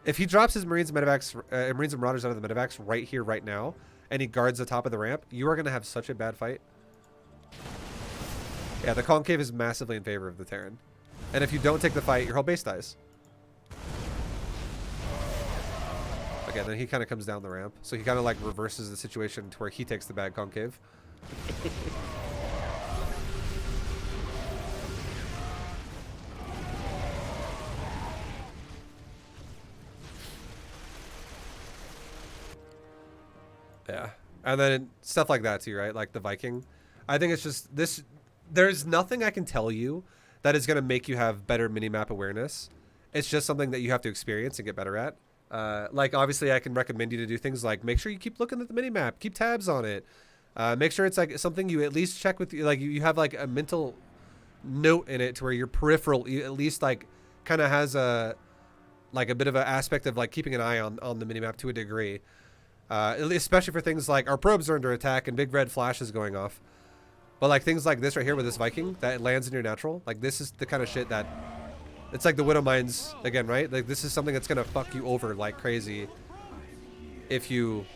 If he drops his Marines and Medevacs, Marines and Marauders out of the Medevacs right here, right now, and he guards the top of the ramp, you are going to have such a bad fight. Yeah, the concave is massively in favor of the Terran. And if you don't take the fight, your whole base dies. Okay, then he kind of comes down the ramp. So he kind of like reverses the situation to where he takes the bad concave. Yeah. And then stuff like that too, right? Like the Viking. I think it's just this. There's nothing I can tell you that is going to make you have better minimap awareness. It's just something that you have to experience and get better at. Like, obviously, I can recommend you to do things like make sure you keep looking at the minimap, keep tabs on it. Make sure it's like something you at least check with, like you have like a mental note in it to where your peripheral at least like kind of has a bit of an aspect of like keeping an eye on the minimap to a degree. Especially for things like our probes are under attack and big red flashes going off. But like things like this right here with this Viking that lands in your natural, like this is the kind of shit that it's like the Widow Mines again, right? Like this is something that's gonna fuck you over like crazy if you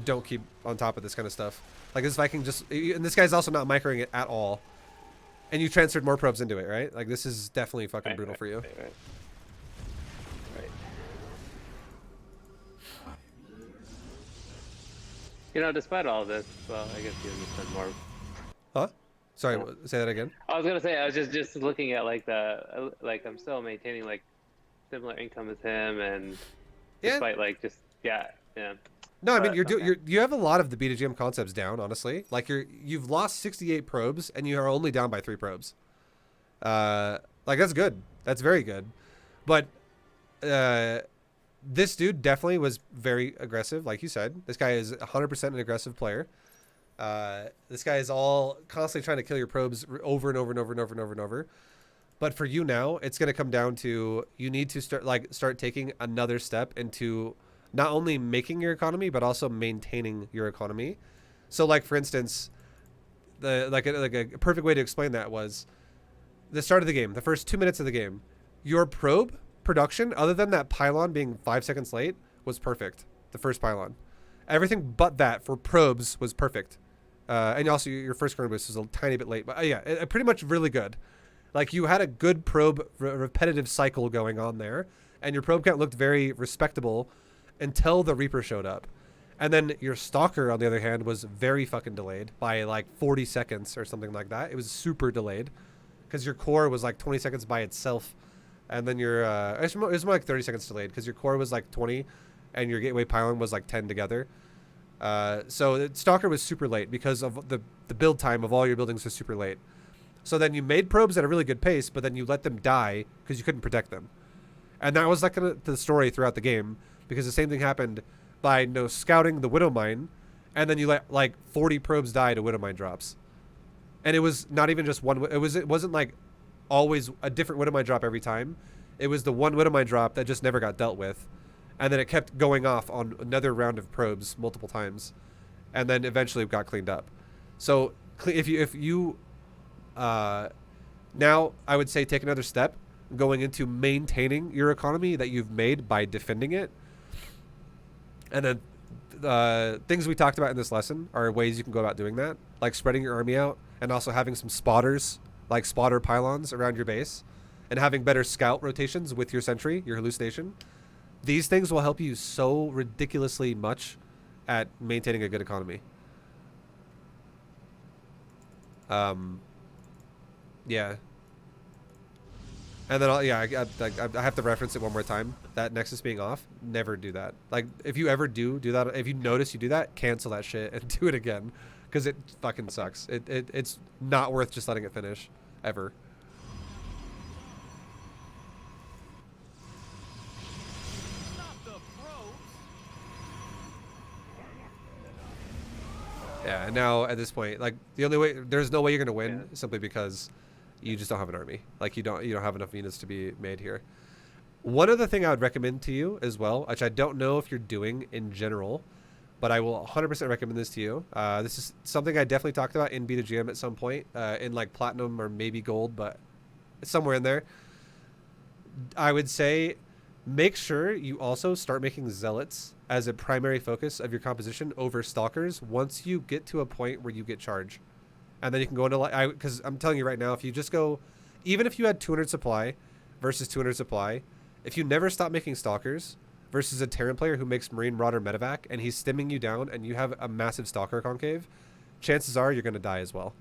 don't keep on top of this kind of stuff. Like this Viking just, and this guy's also not microing it at all, and you transferred more probes into it, right? Like this is definitely fucking brutal for you. Right. You know, despite all this, well, I guess you understand more. Huh? Sorry, say that again. I was gonna say I was just looking at like I'm still maintaining like similar income as him, and despite like just yeah. No, I mean you have a lot of the B2GM concepts down, honestly. Like you've lost 68 probes and you are only down by 3 probes. Like that's good. That's very good. But this dude definitely was very aggressive, like you said. This guy is 100% an aggressive player. This guy is all constantly trying to kill your probes over and over and over and over and over and over. But for you now, it's going to come down to you need to start taking another step into not only making your economy but also maintaining your economy. So, like for instance, a perfect way to explain that was the start of the game, the first 2 minutes of the game. Your probe production, other than that pylon being 5 seconds late, was perfect. The first pylon. Everything but that for probes was perfect. And also your first current boost was a tiny bit late. But yeah, pretty much really good. Like you had a good probe repetitive cycle going on there. And your probe count looked very respectable until the Reaper showed up. And then your Stalker, on the other hand, was very fucking delayed by like 40 seconds or something like that. It was super delayed. Because your core was like 20 seconds by itself. And then your, it was more like 30 seconds delayed because your core was like 20 and your gateway pylon was like 10 together. So Stalker was super late because of the build time of all your buildings was super late. So then you made probes at a really good pace, but then you let them die because you couldn't protect them. And that was like the story throughout the game because the same thing happened by scouting the Widow Mine, and then you let like 40 probes die to Widow Mine drops. And it was not even just one. It wasn't like always a different Widow Mine drop every time. It was the one Widow Mine drop that just never got dealt with. And then it kept going off on another round of probes multiple times. And then eventually it got cleaned up. So if you now I would say take another step going into maintaining your economy that you've made by defending it. And then things we talked about in this lesson are ways you can go about doing that. Like spreading your army out and also having some spotters, like spotter pylons around your base. And having better scout rotations with your sentry, your hallucination. These things will help you so ridiculously much at maintaining a good economy. Yeah. And then, I have to reference it one more time. That Nexus being off, never do that. Like, if you ever do that, if you notice you do that, cancel that shit and do it again. Because it fucking sucks. It's not worth just letting it finish. Ever. Yeah, and now at this point, like the only way, there's no way you're gonna win simply because you just don't have an army. Like you don't have enough units to be made here. One other thing I would recommend to you as well, which I don't know if you're doing in general, but I will 100% recommend this to you. This is something I definitely talked about in B2GM at some point, in like platinum or maybe gold, but it's somewhere in there. I would say make sure you also start making zealots as a primary focus of your composition over stalkers once you get to a point where you get charge. And then you can go into, because I'm telling you right now, if you just go, even if you had 200 supply versus 200 supply, if you never stop making stalkers versus a Terran player who makes Marine Marauder medevac and he's stimming you down and you have a massive Stalker concave, chances are you're going to die as well.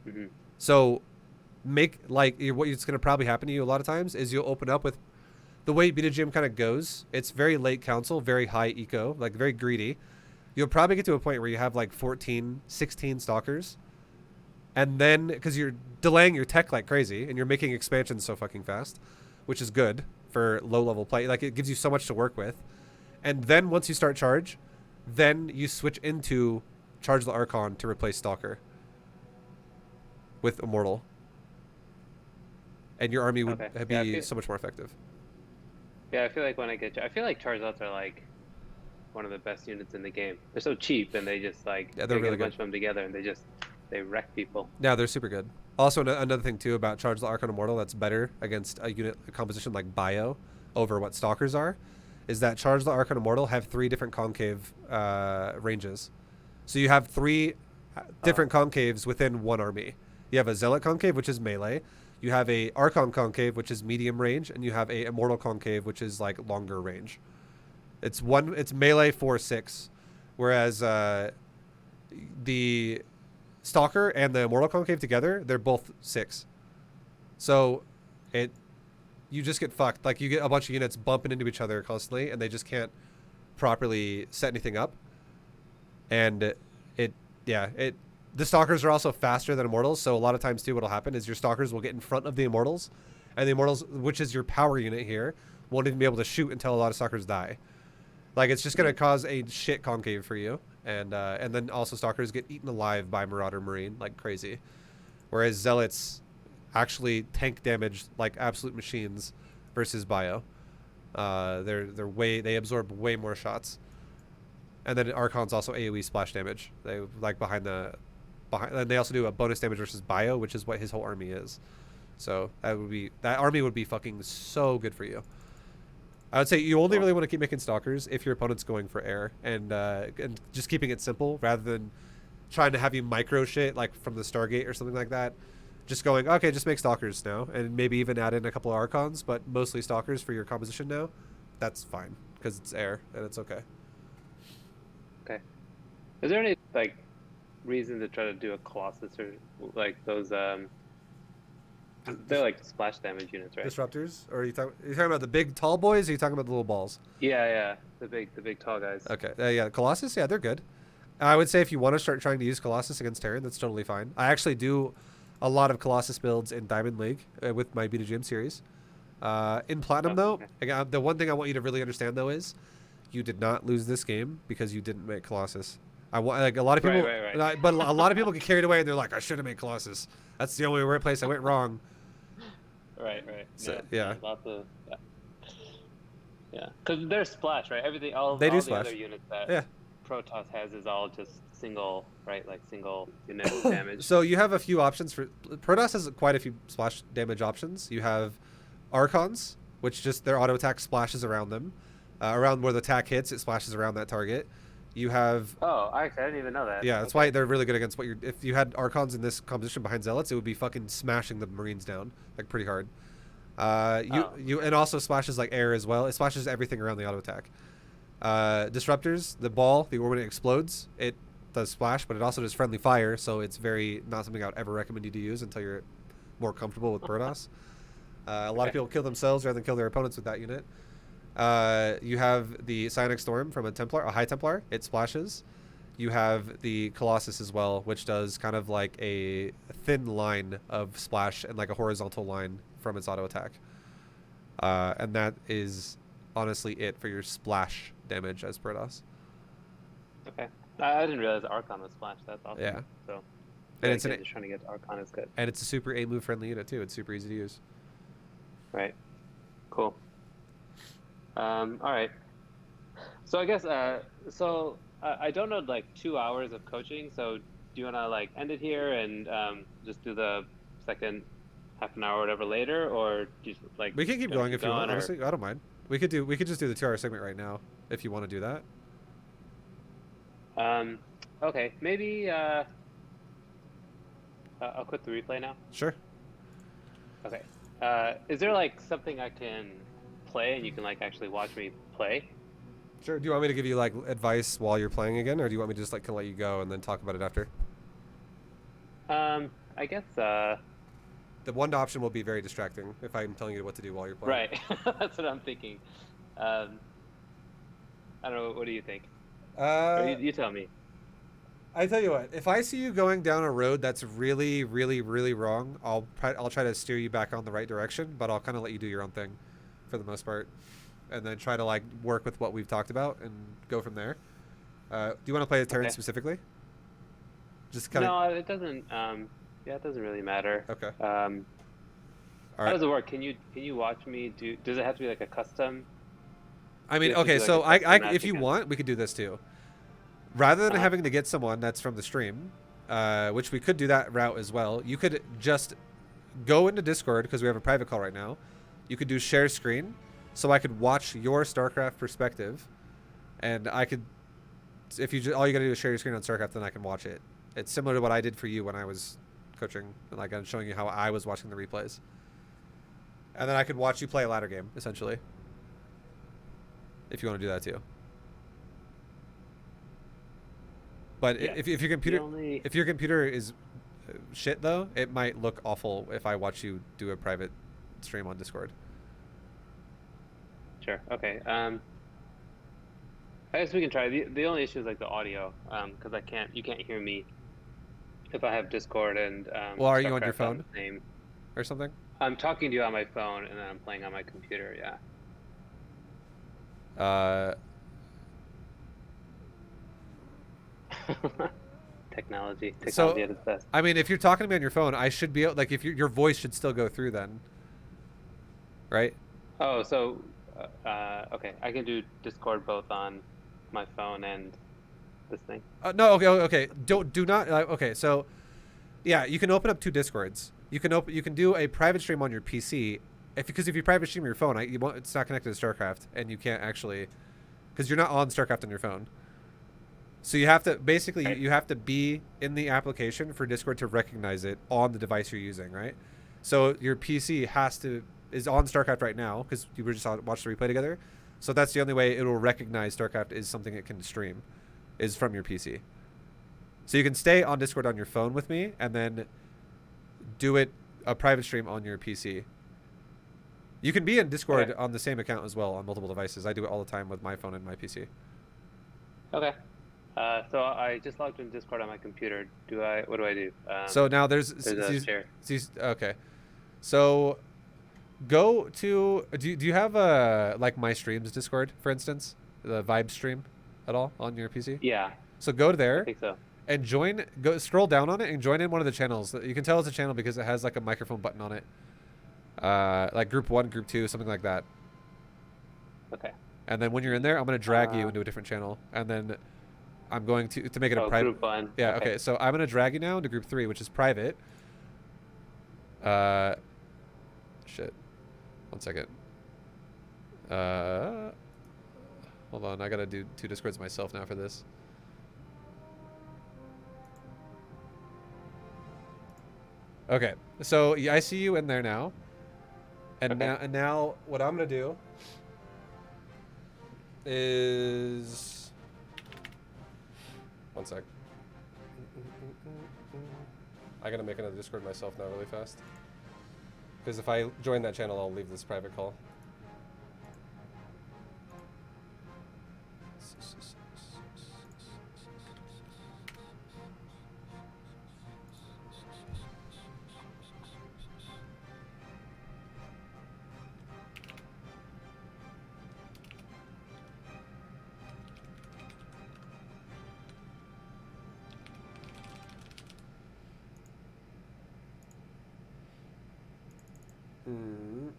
Mm-hmm. So what's going to probably happen to you a lot of times is you'll open up with the way Beta Gym kind of goes. It's very late council, very high eco, like very greedy. You'll probably get to a point where you have like 14, 16 Stalkers. And then, because you're delaying your tech like crazy and you're making expansions so fucking fast, which is good for low level play. Like it gives you so much to work with. And then once you start charge, then you switch into Charge the Archon to replace Stalker with Immortal. And your army would be so much more effective. Yeah, I feel like I feel like Charge Outs are like one of the best units in the game. They're so cheap and they just like they're really get a bunch of them together and they wreck people. Yeah, they're super good. Also, another thing too about Charge the Archon Immortal that's better against a unit composition like Bio over what Stalkers are, is that Charge the Archon Immortal have 3 different concave ranges. So you have 3 different concaves within one army. You have a Zealot concave, which is melee. You have a Archon concave, which is medium range, and you have a Immortal concave, which is like longer range. It's melee 4/6, whereas the Stalker and the Immortal concave together, they're both 6. So you just get fucked. Like you get a bunch of units bumping into each other constantly, and they just can't properly set anything up. And the Stalkers are also faster than Immortals, so a lot of times too what'll happen is your Stalkers will get in front of the Immortals, and the Immortals, which is your power unit here, won't even be able to shoot until a lot of Stalkers die. Like it's just gonna cause a shit concave for you, and then also Stalkers get eaten alive by Marauder Marine like crazy, whereas Zealots actually tank damage like absolute machines versus Bio. They absorb way more shots, and then Archon's also AOE splash damage. They like and they also do a bonus damage versus Bio, which is what his whole army is. So that army would be fucking so good for you. I would say you only really want to keep making Stalkers if your opponent's going for air and just keeping it simple rather than trying to have you micro shit like from the Stargate or something like that. Just going, okay, just make Stalkers now and maybe even add in a couple of Archons, but mostly Stalkers for your composition now. That's fine because it's air and it's okay. Okay. Is there any like reason to try to do a Colossus or like those they're like splash damage units, right? Disruptors? Or are you talking about the big tall boys, or are you talking about the little balls? Yeah. The big tall guys. Okay. Yeah, Colossus, yeah, they're good. I would say if you want to start trying to use Colossus against Terran, that's totally fine. I actually do a lot of Colossus builds in Diamond League with my Beta Gym series. In Platinum, though, the one thing I want you to really understand, though, is you did not lose this game because you didn't make Colossus. Like a lot of people, right. But a lot of people get carried away and they're like, I should have made Colossus. That's the only place I went wrong. Right. So, yeah. Lots of because they're splash, right? Everything, all the other units that Protoss has is all just single, right? Like single unit damage. So you have a few options for Protoss has quite a few splash damage options. You have Archons, which just their auto attack splashes around them, around where the attack hits, it splashes around that target. You have. Oh, actually, I didn't even know that. Yeah, that's why they're really good against what you're. If you had Archons in this composition behind Zealots, it would be fucking smashing the Marines down like pretty hard. And also splashes like air as well. It splashes everything around the auto attack. Disruptors, the when it explodes, it does splash, but it also does friendly fire, so it's very not something I would ever recommend you to use until you're more comfortable with Protoss. A lot of people kill themselves rather than kill their opponents with that unit. You have the Psionic Storm from a High Templar. It splashes. You have the Colossus as well, which does kind of like a thin line of splash and like a horizontal line from its auto attack. And that is honestly it for your splash damage as Protoss. Okay. I didn't realize Archon was splash. That's awesome. Yeah. So, and just trying to get Archon is good. And it's a super A move friendly unit too. It's super easy to use. Right. Cool. All right. So I guess I don't know like 2 hours of coaching. So do you want to like end it here and just do the second half an hour or whatever later, or just like we can keep going if you want. Honestly, I don't mind. We could just do the 2 hour segment right now if you want to do that. Okay. Maybe I'll quit the replay now. Sure. Okay. Is there like something I can play and you can like actually watch me play. Sure. Do you want me to give you like advice while you're playing again, or do you want me to just like kind of let you go and then talk about it after? I guess. The one option will be very distracting if I'm telling you what to do while you're playing. Right. That's what I'm thinking. Um, I don't know. What do you think? Or Uh, you tell me. I tell you what, if I see you going down a road that's really, really, really wrong, I'll try to steer you back on the right direction, but I'll kind of let you do your own thing, for the most part, and then try to like work with what we've talked about and go from there. Do you want to play a turn Okay. specifically? Just kind of. No, it doesn't. Yeah, it doesn't really matter. Okay. All How right. does it work? Can you watch me do? Does it have to be like a custom? I Do you mean, have to okay, do like a so custom match if you against? want, we could do this too. Rather than Uh-huh. having to get someone that's from the stream, which we could do that route as well, you could just go into Discord because we have a private call right now. You could do share screen, so I could watch your StarCraft perspective, and I could, if you just, all you gotta do is share your screen on StarCraft, then I can watch it. It's similar to what I did for you when I was coaching, and like I'm showing you how I was watching the replays, and then I could watch you play a ladder game essentially, if you want to do that too. But Yeah. if your The computer only. if your computer is shit though, it might look awful if I watch you do a private stream on Discord. Sure. Okay. I guess we can try. The only issue is like the audio. Because you can't hear me if I have Discord and Well, are you on your StarCraft on phone the same. or something? I'm talking to you on my phone and then I'm playing on my computer. Yeah. Uh, so, Technology at its best. I mean, if you're talking to me on your phone, I should be able, like, if your voice should still go through then, right? Oh, so okay, I can do Discord both on my phone and this thing. No, okay. Do not. Okay, so yeah, you can open up two Discords. You can do a private stream on your PC, because if you private stream your phone, it's not connected to StarCraft, and you can't actually, because you're not on StarCraft on your phone. So you have to basically Right. you have to be in the application for Discord to recognize it on the device you're using, right? So your PC is on StarCraft right now because you were just watched the replay together. So that's the only way it will recognize StarCraft is something it can stream, is from your PC. So you can stay on Discord on your phone with me and then do a private stream on your PC. You can be in Discord Okay. on the same account as well on multiple devices. I do it all the time with my phone and my PC. Okay. So I just logged in Discord on my computer. What do I do? So now there's Share. okay. So go to do you have like my streams Discord, for instance, the Vibe stream at all on your PC? Yeah, So go I there think so. and scroll down on it and join in one of the channels. You can tell it's a channel because it has like a microphone button on it. Like group 1, group 2, something like that. Okay. And then when you're in there, I'm going to drag you into a different channel, and then I'm going to make it a private. Group one. Yeah, okay. So I'm going to drag you now into group 3, which is private. Shit. One second. Hold on. I got to do 2 Discords myself now for this. Okay. So yeah, I see you in there now. And now what I'm going to do is one sec. I gotta make another Discord myself now really fast. Because if I join that channel, I'll leave this private call.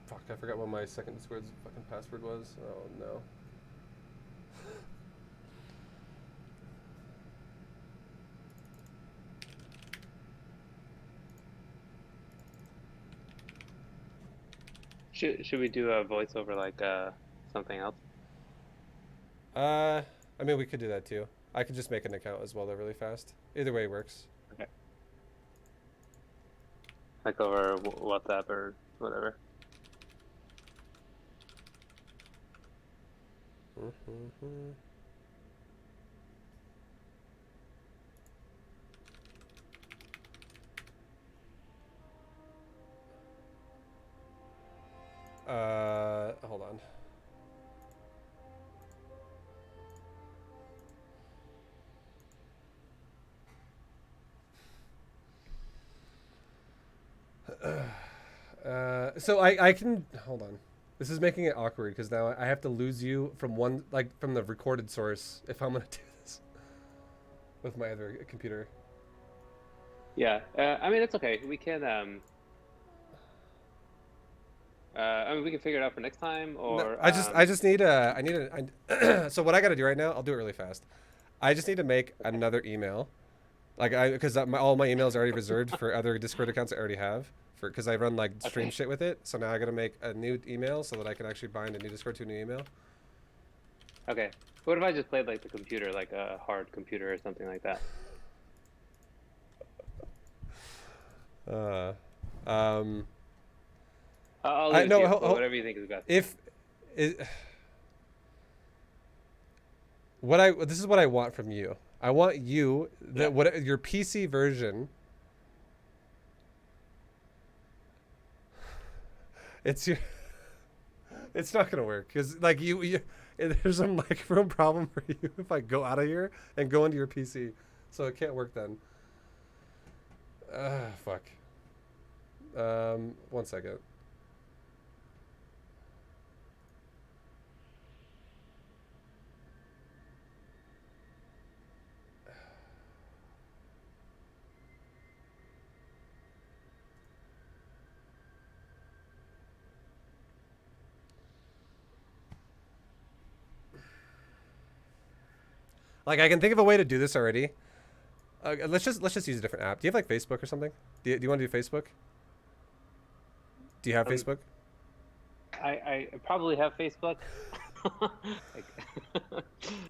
Fuck, I forgot what my second Discord's fucking password was. Oh no. Should we do a voiceover like something else? I mean, we could do that too. I could just make an account as well, though, really fast. Either way works. Okay. Like over WhatsApp or whatever. Hold on. So I can hold on. This is making it awkward because now I have to lose you from one from the recorded source if I'm gonna do this with my other computer. Yeah, I mean it's okay. We can I mean we can figure it out for next time, No, or I just need a I need a so what I got to do right now, I'll do it really fast. I just need to make okay. another email, like I because all my emails are already reserved for other Discord accounts I already have for because I run like stream Okay. shit with it. So now I got to make a new email so that I can actually bind a new Discord to a new email. Okay. What if I just played like the computer, like a hard computer or something like that? Uh, um, I'll I leave it to no, you. Whatever you think is best. if it, what I this is what I want from you. I want you Yeah. that what your PC version. It's your. It's not gonna work because like you there's a microphone problem for you if I go out of here and go into your PC, so it can't work then. Fuck. 1 second. Like I can think of a way to do this already. Let's just use a different app. Do you have like Facebook or something? Do you want to do Facebook? Do you have Um, Facebook? I probably have Facebook. Like,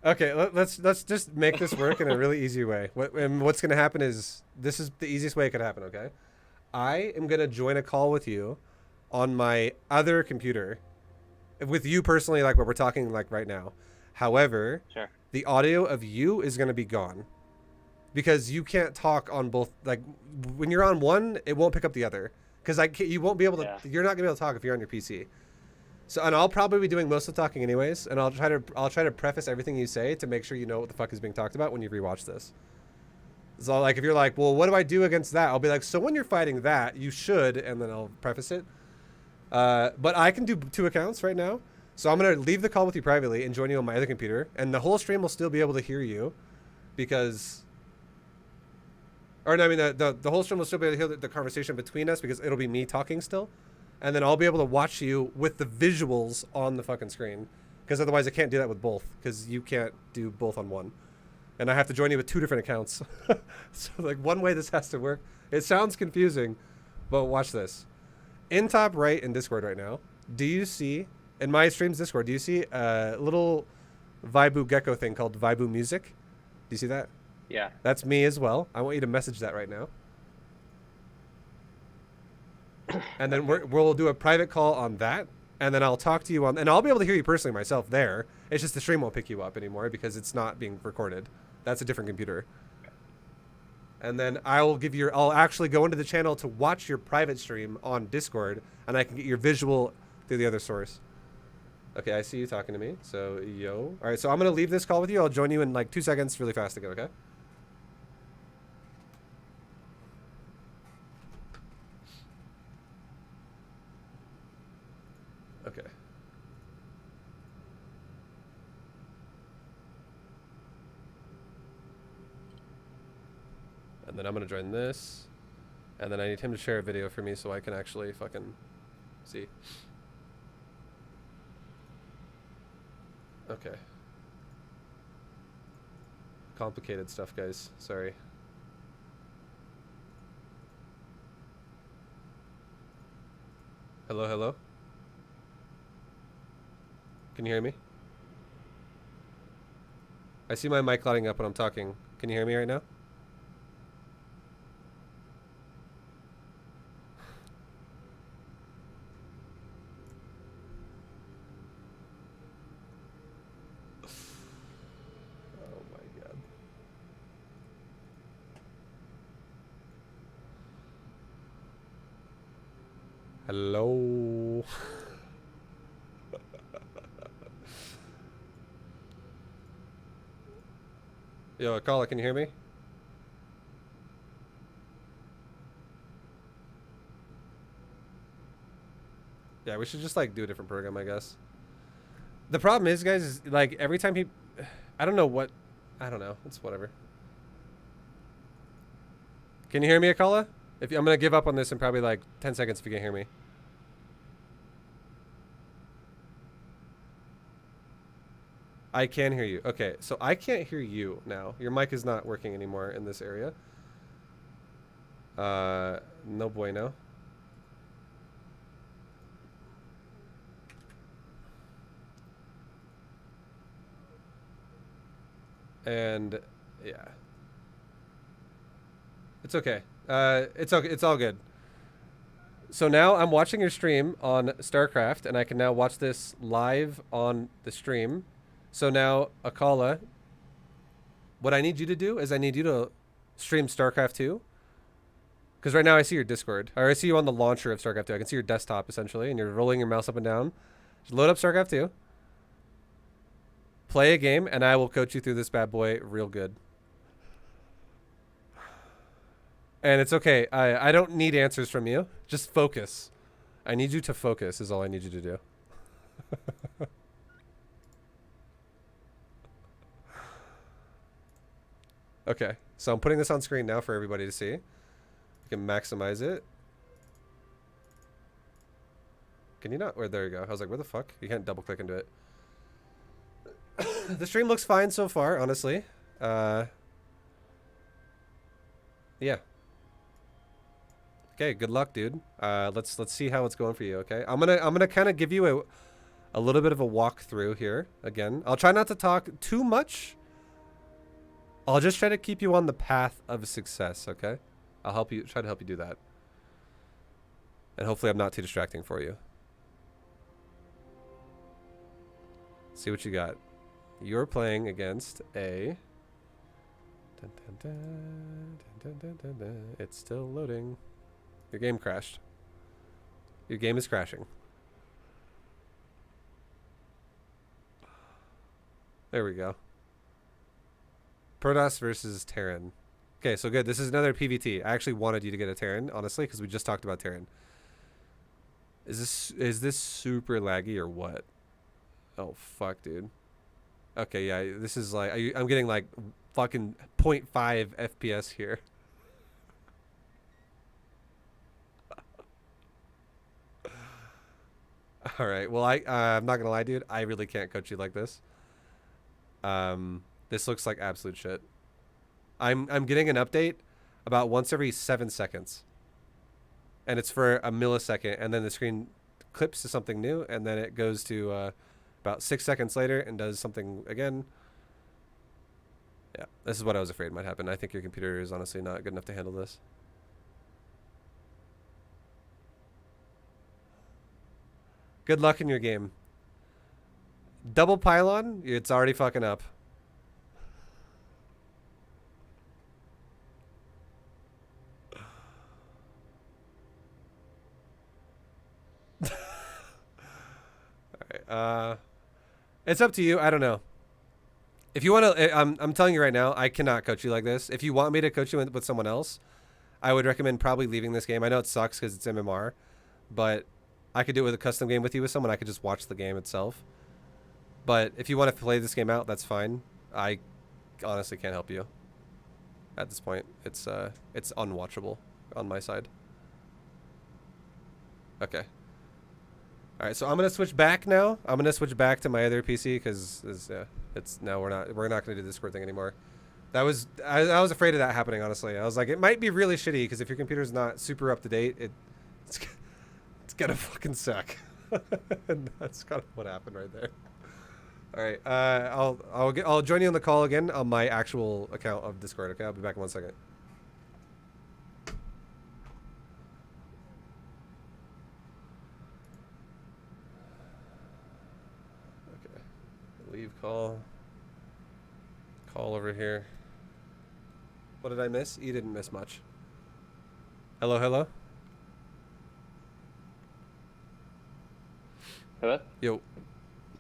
Okay, let's just make this work in a really easy way. What's gonna happen is this is the easiest way it could happen. Okay, I am gonna join a call with you on my other computer, with you personally, like what we're talking like right now. However, sure. the audio of you is gonna be gone because you can't talk on both. Like when you're on one, it won't pick up the other because you won't be able to. Yeah. You're not gonna be able to talk if you're on your PC. So, and I'll probably be doing most of the talking anyways, and I'll try to preface everything you say to make sure you know what the fuck is being talked about when you rewatch this. So, like, if you're like, well, what do I do against that? I'll be like, so when you're fighting that, you should, and then I'll preface it. But I can do 2 accounts right now, so I'm gonna leave the call with you privately and join you on my other computer, and the whole stream will still be able to hear you, because, or no, I mean the whole stream will still be able to hear the conversation between us because it'll be me talking still. And then I'll be able to watch you with the visuals on the fucking screen, because otherwise I can't do that with both, because you can't do both on one, and I have to join you with 2 different accounts. So like one way this has to work. It sounds confusing, but watch this. In top right in Discord right now, do you see in my streams Discord? Do you see a little Vibu Gecko thing called Vibu Music? Do you see that? Yeah. That's me as well. I want you to message that right now. And then we'll do a private call on that, and then I'll talk to you on, and I'll be able to hear you personally myself there. It's just the stream won't pick you up anymore because it's not being recorded. That's a different computer. And then I'll actually go into the channel to watch your private stream on Discord, and I can get your visual through the other source. Okay, I see you talking to me. So, yo. All right, so I'm going to leave this call with you. I'll join you in like 2 seconds really fast again, okay? Okay. And then I'm going to join this. And then I need him to share a video for me so I can actually fucking see. Okay. Complicated stuff, guys. Sorry. Hello, hello? Can you hear me? I see my mic lighting up when I'm talking. Can you hear me right now? Hello. Yo, Akala, can you hear me? Yeah, we should just like do a different program, I guess. The problem is, guys, is like every time he, I don't know what, I don't know. It's whatever. Can you hear me, Akala? If I'm gonna give up on this in probably like 10 seconds if you can't hear me. I can hear you. Okay, so I can't hear you now. Your mic is not working anymore in this area. No bueno. And yeah, it's okay. It's okay. It's all good. So now I'm watching your stream on StarCraft, and I can now watch this live on the stream. So now, Akala, what I need you to do is I need you to stream StarCraft 2. Because right now I see your Discord. Or I see you on the launcher of StarCraft 2. I can see your desktop, essentially, and you're rolling your mouse up and down. Just load up StarCraft 2. Play a game, and I will coach you through this bad boy real good. And it's okay. I don't need answers from you. Just focus. I need you to focus is all I need you to do. Okay. So I'm putting this on screen now for everybody to see. You can maximize it. Can you not? Or there you go. I was like, where the fuck? You can't double click into it. The stream looks fine so far, honestly. Yeah. Okay, good luck, dude. Let's see how it's going for you, okay? I'm gonna kind of give you a little bit of a walkthrough here again. I'll try not to talk too much. I'll just try to keep you on the path of success, okay? I'll help you, try to help you do that. And hopefully I'm not too distracting for you. See what you got. You're playing against a... Dun, dun, dun, dun, dun, dun, dun. It's still loading. Your game crashed. Your game is crashing. There we go. Protoss versus Terran. Okay, so good. This is another PvT. I actually wanted you to get a Terran, honestly, because we just talked about Terran. Is this super laggy or what? Oh, fuck, dude. Okay, yeah, this is like... I'm getting like fucking 0.5 FPS here. All right. Well, I'm not gonna lie, dude. I really can't coach you like this. This looks like absolute shit. I'm getting an update about once every 7 seconds, and it's for a millisecond, and then the screen clips to something new, and then it goes to about 6 seconds later and does something again. Yeah, this is what I was afraid might happen. I think your computer is honestly not good enough to handle this. Good luck in your game. Double pylon, it's already fucking up. Alright, it's up to you. I don't know. If you want to, I'm telling you right now, I cannot coach you like this. If you want me to coach you with someone else, I would recommend probably leaving this game. I know it sucks because it's MMR, but I could do it with a custom game with you with someone. I could just watch the game itself. But if you want to play this game out, that's fine. I honestly can't help you at this point. It's unwatchable on my side. Okay. All right, so I'm gonna switch back now. I'm gonna switch back to my other PC because it's now we're not gonna do the Discord thing anymore. I was afraid of that happening, honestly. I was like, it might be really shitty because if your computer's not super up to date, it's gonna fucking suck. And that's kind of what happened right there. All right, I'll join you on the call again on my actual account of Discord. Okay, I'll be back in 1 second. Okay, leave call. Call over here. What did I miss? You didn't miss much. Hello, hello. Hello? Yo.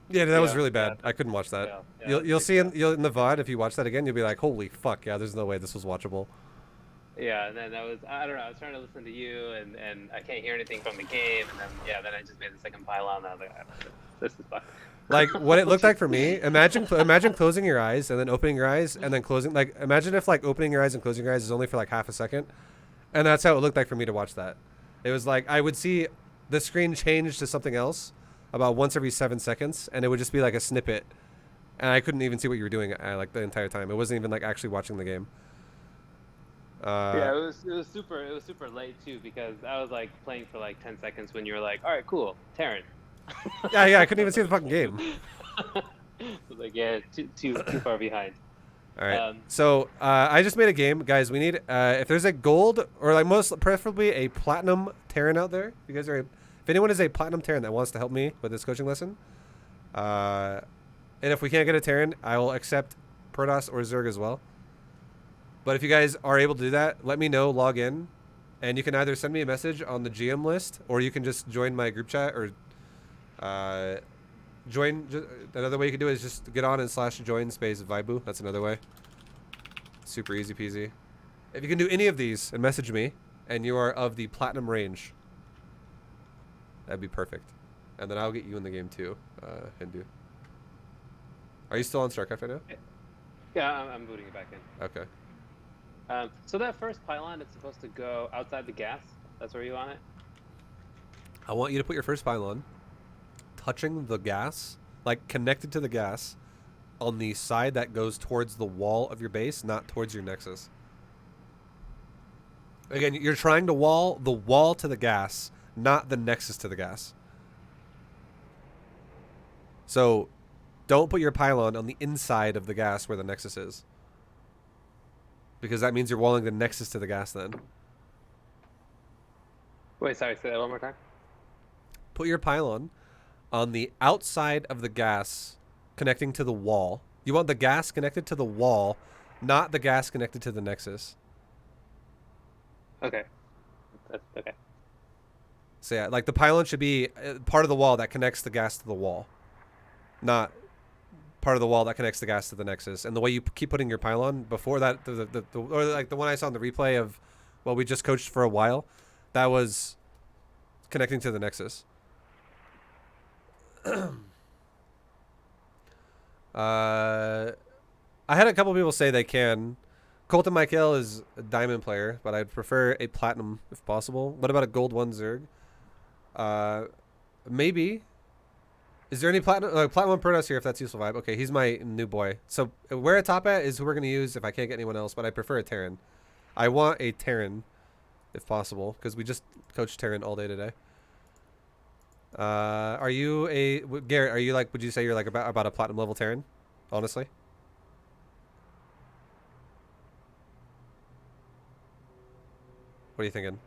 Yeah, that was Yeah, really yeah, bad. I couldn't watch that. yeah, yeah. You'll It's see like, in the VOD if you watch that again, you'll be like, holy fuck, yeah, there's no way this was watchable. yeah, and then I don't know, I was trying to listen to you, and I can't hear anything from the game, and then then I just made the second pylon, and I was like, this is fucked. Like what it looked like for me. Imagine closing your eyes and then opening your eyes and then closing. Like imagine if like opening your eyes and closing your eyes is only for like half a second, and that's how it looked like for me to watch that. It was like I would see the screen change to something else about once every 7 seconds, and it would just be like a snippet, and I couldn't even see what you were doing like the entire time. It wasn't even like actually watching the game. Yeah, it was super late too, because I was like playing for like 10 seconds when you were like, all right, cool, Terran. Yeah, I couldn't even see the fucking game. I was like, yeah, too far behind. All right. So I just made a game, guys. We need if there's a gold or like most preferably a platinum Terran out there. You guys are, if anyone is a platinum Terran that wants to help me with this coaching lesson, and if we can't get a Terran, I will accept Protoss or Zerg as well. But if you guys are able to do that, let me know. Log in, and you can either send me a message on the GM list, or you can just join my group chat or join. Another way you can do it is just get on and /join space Vibu. That's another way. Super easy peasy. If you can do any of these and message me, and you are of the platinum range, that'd be perfect. And then I'll get you in the game too, Hindu. Are you still on StarCraft right now? Yeah, I'm booting it back in. Okay. So that first pylon, it's supposed to go outside the gas. That's where you want it? I want you to put your first pylon touching the gas, like connected to the gas, on the side that goes towards the wall of your base, not towards your nexus. Again, you're trying to wall the wall to the gas, not the nexus to the gas. So don't put your pylon on the inside of the gas where the nexus is, because that means you're walling the nexus to the gas then. Wait, sorry, say that one more time. Put your pylon on the outside of the gas connecting to the wall. You want the gas connected to the wall, not the gas connected to the nexus. Okay. Okay. So yeah, like the pylon should be part of the wall that connects the gas to the wall, not part of the wall that connects the gas to the nexus. And the way you keep putting your pylon before that, or like the one I saw in the replay of, well, we just coached for a while, that was connecting to the nexus. I had a couple people say they can. Colton Michael is a diamond player, but I'd prefer a platinum if possible. What about a gold 1 Zerg? Maybe. Is there any platinum 1 Protoss here if that's useful vibe? Okay, he's my new boy. So where a top at is who we're going to use if I can't get anyone else, but I prefer a Terran. I want a Terran if possible, because we just coached Terran all day today. Are you a Garrett? Are you like? Would you say you're like about a platinum level Terran? Honestly. What are you thinking?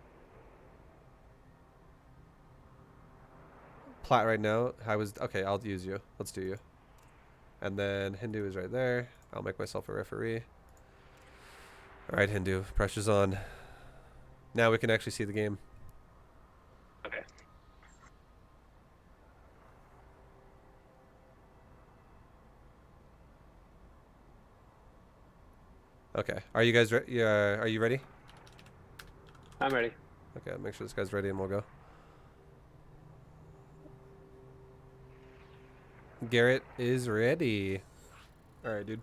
Plat right now. Okay. I'll use you. Let's do you. And then Hindu is right there. I'll make myself a referee. All right, Hindu. Pressure's on. Now we can actually see the game. Okay. Okay. Are you guys ready? Are you ready? I'm ready. Okay. I'll make sure this guy's ready and we'll go. Garrett is ready. All right, dude.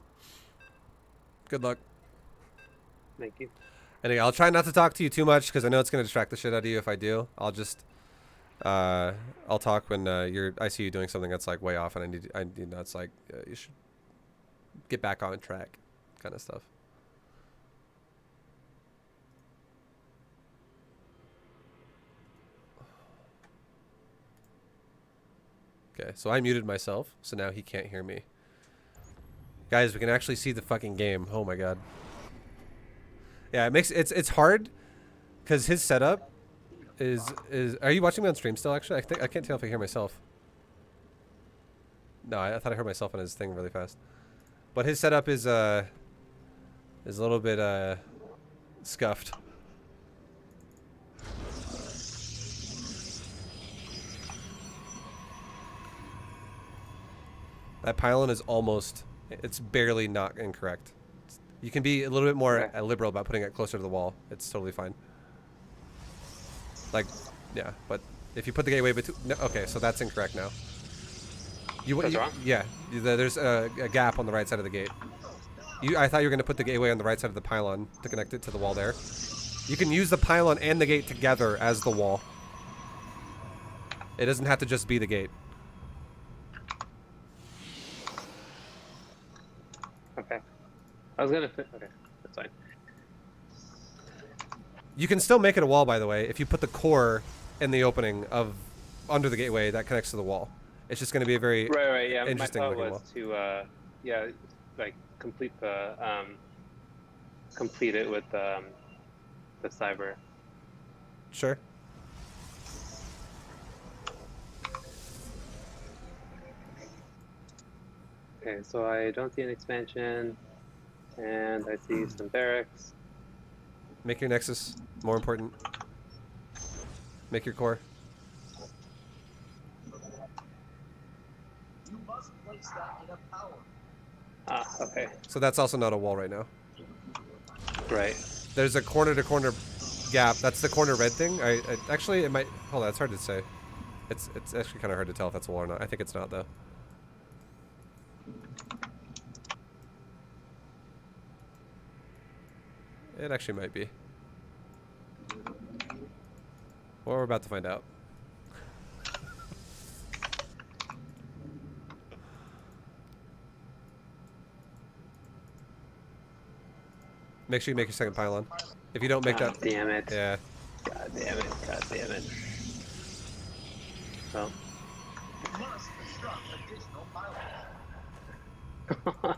Good luck. Thank you. Anyway, I'll try not to talk to you too much because I know it's going to distract the shit out of you if I do. I'll just, I'll talk when I see you doing something that's like way off, and I need that's like you should get back on track, kind of stuff. Okay, so I muted myself, so now he can't hear me. Guys, we can actually see the fucking game. Oh my god. Yeah, it's hard because his setup is. Are you watching me on stream still? Actually, I can't tell if I hear myself. No, I thought I heard myself on his thing really fast. But his setup is a little bit scuffed. That pylon is almost, it's barely not incorrect. You can be a little bit more liberal about putting it closer to the wall. It's totally fine. Like, yeah, but if you put the gateway between, no, okay, so that's incorrect now. That's wrong? Yeah, there's a gap on the right side of the gate. I thought you were going to put the gateway on the right side of the pylon to connect it to the wall there. You can use the pylon and the gate together as the wall. It doesn't have to just be the gate. Okay. I was gonna fit. Okay, that's fine. You can still make it a wall, by the way, if you put the core in the opening of under the gateway that connects to the wall. It's just going to be a very Right. Yeah. interesting My thought looking was wall. to, yeah, like complete it with the cyber. Sure. Okay, so I don't see an expansion, and I see some barracks. Make your nexus more important. Make your core. You must place that in a power. Ah, okay. So that's also not a wall right now. Right. There's a corner to corner gap. That's the corner red thing. Actually, it might. Hold on, it's hard to say. It's actually kind of hard to tell if that's a wall or not. I think it's not though. It actually might be. Well, we're about to find out. Make sure you make your second pylon. If you don't make that... Damn it. Yeah. God damn it. God damn it. Well. You must construct additional pylons.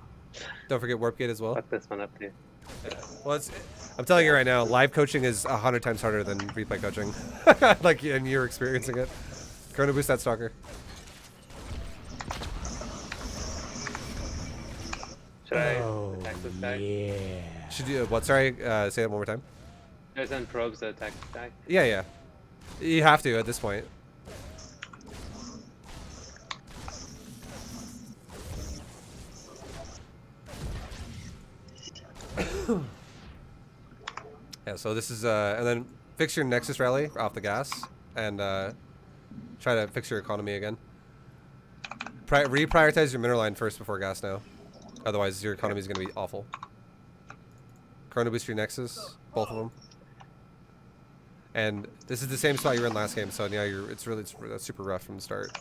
Don't forget warp gate as well. Fuck this one up too. Well, I'm telling you right now, live coaching is 100 times harder than replay coaching. Like, and you're experiencing it. Chrono boost that stalker. Should I attack this guy? Yeah. Should you, what, sorry, say that one more time? Should I send probes to attack this guy? Yeah. You have to at this point. Yeah, so this is, and then fix your Nexus rally off the gas, and try to fix your economy again. Reprioritize your mineral line first before gas now. Otherwise, your economy is going to be awful. Chrono boost your Nexus, both of them. And this is the same spot you were in last game, so yeah, it's super rough from the start.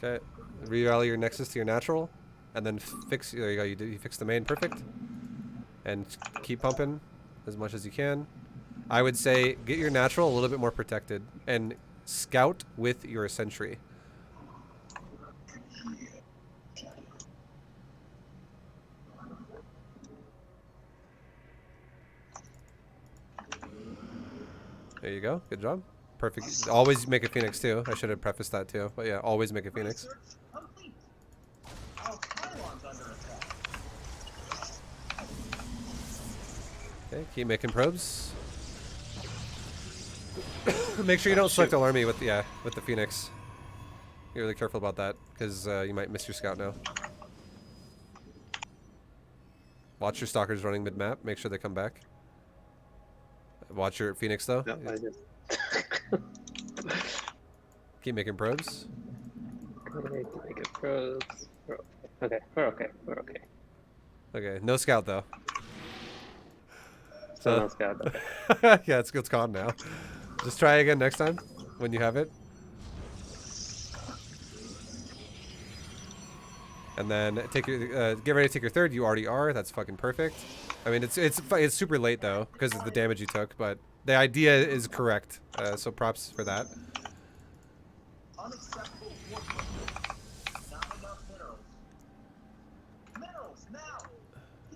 Okay, re-rally your Nexus to your natural, and then fix. There you go. You fix the main, perfect. And keep pumping as much as you can. I would say get your natural a little bit more protected and scout with your sentry. There you go. Good job. Perfect. Always make a phoenix too. I should have prefaced that too. But yeah, always make a phoenix. Complete. Our pylons under attack. Okay, keep making probes. Make sure you don't select alarmy with the phoenix. Be really careful about that because you might miss your scout now. Watch your stalkers running mid map. Make sure they come back. Watch your phoenix though. No, I just. Keep making probes. Okay, make it probes. Okay, we're okay. Okay, no scout though. So no scout. Okay. Yeah, it's gone now. Just try again next time when you have it. And then take your get ready to take your third. You already are. That's fucking perfect. I mean, it's super late though because of the damage you took, but the idea is correct. So props for that. Unacceptable warfare. Not enough minerals. Minerals now.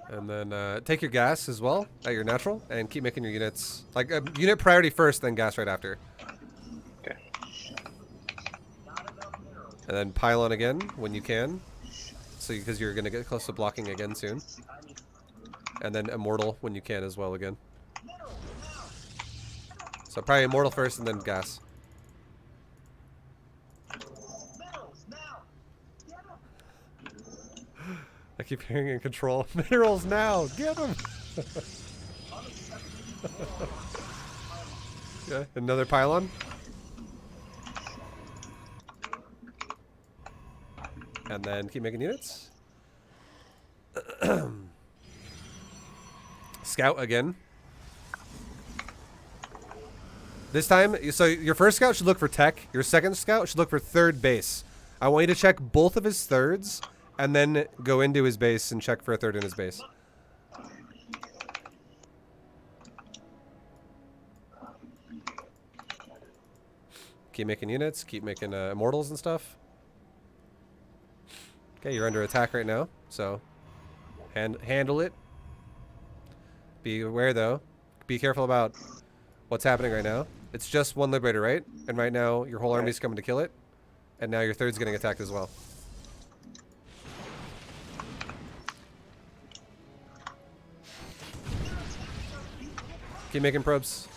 And then take your gas as well at your natural and keep making your units like unit priority first, then gas right after. Okay. Not enough minerals. And then pylon again when you can. So because you're gonna get close to blocking again soon, and then immortal when you can as well again. So probably immortal first and then gas. I keep hearing in control. Minerals now, get them. Okay, another pylon. And then keep making units. Scout again. This time, so your first scout should look for tech. Your second scout should look for third base. I want you to check both of his thirds and then go into his base and check for a third in his base. Keep making units, keep making immortals and stuff. Okay, you're under attack right now, so handle it. Be aware though. Be careful about what's happening right now. It's just one liberator, right? And right now your whole army's coming to kill it, and now your third's getting attacked as well. Keep making probes.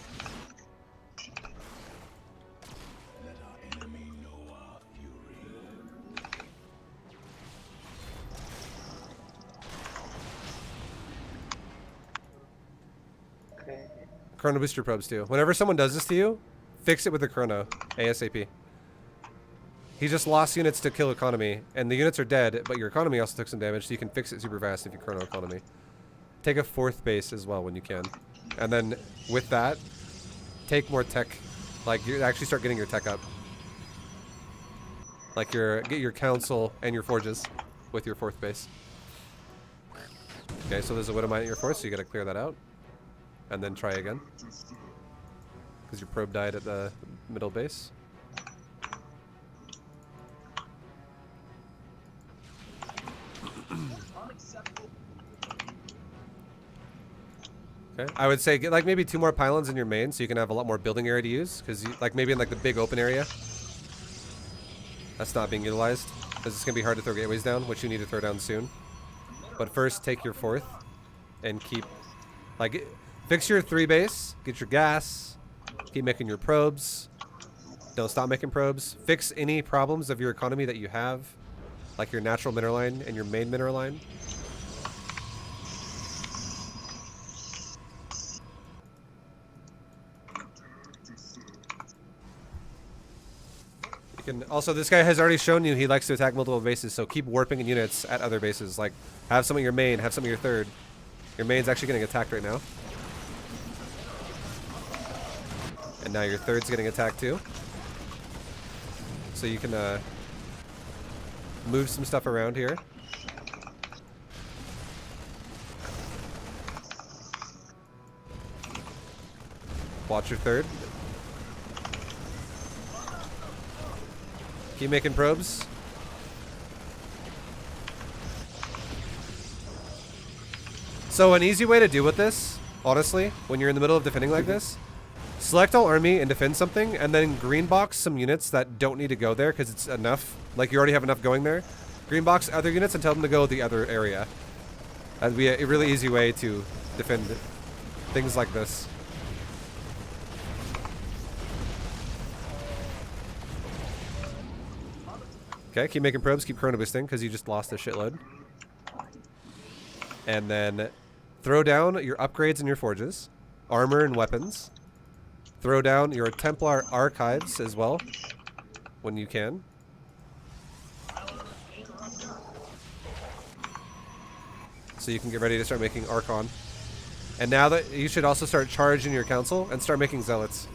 Chrono booster probes too. Whenever someone does this to you, fix it with the chrono ASAP. He just lost units to kill economy, and the units are dead, but your economy also took some damage, so you can fix it super fast if you chrono economy. Take a fourth base as well when you can. And then with that, take more tech. Like, you actually start getting your tech up. Like get your council and your forges with your fourth base. Okay, so there's a widow mine at your fourth, so you gotta clear that out. And then try again. Because your probe died at the middle base. Okay, I would say get like maybe 2 more pylons in your main so you can have a lot more building area to use. Because like maybe in like the big open area. That's not being utilized. Because it's going to be hard to throw gateways down, which you need to throw down soon. But first take your fourth and keep like... Fix your 3 base, get your gas, keep making your probes, don't stop making probes. Fix any problems of your economy that you have, like your natural mineral line and your main mineral line. You can also, this guy has already shown you he likes to attack multiple bases, so keep warping in units at other bases. Like, have some of your main, have some of your third. Your main's actually getting attacked right now. And now your third's getting attacked too. So you can move some stuff around here. Watch your third. Keep making probes. So an easy way to deal with this, honestly, when you're in the middle of defending like this, select all army and defend something, and then green box some units that don't need to go there because it's enough. Like, you already have enough going there. Green box other units and tell them to go the other area. That'd be a really easy way to defend things like this. Okay, keep making probes, keep chrono boosting because you just lost a shitload. And then throw down your upgrades and your forges, armor and weapons. Throw down your Templar archives as well, when you can. So you can get ready to start making Archon. And now that you should also start charging your council and start making zealots.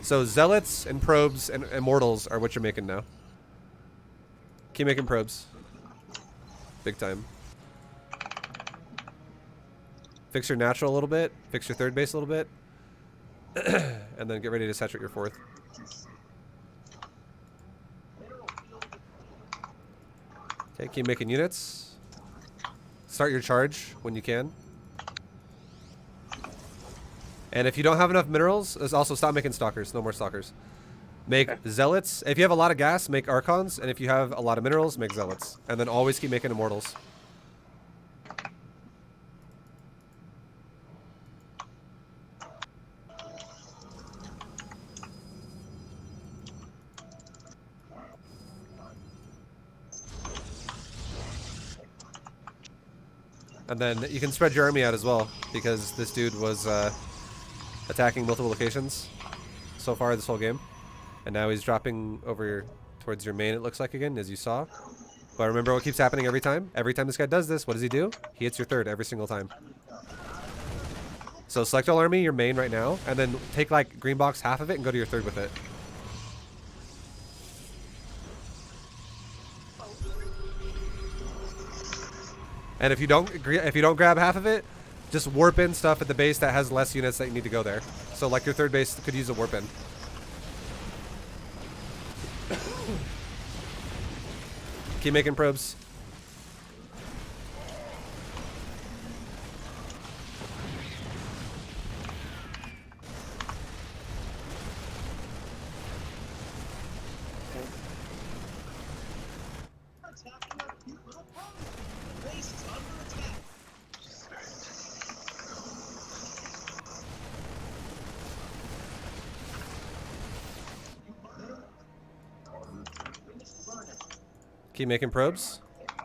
So zealots and probes and immortals are what you're making now. Keep making probes. Big time. Fix your natural a little bit. Fix your third base a little bit. And then get ready to saturate your fourth. Okay, keep making units. Start your charge when you can. And if you don't have enough minerals, also stop making stalkers. No more stalkers. Make Okay. zealots. If you have a lot of gas, make archons, and if you have a lot of minerals, make zealots, and then always keep making immortals. And then you can spread your army out as well, because this dude was attacking multiple locations so far this whole game. And now he's dropping over towards your main, it looks like, again, as you saw. But remember what keeps happening every time? Every time this guy does this, what does he do? He hits your third every single time. So select all army, your main right now, and then take like green box half of it and go to your third with it. And if you don't grab half of it, just warp in stuff at the base that has less units that you need to go there. So like your third base could use a warp in. Keep making probes. Attacking our cute little pony. The base is under attack. Keep making probes.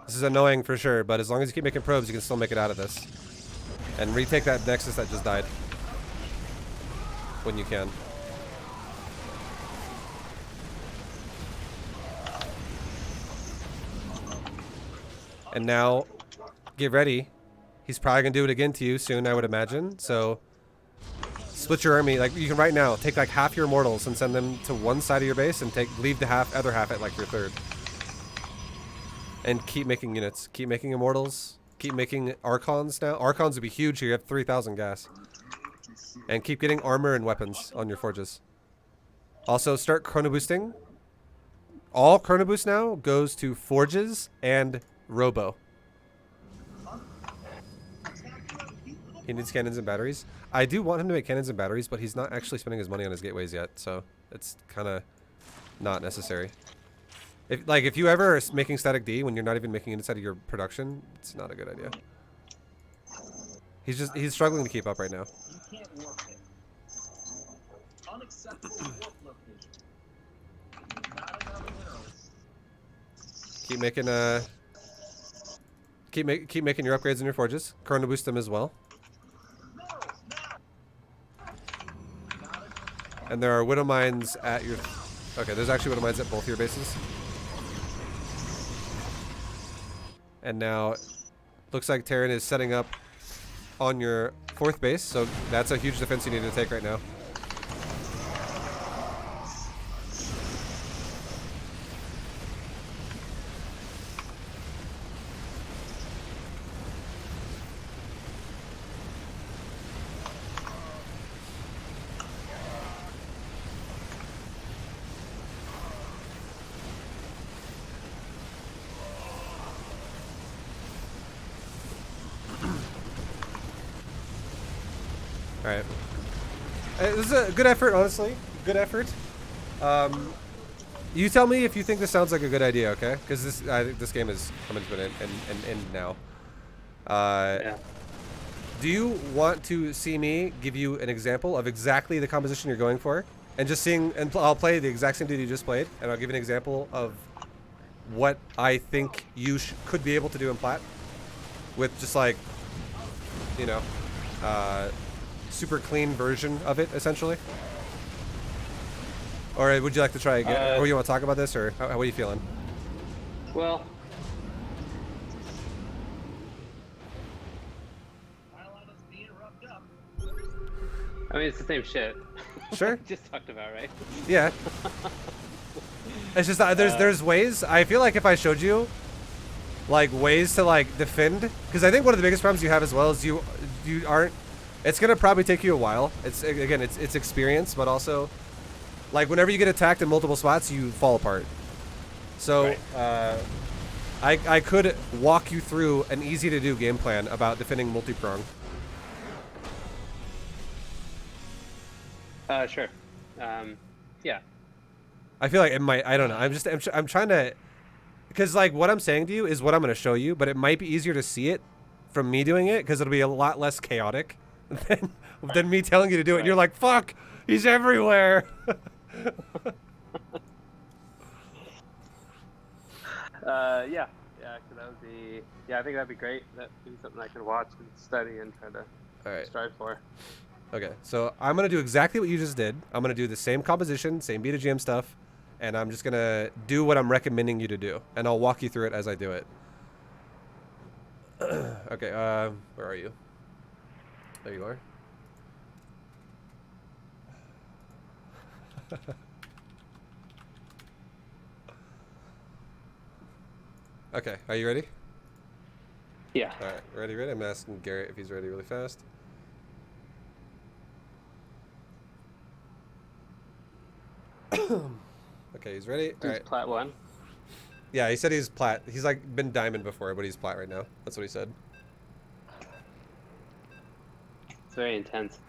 This is annoying for sure, but as long as you keep making probes, you can still make it out of this. And retake that nexus that just died. When you can. And now, get ready. He's probably gonna do it again to you soon, I would imagine. So, split your army. Like you can right now take like half your immortals and send them to one side of your base, and leave the other half at like your third. And keep making units. Keep making immortals. Keep making archons now. Archons would be huge here. You have 3,000 gas. And keep getting armor and weapons on your forges. Also, start chrono boosting. All chrono boost now goes to forges and robo. He needs cannons and batteries. I do want him to make cannons and batteries, but he's not actually spending his money on his gateways yet, so it's kind of not necessary. If you ever are making static D when you're not even making it inside of your production, it's not a good idea. He's struggling to keep up right now. You can't warp it. Unacceptable warp location. Not enough minerals. Keep making keep making your upgrades in your forges. Chrono boost them as well. Minerals now. And there are widow mines at your. Okay, there's actually widow mines at both your bases. And now, looks like Terran is setting up on your fourth base, so that's a huge defense you need to take right now. Alright. This is a good effort, honestly. Good effort. You tell me if you think this sounds like a good idea, okay? Because I think this game is coming to an end now. Yeah. Do you want to see me give you an example of exactly the composition you're going for? And just seeing, and I'll play the exact same dude you just played, and I'll give you an example of what I think you could be able to do in plat. With just like, you know, super clean version of it, essentially? Or would you like to try again? Or you want to talk about this, or what are you feeling? Well, Pylon is being rubbed up. I mean, it's the same shit. Sure. Just talked about, right? Yeah. It's just that there's ways. I feel like if I showed you, like, ways to like defend, because I think one of the biggest problems you have as well is you aren't. It's gonna probably take you a while. It's experience, but also, like, whenever you get attacked in multiple spots, you fall apart. So, Right. I could walk you through an easy to do game plan about defending multiprong. Sure. Yeah. I feel like it might. I don't know. I'm trying to, because like what I'm saying to you is what I'm going to show you, but it might be easier to see it from me doing it because it'll be a lot less chaotic than me telling you to do it. Right. And you're like, fuck, he's everywhere. Yeah, yeah, 'cause that would be, yeah, I think that'd be great. That would be something I can watch and study and try to All right. strive for. Okay, so I'm going to do exactly what you just did. I'm going to do the same composition, same beta GM stuff, and I'm just going to do what I'm recommending you to do, and I'll walk you through it as I do it. Okay, where are you? There you are. Okay, are you ready? Yeah. All right, ready? I'm asking Garrett if he's ready really fast. Okay, he's ready. All right. Plat 1. Yeah, he said he's plat. He's like been diamond before, but he's plat right now. That's what he said. It's very intense.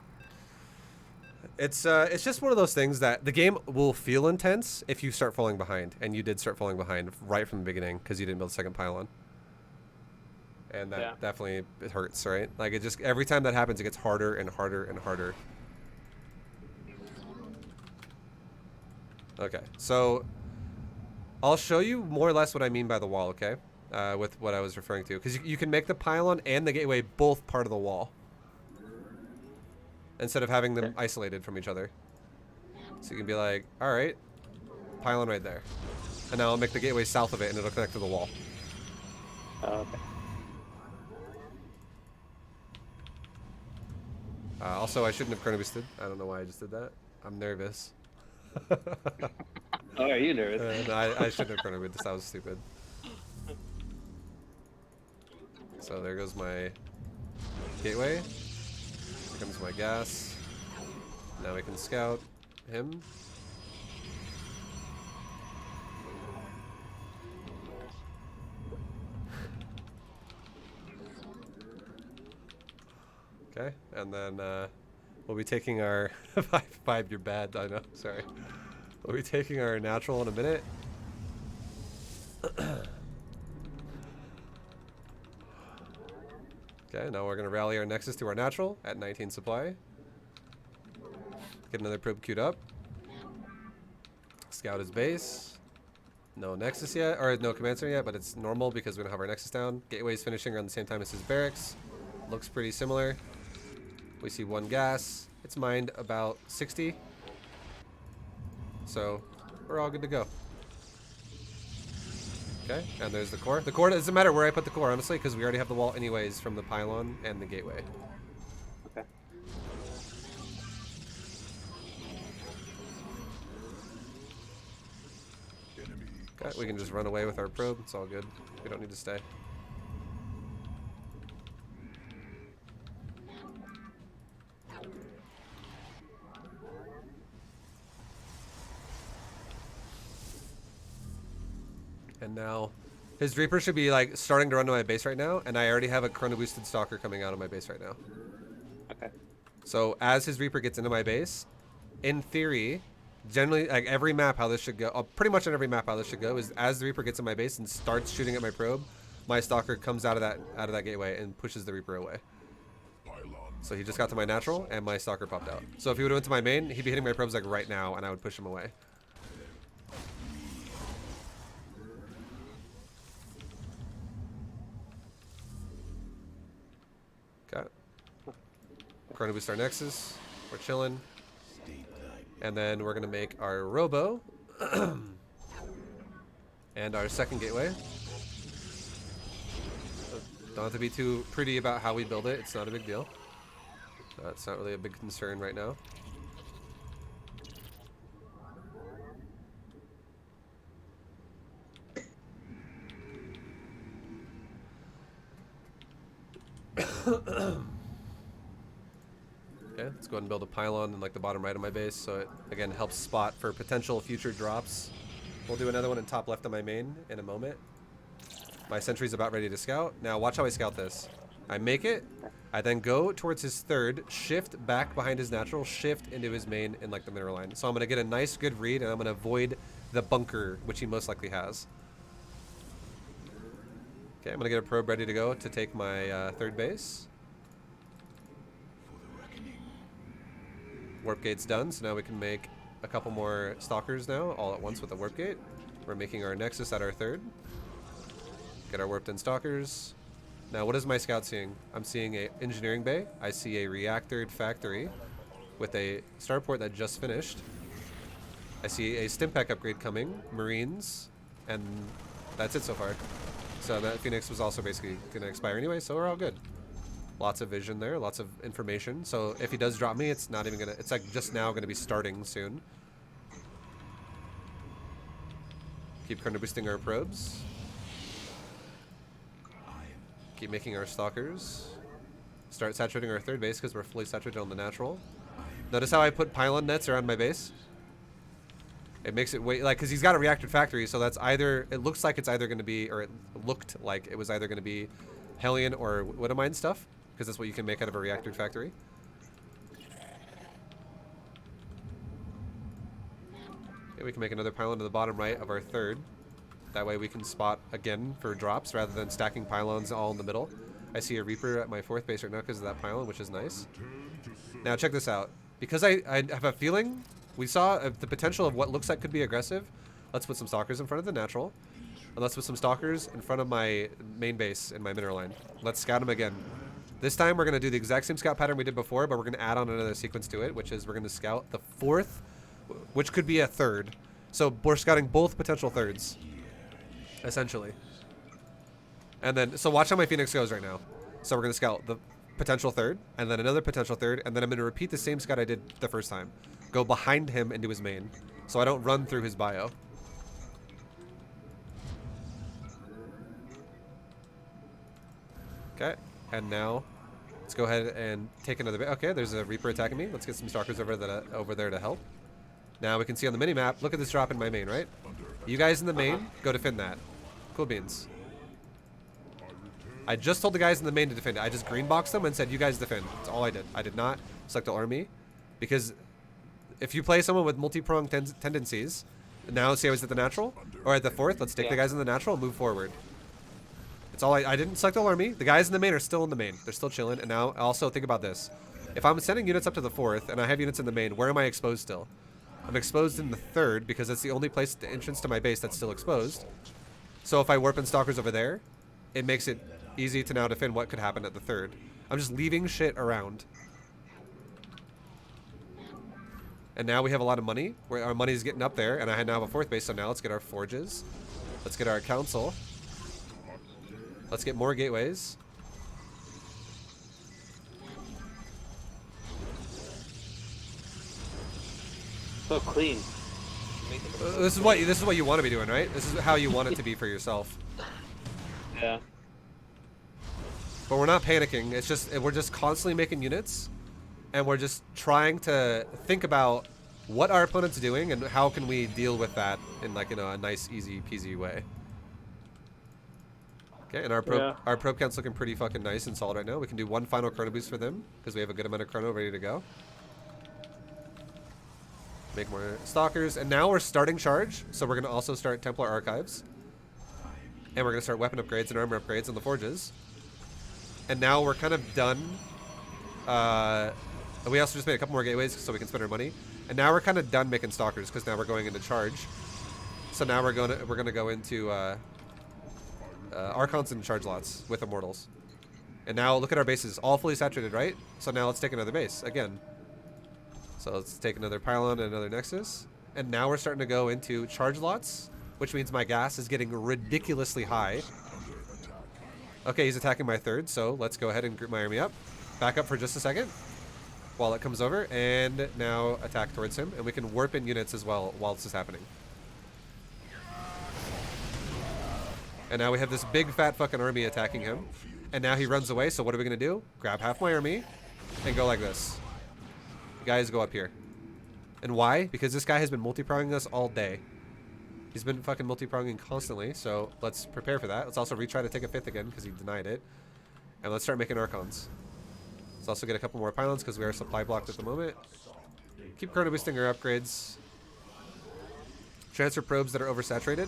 It's just one of those things that the game will feel intense if you start falling behind, and you did start falling behind right from the beginning because you didn't build a second pylon. And that definitely it hurts, right? Like it just every time that happens, it gets harder and harder and harder. Okay, so I'll show you more or less what I mean by the wall, okay? With what I was referring to, because you can make the pylon and the gateway both part of the wall instead of having them isolated from each other. So you can be like, all right, pylon right there, and now I'll make the gateway south of it, and it'll connect to the wall. Oh, okay. Also, I shouldn't have chrono boosted. I don't know why I just did that. I'm nervous. Oh, are you nervous? No, I shouldn't have chrono boosted. That was stupid. So there goes my gateway. Here comes my gas. Now we can scout him. Okay, and then we'll be taking our five. You're bad. I know. Sorry. We'll be taking our natural in a minute. Okay, now we're gonna rally our nexus to our natural at 19 supply. Get another probe queued up. Scout his base. No nexus yet, or no command center yet, but it's normal because we don't have our nexus down. Gateway's finishing around the same time as his barracks. Looks pretty similar. We see one gas. It's mined about 60. So we're all good to go. Okay, and there's the core. The core doesn't matter where I put the core, honestly, because we already have the wall anyways from the pylon and the gateway. Okay. Okay, we can just run away with our probe. It's all good. We don't need to stay. And now his Reaper should be like starting to run to my base right now, and I already have a chrono boosted stalker coming out of my base right now. Okay. So as his Reaper gets into my base, in theory, generally like every map how this should go, pretty much on every map how this should go is as the Reaper gets in my base and starts shooting at my probe, my stalker comes out of that gateway and pushes the Reaper away. So he just got to my natural and my stalker popped out. So if he would have went to my main, he'd be hitting my probes like right now and I would push him away. Okay. Chrono boost our nexus. We're chilling. And then we're gonna make our robo and our second gateway. Don't have to be too pretty about how we build it. It's not a big deal. It's not really a big concern right now. Okay, let's go ahead and build a pylon in like the bottom right of my base, so it again helps spot for potential future drops. We'll do another one in top left of my main in a moment. My sentry's about ready to scout. Now watch how I scout this. I make it, I then go towards his third, shift back behind his natural, shift into his main in like the mineral line. So I'm gonna get a nice good read and I'm gonna avoid the bunker, which he most likely has. Okay, I'm gonna get a probe ready to go to take my third base. Warp gate's done, so now we can make a couple more stalkers now, all at once with the warp gate. We're making our nexus at our third. Get our warped in stalkers. Now, what is my scout seeing? I'm seeing a engineering bay. I see a reactored factory with a starport that just finished. I see a stim pack upgrade coming, marines, and that's it so far. So that Phoenix was also basically going to expire anyway, so we're all good. Lots of vision there, lots of information. So if he does drop me, it's not even going to... It's like just now going to be starting soon. Keep chrono boosting our probes. Keep making our stalkers. Start saturating our third base because we're fully saturated on the natural. Notice how I put pylon nets around my base? It makes it way... Like, because he's got a reactor factory, so that's either... It looks like it's either going to be... Or it looked like it was either going to be Hellion or Widowmine stuff. Because that's what you can make out of a reactor factory. Okay, we can make another pylon to the bottom right of our third. That way we can spot again for drops rather than stacking pylons all in the middle. I see a Reaper at my fourth base right now because of that pylon, which is nice. Now check this out. Because I have a feeling we saw the potential of what looks like could be aggressive. Let's put some stalkers in front of the natural. And let's put some stalkers in front of my main base in my mineral line. Let's scout them again. This time we're going to do the exact same scout pattern we did before, but we're going to add on another sequence to it, which is we're going to scout the fourth, which could be a third. So we're scouting both potential thirds, essentially. And then, so watch how my Phoenix goes right now. So we're going to scout the potential third, and then another potential third, and then I'm going to repeat the same scout I did the first time. Go behind him into his main, so I don't run through his bio. Okay, and now let's go ahead and take another bit. Okay, there's a Reaper attacking me. Let's get some stalkers over there to help. Now we can see on the mini-map, look at this drop in my main, right? You guys in the main, go defend that. Cool beans. I just told the guys in the main to defend it. I just green boxed them and said, you guys defend. That's all I did. I did not select the army. Because if you play someone with multi-prong tendencies, now see I was at the natural, or at the fourth, let's take the guys in the natural and move forward. It's all I didn't select the army. The guys in the main are still in the main. They're still chilling. And now also think about this. If I'm sending units up to the fourth and I have units in the main, where am I exposed still? I'm exposed in the third because that's the only place, the entrance to my base that's still exposed. So if I warp in stalkers over there, it makes it easy to now defend what could happen at the third. I'm just leaving shit around. And now we have a lot of money. Our money's getting up there, and I now have a fourth base, so now let's get our forges. Let's get our council. Let's get more gateways. So clean. This is what you want to be doing, right? This is how you want it to be for yourself. Yeah. But we're not panicking. It's just we're just constantly making units, and we're just trying to think about what our opponent's doing and how can we deal with that in like a nice, easy peasy way. Okay, and our probe count's looking pretty fucking nice and solid right now. We can do one final chrono boost for them because we have a good amount of chrono ready to go. Make more stalkers, and now we're starting charge. So we're gonna also start Templar archives, and we're gonna start weapon upgrades and armor upgrades on the forges. And now we're kind of done. And we also just made a couple more gateways so we can spend our money. And now we're kind of done making stalkers because now we're going into charge. So now we're gonna go into Archons and charge lots with Immortals. And now look at our bases, all fully saturated, right? So now let's take another base again. So let's take another pylon and another nexus. And now we're starting to go into charge lots, which means my gas is getting ridiculously high. Okay, he's attacking my third, so let's go ahead and group my army up. Back up for just a second while it comes over, and now attack towards him. And we can warp in units as well while this is happening. And now we have this big fat fucking army attacking him. And now he runs away, so what are we going to do? Grab half my army and go like this. Guys, go up here. And why? Because this guy has been multi-pronging us all day. He's been fucking multi-pronging constantly, so let's prepare for that. Let's also retry to take a fifth again because he denied it. And let's start making Archons. Let's also get a couple more pylons because we are supply blocked at the moment. Keep chrono boosting our upgrades. transfer probes that are oversaturated.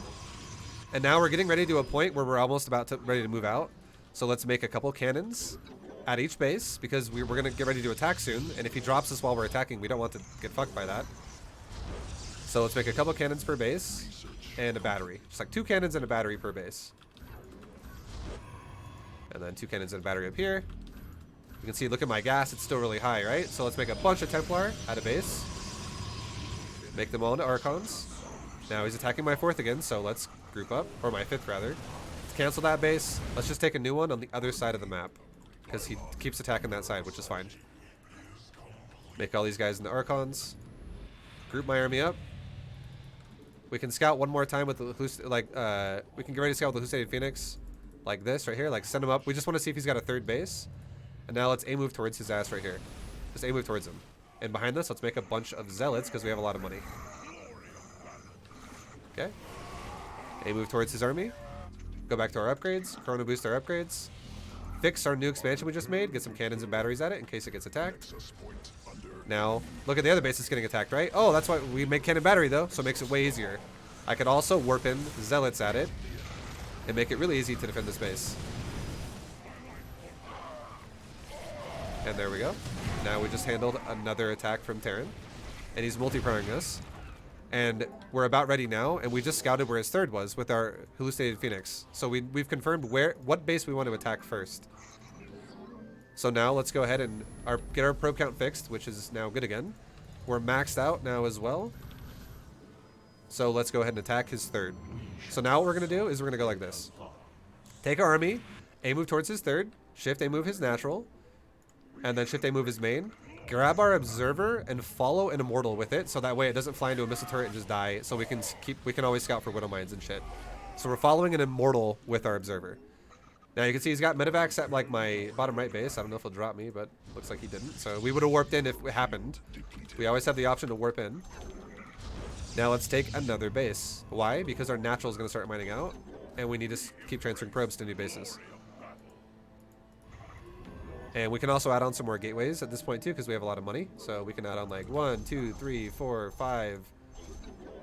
And now we're getting ready to a point where we're almost ready to move out. So let's make a couple cannons at each base because we're going to get ready to attack soon. And if he drops us while we're attacking, we don't want to get fucked by that. So let's make a couple cannons per base and a battery. Just like 2 cannons and a battery per base. And then 2 cannons and a battery up here. You can see, look at my gas, it's still really high, right? So let's make a bunch of Templar at a base. Make them all into Archons. Now he's attacking my 4th again, so let's group up. Or my 5th, rather. Let's cancel that base. Let's just take a new one on the other side of the map. Because he keeps attacking that side, which is fine. Make all these guys into Archons. Group my army up. We can scout one more time with the we can get ready to scout with the Hallucinated Phoenix. Like this, right here. Like, send him up. We just want to see if he's got a 3rd base. And now let's A-move towards his ass right here. Just A-move towards him. And behind this, let's make a bunch of Zealots because we have a lot of money. Okay. A-move towards his army. Go back to our upgrades. Chrono boost our upgrades. Fix our new expansion we just made. Get some cannons and batteries at it in case it gets attacked. Now, look at the other base that's getting attacked, right? Oh, that's why we make cannon battery, though, so it makes it way easier. I could also warp in Zealots at it and make it really easy to defend this base. And there we go. Now we just handled another attack from Terran. And he's multi-pronging us. And we're about ready now, and we just scouted where his 3rd was with our Hallucinated Phoenix. So we've confirmed what base we want to attack first. So now let's go ahead and get our probe count fixed, which is now good again. We're maxed out now as well. So let's go ahead and attack his 3rd. So now what we're going to do is we're going to go like this. Take our army, A-move towards his 3rd, Shift A-move his natural, and then Shift A-move his main. Grab our Observer and follow an Immortal with it, so that way it doesn't fly into a missile turret and just die, so we can always scout for Widow Mines and shit. So we're following an Immortal with our Observer. Now you can see he's got Medivacs at like my bottom right base. I don't know if he'll drop me, but looks like he didn't. So we would have warped in if it happened. We always have the option to warp in. Now let's take another base. Why? Because our natural is going to start mining out, and we need to keep transferring probes to new bases. And we can also add on some more gateways at this point too, because we have a lot of money. So we can add on like 1, 2, 3, 4, 5,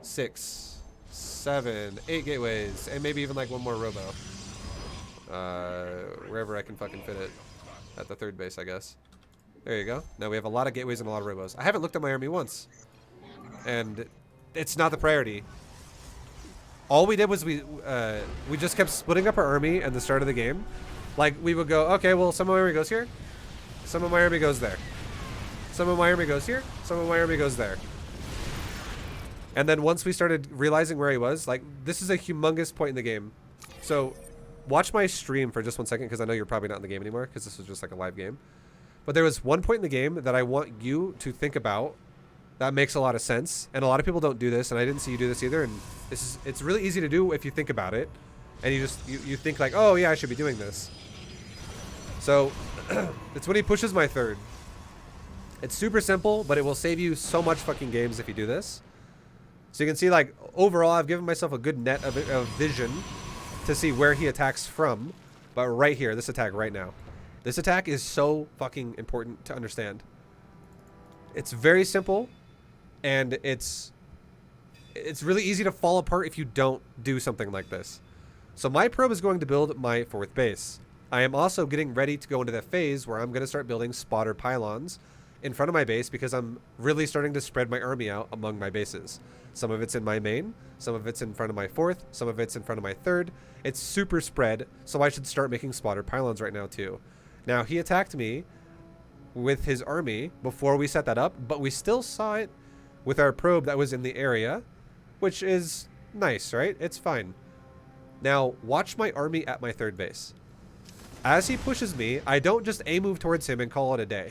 6, 7, 8 gateways, and maybe even like one more robo. Wherever I can fucking fit it. At the 3rd base, I guess. There you go. Now we have a lot of gateways and a lot of robos. I haven't looked at my army once. And it's not the priority. All we did was we just kept splitting up our army at the start of the game. Like, we would go, okay, well, some of my army goes here. Some of my army goes there. Some of my army goes here. Some of my army goes there. And then once we started realizing where he was, like, this is a humongous point in the game. So, watch my stream for just 1 second, because I know you're probably not in the game anymore, because this was just like a live game. But there was one point in the game that I want you to think about that makes a lot of sense. And a lot of people don't do this, and I didn't see you do this either. And it's really easy to do if you think about it. And you think like, oh yeah, I should be doing this. So, it's when he pushes my 3rd. It's super simple, but it will save you so much fucking games if you do this. So you can see, like, overall, I've given myself a good net of vision to see where he attacks from. But right here, this attack right now. This attack is so fucking important to understand. It's very simple, and it's really easy to fall apart if you don't do something like this. So my probe is going to build my 4th base. I am also getting ready to go into that phase where I'm going to start building spotter pylons in front of my base because I'm really starting to spread my army out among my bases. Some of it's in my main, some of it's in front of my 4th, some of it's in front of my 3rd. It's super spread, so I should start making spotter pylons right now too. Now, he attacked me with his army before we set that up, but we still saw it with our probe that was in the area, which is nice, right? It's fine. Now, watch my army at my 3rd base. As he pushes me, I don't just A-move towards him and call it a day.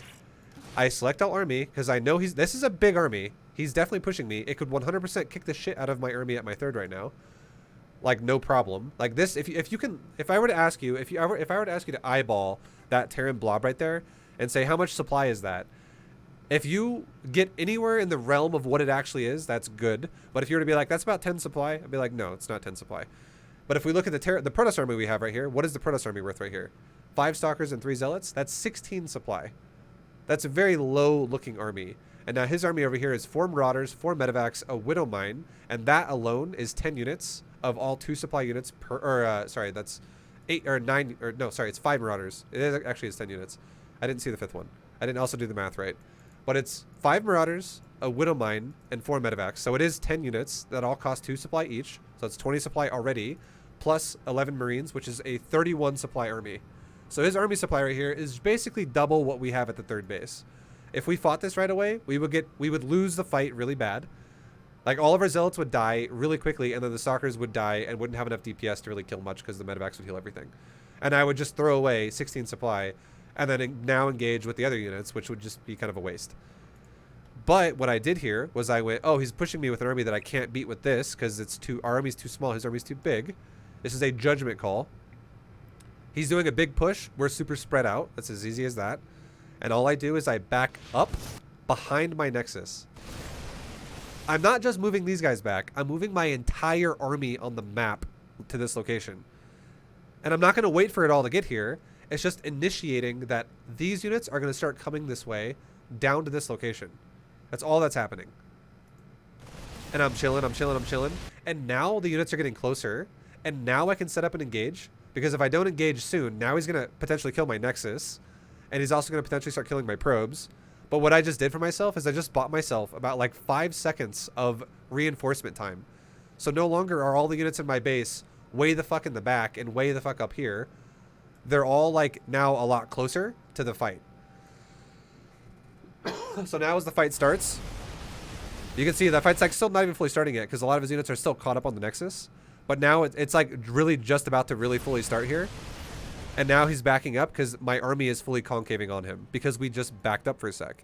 I select all army, because I know this is a big army. He's definitely pushing me. It could 100% kick the shit out of my army at my 3rd right now. Like, no problem. Like this, if I were to ask you to eyeball that Terran blob right there and say, how much supply is that? If you get anywhere in the realm of what it actually is, that's good. But if you were to be like, that's about 10 supply, I'd be like, no, it's not 10 supply. But if we look at the Protoss army we have right here, what is the Protoss army worth right here? 5 Stalkers and 3 Zealots? That's 16 supply. That's a very low looking army. And now his army over here is 4 Marauders, 4 Medevacs, a Widow Mine, and that alone is 10 units of all 2 supply units per, or sorry, that's 8 or 9, or no, sorry, it's 5 Marauders. It is actually it's 10 units. I didn't see the 5th one. I didn't also do the math right. But it's 5 Marauders, a Widow Mine, and 4 Medevacs. So it is 10 units that all cost 2 supply each. So it's 20 supply already, plus 11 Marines, which is a 31 supply army. So his army supply right here is basically double what we have at the 3rd base. If we fought this right away, we would lose the fight really bad. Like, all of our Zealots would die really quickly, and then the Stalkers would die and wouldn't have enough DPS to really kill much because the Medevacs would heal everything. And I would just throw away 16 supply and then now engage with the other units, which would just be kind of a waste. But what I did here was I went, oh, he's pushing me with an army that I can't beat with this because our army's too small, his army's too big. This is a judgment call. He's doing a big push. We're super spread out. That's as easy as that. And all I do is I back up behind my Nexus. I'm not just moving these guys back. I'm moving my entire army on the map to this location. And I'm not going to wait for it all to get here. It's just initiating that these units are going to start coming this way down to this location. That's all that's happening. And I'm chilling, I'm chilling, I'm chilling. And now the units are getting closer. And now I can set up and engage. Because if I don't engage soon, now he's going to potentially kill my Nexus. And he's also going to potentially start killing my probes. But what I just did for myself is I just bought myself about like 5 seconds of reinforcement time. So no longer are all the units in my base way the fuck in the back and way the fuck up here. They're all like now a lot closer to the fight. So now as the fight starts, you can see that fight's like still not even fully starting yet because a lot of his units are still caught up on the Nexus. But now it's like really just about to really fully start here. And now he's backing up because my army is fully concaving on him because we just backed up for a sec.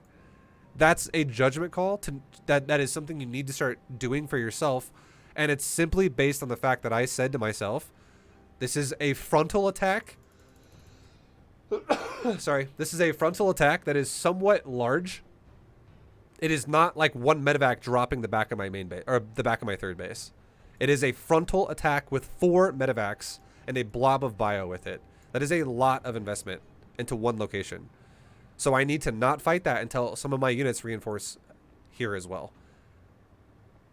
That's a judgment call. That is something you need to start doing for yourself. And it's simply based on the fact that I said to myself, this is a frontal attack. Sorry. This is a frontal attack that is somewhat large. It is not like one medevac dropping the back of my main base or the back of my 3rd base. It is a frontal attack with 4 medevacs and a blob of bio with it. That is a lot of investment into one location. So I need to not fight that until some of my units reinforce here as well.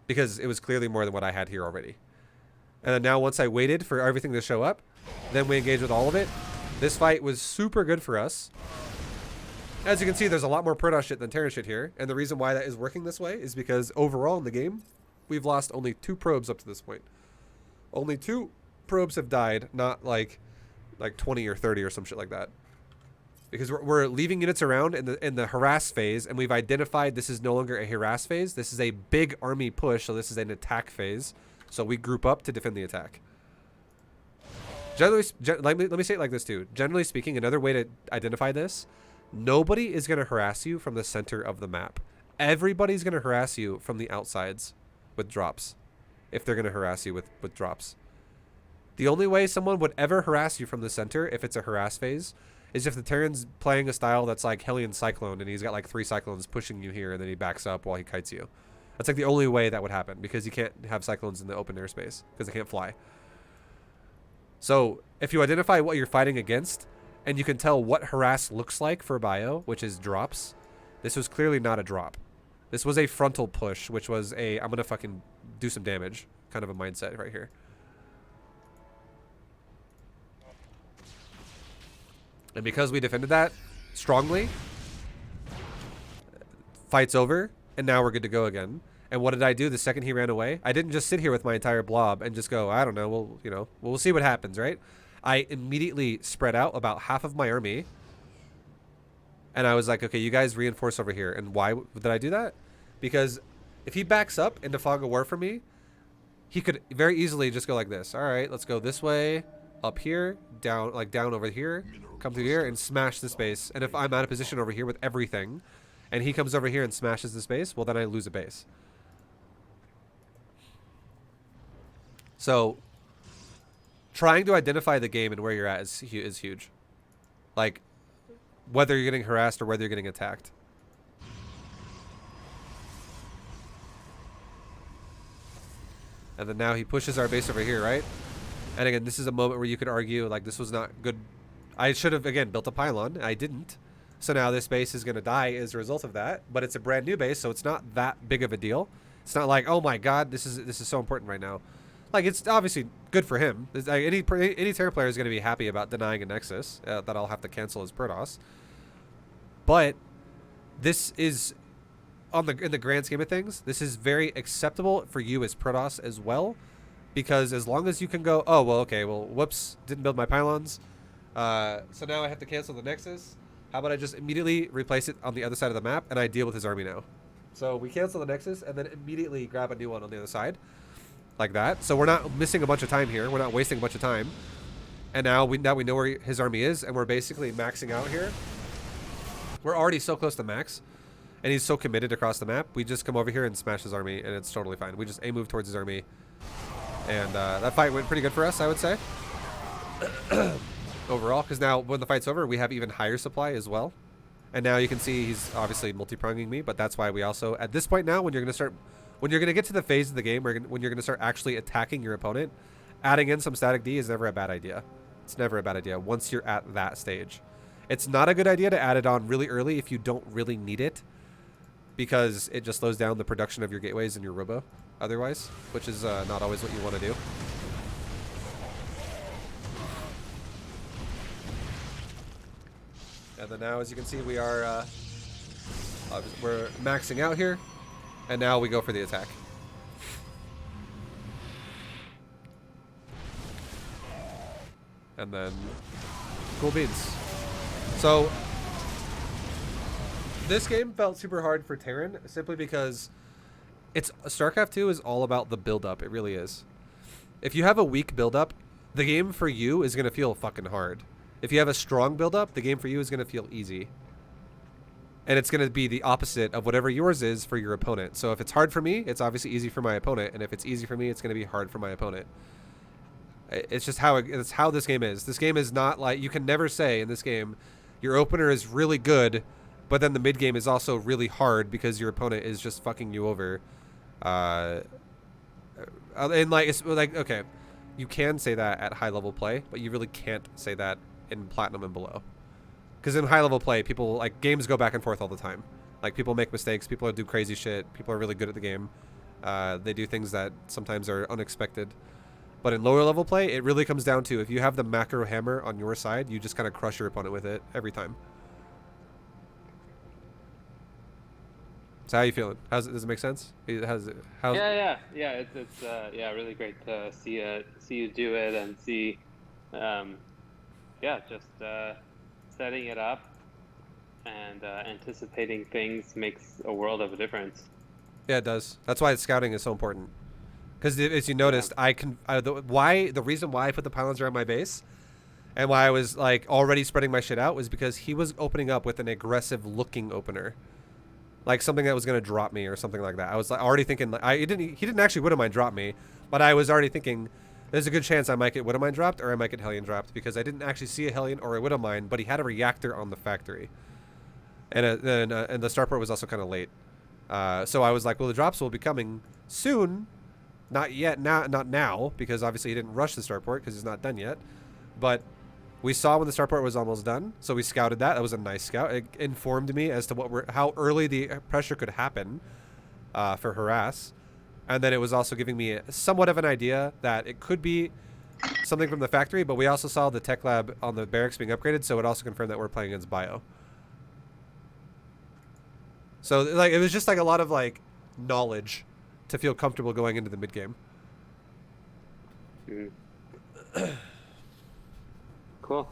Because it was clearly more than what I had here already. And then now once I waited for everything to show up, then we engaged with all of it. This fight was super good for us. As you can see, there's a lot more Protoss shit than Terran shit here. And the reason why that is working this way is because overall in the game, we've lost only 2 probes up to this point. Only 2 probes have died, not like 20 or 30 or some shit like that. Because we're leaving units around in the harass phase, and we've identified this is no longer a harass phase. This is a big army push, so this is an attack phase. So we group up to defend the attack. Generally, let me say it like this too. Generally speaking, another way to identify this, nobody is going to harass you from the center of the map. Everybody's going to harass you from the outsides with drops, if they're going to harass you with drops. The only way someone would ever harass you from the center, if it's a harass phase, is if the Terran's playing a style that's like Hellion Cyclone, and he's got like 3 Cyclones pushing you here, and then he backs up while he kites you. That's like the only way that would happen, because you can't have Cyclones in the open airspace, because they can't fly. So if you identify what you're fighting against, and you can tell what harass looks like for bio, which is drops, this was clearly not a drop. This was a frontal push, which was a I'm gonna fucking do some damage kind of a mindset right here. And because we defended that strongly, fight's over, and now we're good to go again. And what did I do the second he ran away? I didn't just sit here with my entire blob and just go, I don't know, we'll see what happens, right? I immediately spread out about half of my army. And I was like, okay, you guys reinforce over here. And why did I do that? Because if he backs up into Fog of War for me, he could very easily just go like this. All right, let's go this way, up here, down, like down over here, come through here and smash this base. And if I'm out of position over here with everything, and he comes over here and smashes this base, well, then I lose a base. So trying to identify the game and where you're at is huge. Like, whether you're getting harassed or whether you're getting attacked. And then now he pushes our base over here, right? And again, this is a moment where you could argue, like, this was not good. I should have, again, built a pylon. I didn't. So now this base is going to die as a result of that, but it's a brand new base, so it's not that big of a deal. It's not like, oh my god, this is so important right now. Like, it's obviously good for him. Like, any Terra player is going to be happy about denying a Nexus that I'll have to cancel as Protoss. But this is, in the grand scheme of things, this is very acceptable for you as Protoss as well, because as long as you can go, oh, well, okay, well, whoops, didn't build my pylons, so now I have to cancel the Nexus. How about I just immediately replace it on the other side of the map, and I deal with his army now. So we cancel the Nexus, and then immediately grab a new one on the other side, like that. So we're not missing a bunch of time here. We're not wasting a bunch of time. And now we know where his army is, and we're basically maxing out here. We're already so close to max, and he's so committed across the map. We just come over here and smash his army, and it's totally fine. We just move towards his army, and that fight went pretty good for us, I would say. Overall, because now when the fight's over, we have even higher supply as well. And now you can see he's obviously multi-pronging me, but that's why we also, at this point now, when you're going to get to the phase of the game where when you're going to start actually attacking your opponent, adding in some static D is never a bad idea. It's never a bad idea once you're at that stage. It's not a good idea to add it on really early if you don't really need it, because it just slows down the production of your gateways and your robo otherwise, which is not always what you want to do. And then now, as you can see, we're maxing out here, and now we go for the attack. And then, cool beans. So, this game felt super hard for Terran, simply because StarCraft 2 is all about the build-up. It really is. If you have a weak build-up, the game for you is going to feel fucking hard. If you have a strong build-up, the game for you is going to feel easy. And it's going to be the opposite of whatever yours is for your opponent. So if it's hard for me, it's obviously easy for my opponent. And if it's easy for me, it's going to be hard for my opponent. It's just it's how this game is. This game is not like, you can never say in this game, your opener is really good, but then the mid game is also really hard because your opponent is just fucking you over. And like, it's like, okay, you can say that at high level play, but you really can't say that in platinum and below, because in high level play, people, like, games go back and forth all the time. Like, people make mistakes, people do crazy shit, people are really good at the game, they do things that sometimes are unexpected. But in lower level play, it really comes down to, if you have the macro hammer on your side, you just kind of crush your opponent with it every time. So how are you feeling? Does it make sense? Yeah. It's really great to see you do it and see, just setting it up and anticipating things makes a world of a difference. Yeah, it does. That's why scouting is so important. Because as you noticed, the reason why I put the pylons around my base and why I was like already spreading my shit out was because he was opening up with an aggressive looking opener. Like something that was going to drop me or something like that. I was like already thinking, he didn't actually Widowmine drop me, but I was already thinking there's a good chance I might get Widowmine dropped or I might get Hellion dropped, because I didn't actually see a Hellion or a Widowmine, but he had a reactor on the factory. And the starport was also kind of late. So I was like, well, the drops will be coming soon. Not yet, not now, because obviously he didn't rush the starport because he's not done yet. But we saw when the starport was almost done, so we scouted that. That was a nice scout. It informed me as to how early the pressure could happen for harass. And then it was also giving me somewhat of an idea that it could be something from the factory, but we also saw the tech lab on the barracks being upgraded, so it also confirmed that we're playing against bio. So like, it was just like a lot of like knowledge to feel comfortable going into the mid game. Cool.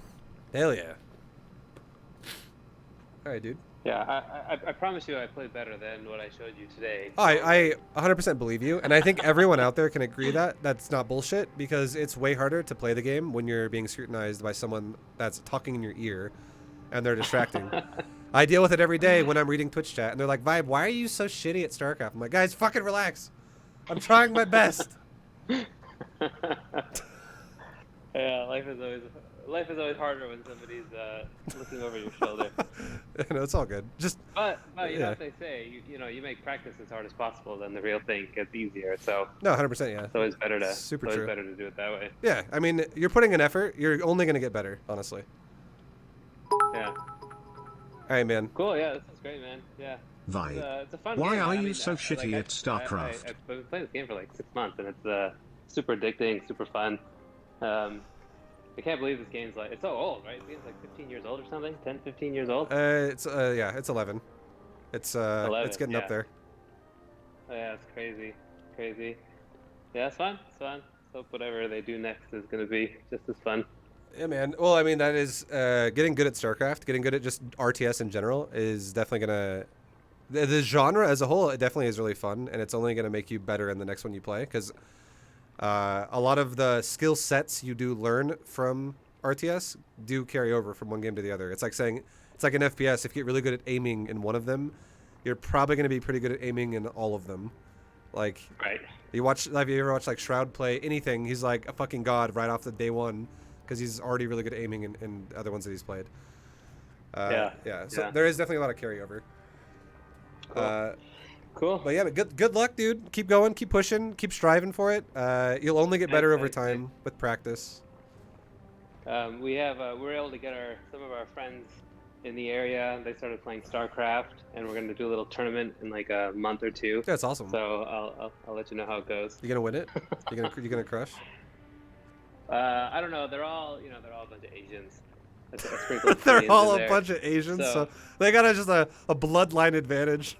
Hell yeah. All right, dude. Yeah, I promise you I played better than what I showed you today. Oh, I 100% believe you, and I think everyone out there can agree that that's not bullshit, because it's way harder to play the game when you're being scrutinized by someone that's talking in your ear and they're distracting. I deal with it every day when I'm reading Twitch chat, and they're like, Vibe, why are you so shitty at StarCraft? I'm like, guys, fucking relax. I'm trying my best. Yeah, life is always harder when somebody's looking over your shoulder. No, it's all good. But you know what they say, you make practice as hard as possible, then the real thing gets easier. So no, 100%, yeah. It's always better to better to do it that way. Yeah, I mean, you're putting in effort. You're only gonna get better, honestly. Yeah. All right, man. Cool. Yeah, this is great, man. Yeah. Vibe. It's a fun Why game. are man. I you mean, so shitty at StarCraft? I've been playing this game for like 6 months, and it's super addicting, super fun. I can't believe this game's like, it's so old, right? This game's like 15 years old or something? 10, 15 years old? Yeah, it's 11. It's 11, it's getting up yeah. there. Oh, yeah, it's crazy. Crazy. Yeah, it's fun. It's fun. Hope whatever they do next is going to be just as fun. Yeah, man. Well, I mean, that is getting good at StarCraft, getting good at just RTS in general is definitely gonna. The genre as a whole, it definitely is really fun, and it's only gonna make you better in the next one you play because a lot of the skill sets you do learn from RTS do carry over from one game to the other. It's like saying it's like an FPS. If you get really good at aiming in one of them, you're probably gonna be pretty good at aiming in all of them. Like, Right. you watch, like, you ever watch like Shroud play anything? He's like a fucking god right off the day one because he's already really good at aiming in other ones that he's played. Yeah. So Yeah. there is definitely a lot of carryover. Cool. Cool. But yeah, but good luck, dude. Keep going, keep pushing, keep striving for it. You'll only get better over time with practice. We're able to get some of our friends in the area. They started playing StarCraft, and we're going to do a little tournament in like a month or two. That's awesome. So I'll let you know how it goes. You gonna win it? You gonna crush? I don't know. They're all a bunch of Asians. A sprinkle of They're Koreans all in a there. bunch of Asians, so So- they got just a bloodline advantage.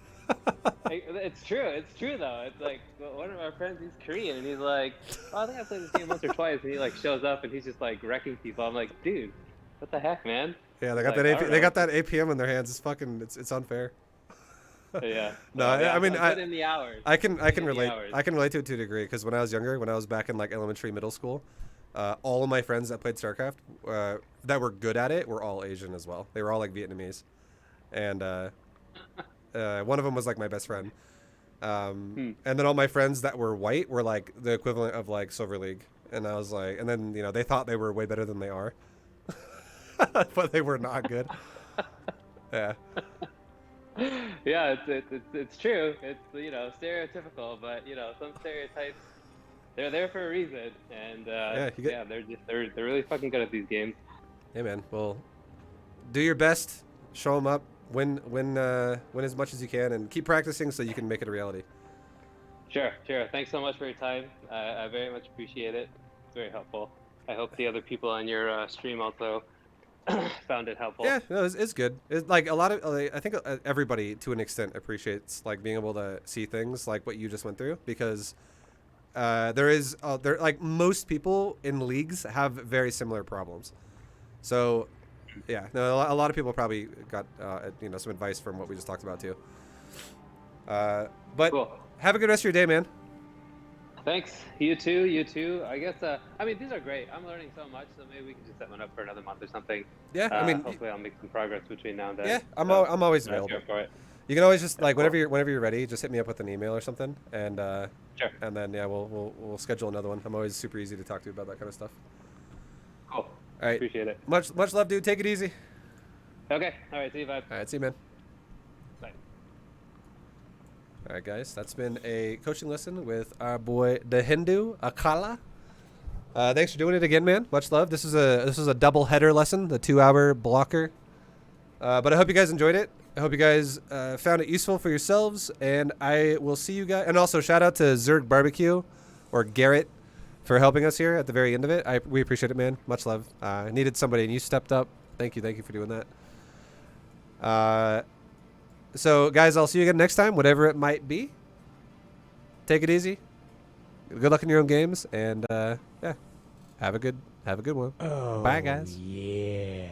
It's true though. It's like one of our friends, he's Korean, and he's like, oh, I think I played this game once or twice, and he like shows up and he's just like wrecking people. I'm like, dude, what the heck, man? Yeah, they got Like, that I AP, don't they know. got that APM in their hands. It's fucking it's unfair. Yeah. No, So, yeah, I mean, put in the hours. I can Put in the relate. hours. I can relate to it to a degree because when I was younger, when I was back in like elementary, middle school, all of my friends that played StarCraft that were good at it were all Asian as well. They were all like Vietnamese, and one of them was like my best friend. And then all my friends that were white were like the equivalent of like Silver League, and I was like, and then they thought they were way better than they are, but they were not good. Yeah. Yeah, it's true. It's stereotypical, but some stereotypes, they're there for a reason, and they're really fucking good at these games. Hey man, well, do your best, show them up, win as much as you can, and keep practicing so you can make it a reality. Sure. Thanks so much for your time. I very much appreciate it. It's very helpful. I hope the other people on your stream also found it helpful. Yeah, no, it's good. It's like a lot of, I think everybody to an extent appreciates like being able to see things like what you just went through because like most people in leagues have very similar problems. So yeah, no, a lot of people probably got some advice from what we just talked about too. But Cool. have a good rest of your day, man. Thanks. You too. I guess. I mean, these are great. I'm learning so much, so maybe we can just set one up for another month or something. Yeah, I mean, hopefully I'll make some progress between now and then. yeah, I'm So, always let's available. go for it. You can always just like cool. whenever you're ready, just hit me up with an email or something, and Sure. and then yeah, we'll schedule another one. I'm always super easy to talk to about that kind of stuff. Cool. All right, Appreciate it. much love, dude. Take it easy. Okay. All right. See you, bud. All right, see you, man. Bye. All right, guys, that's been a coaching lesson with our boy the Hindu Akala. Thanks for doing it again, man. Much love. This is a double header lesson, the 2-hour blocker. But I hope you guys enjoyed it. I hope you guys found it useful for yourselves, and I will see you guys. And also, shout out to Zerg Barbecue or Garrett for helping us here at the very end of it. We appreciate it, man. Much love. I needed somebody, and you stepped up. Thank you for doing that. So, guys, I'll see you again next time, whatever it might be. Take it easy. Good luck in your own games, and yeah, have a good one. Oh, Bye, guys. Yeah.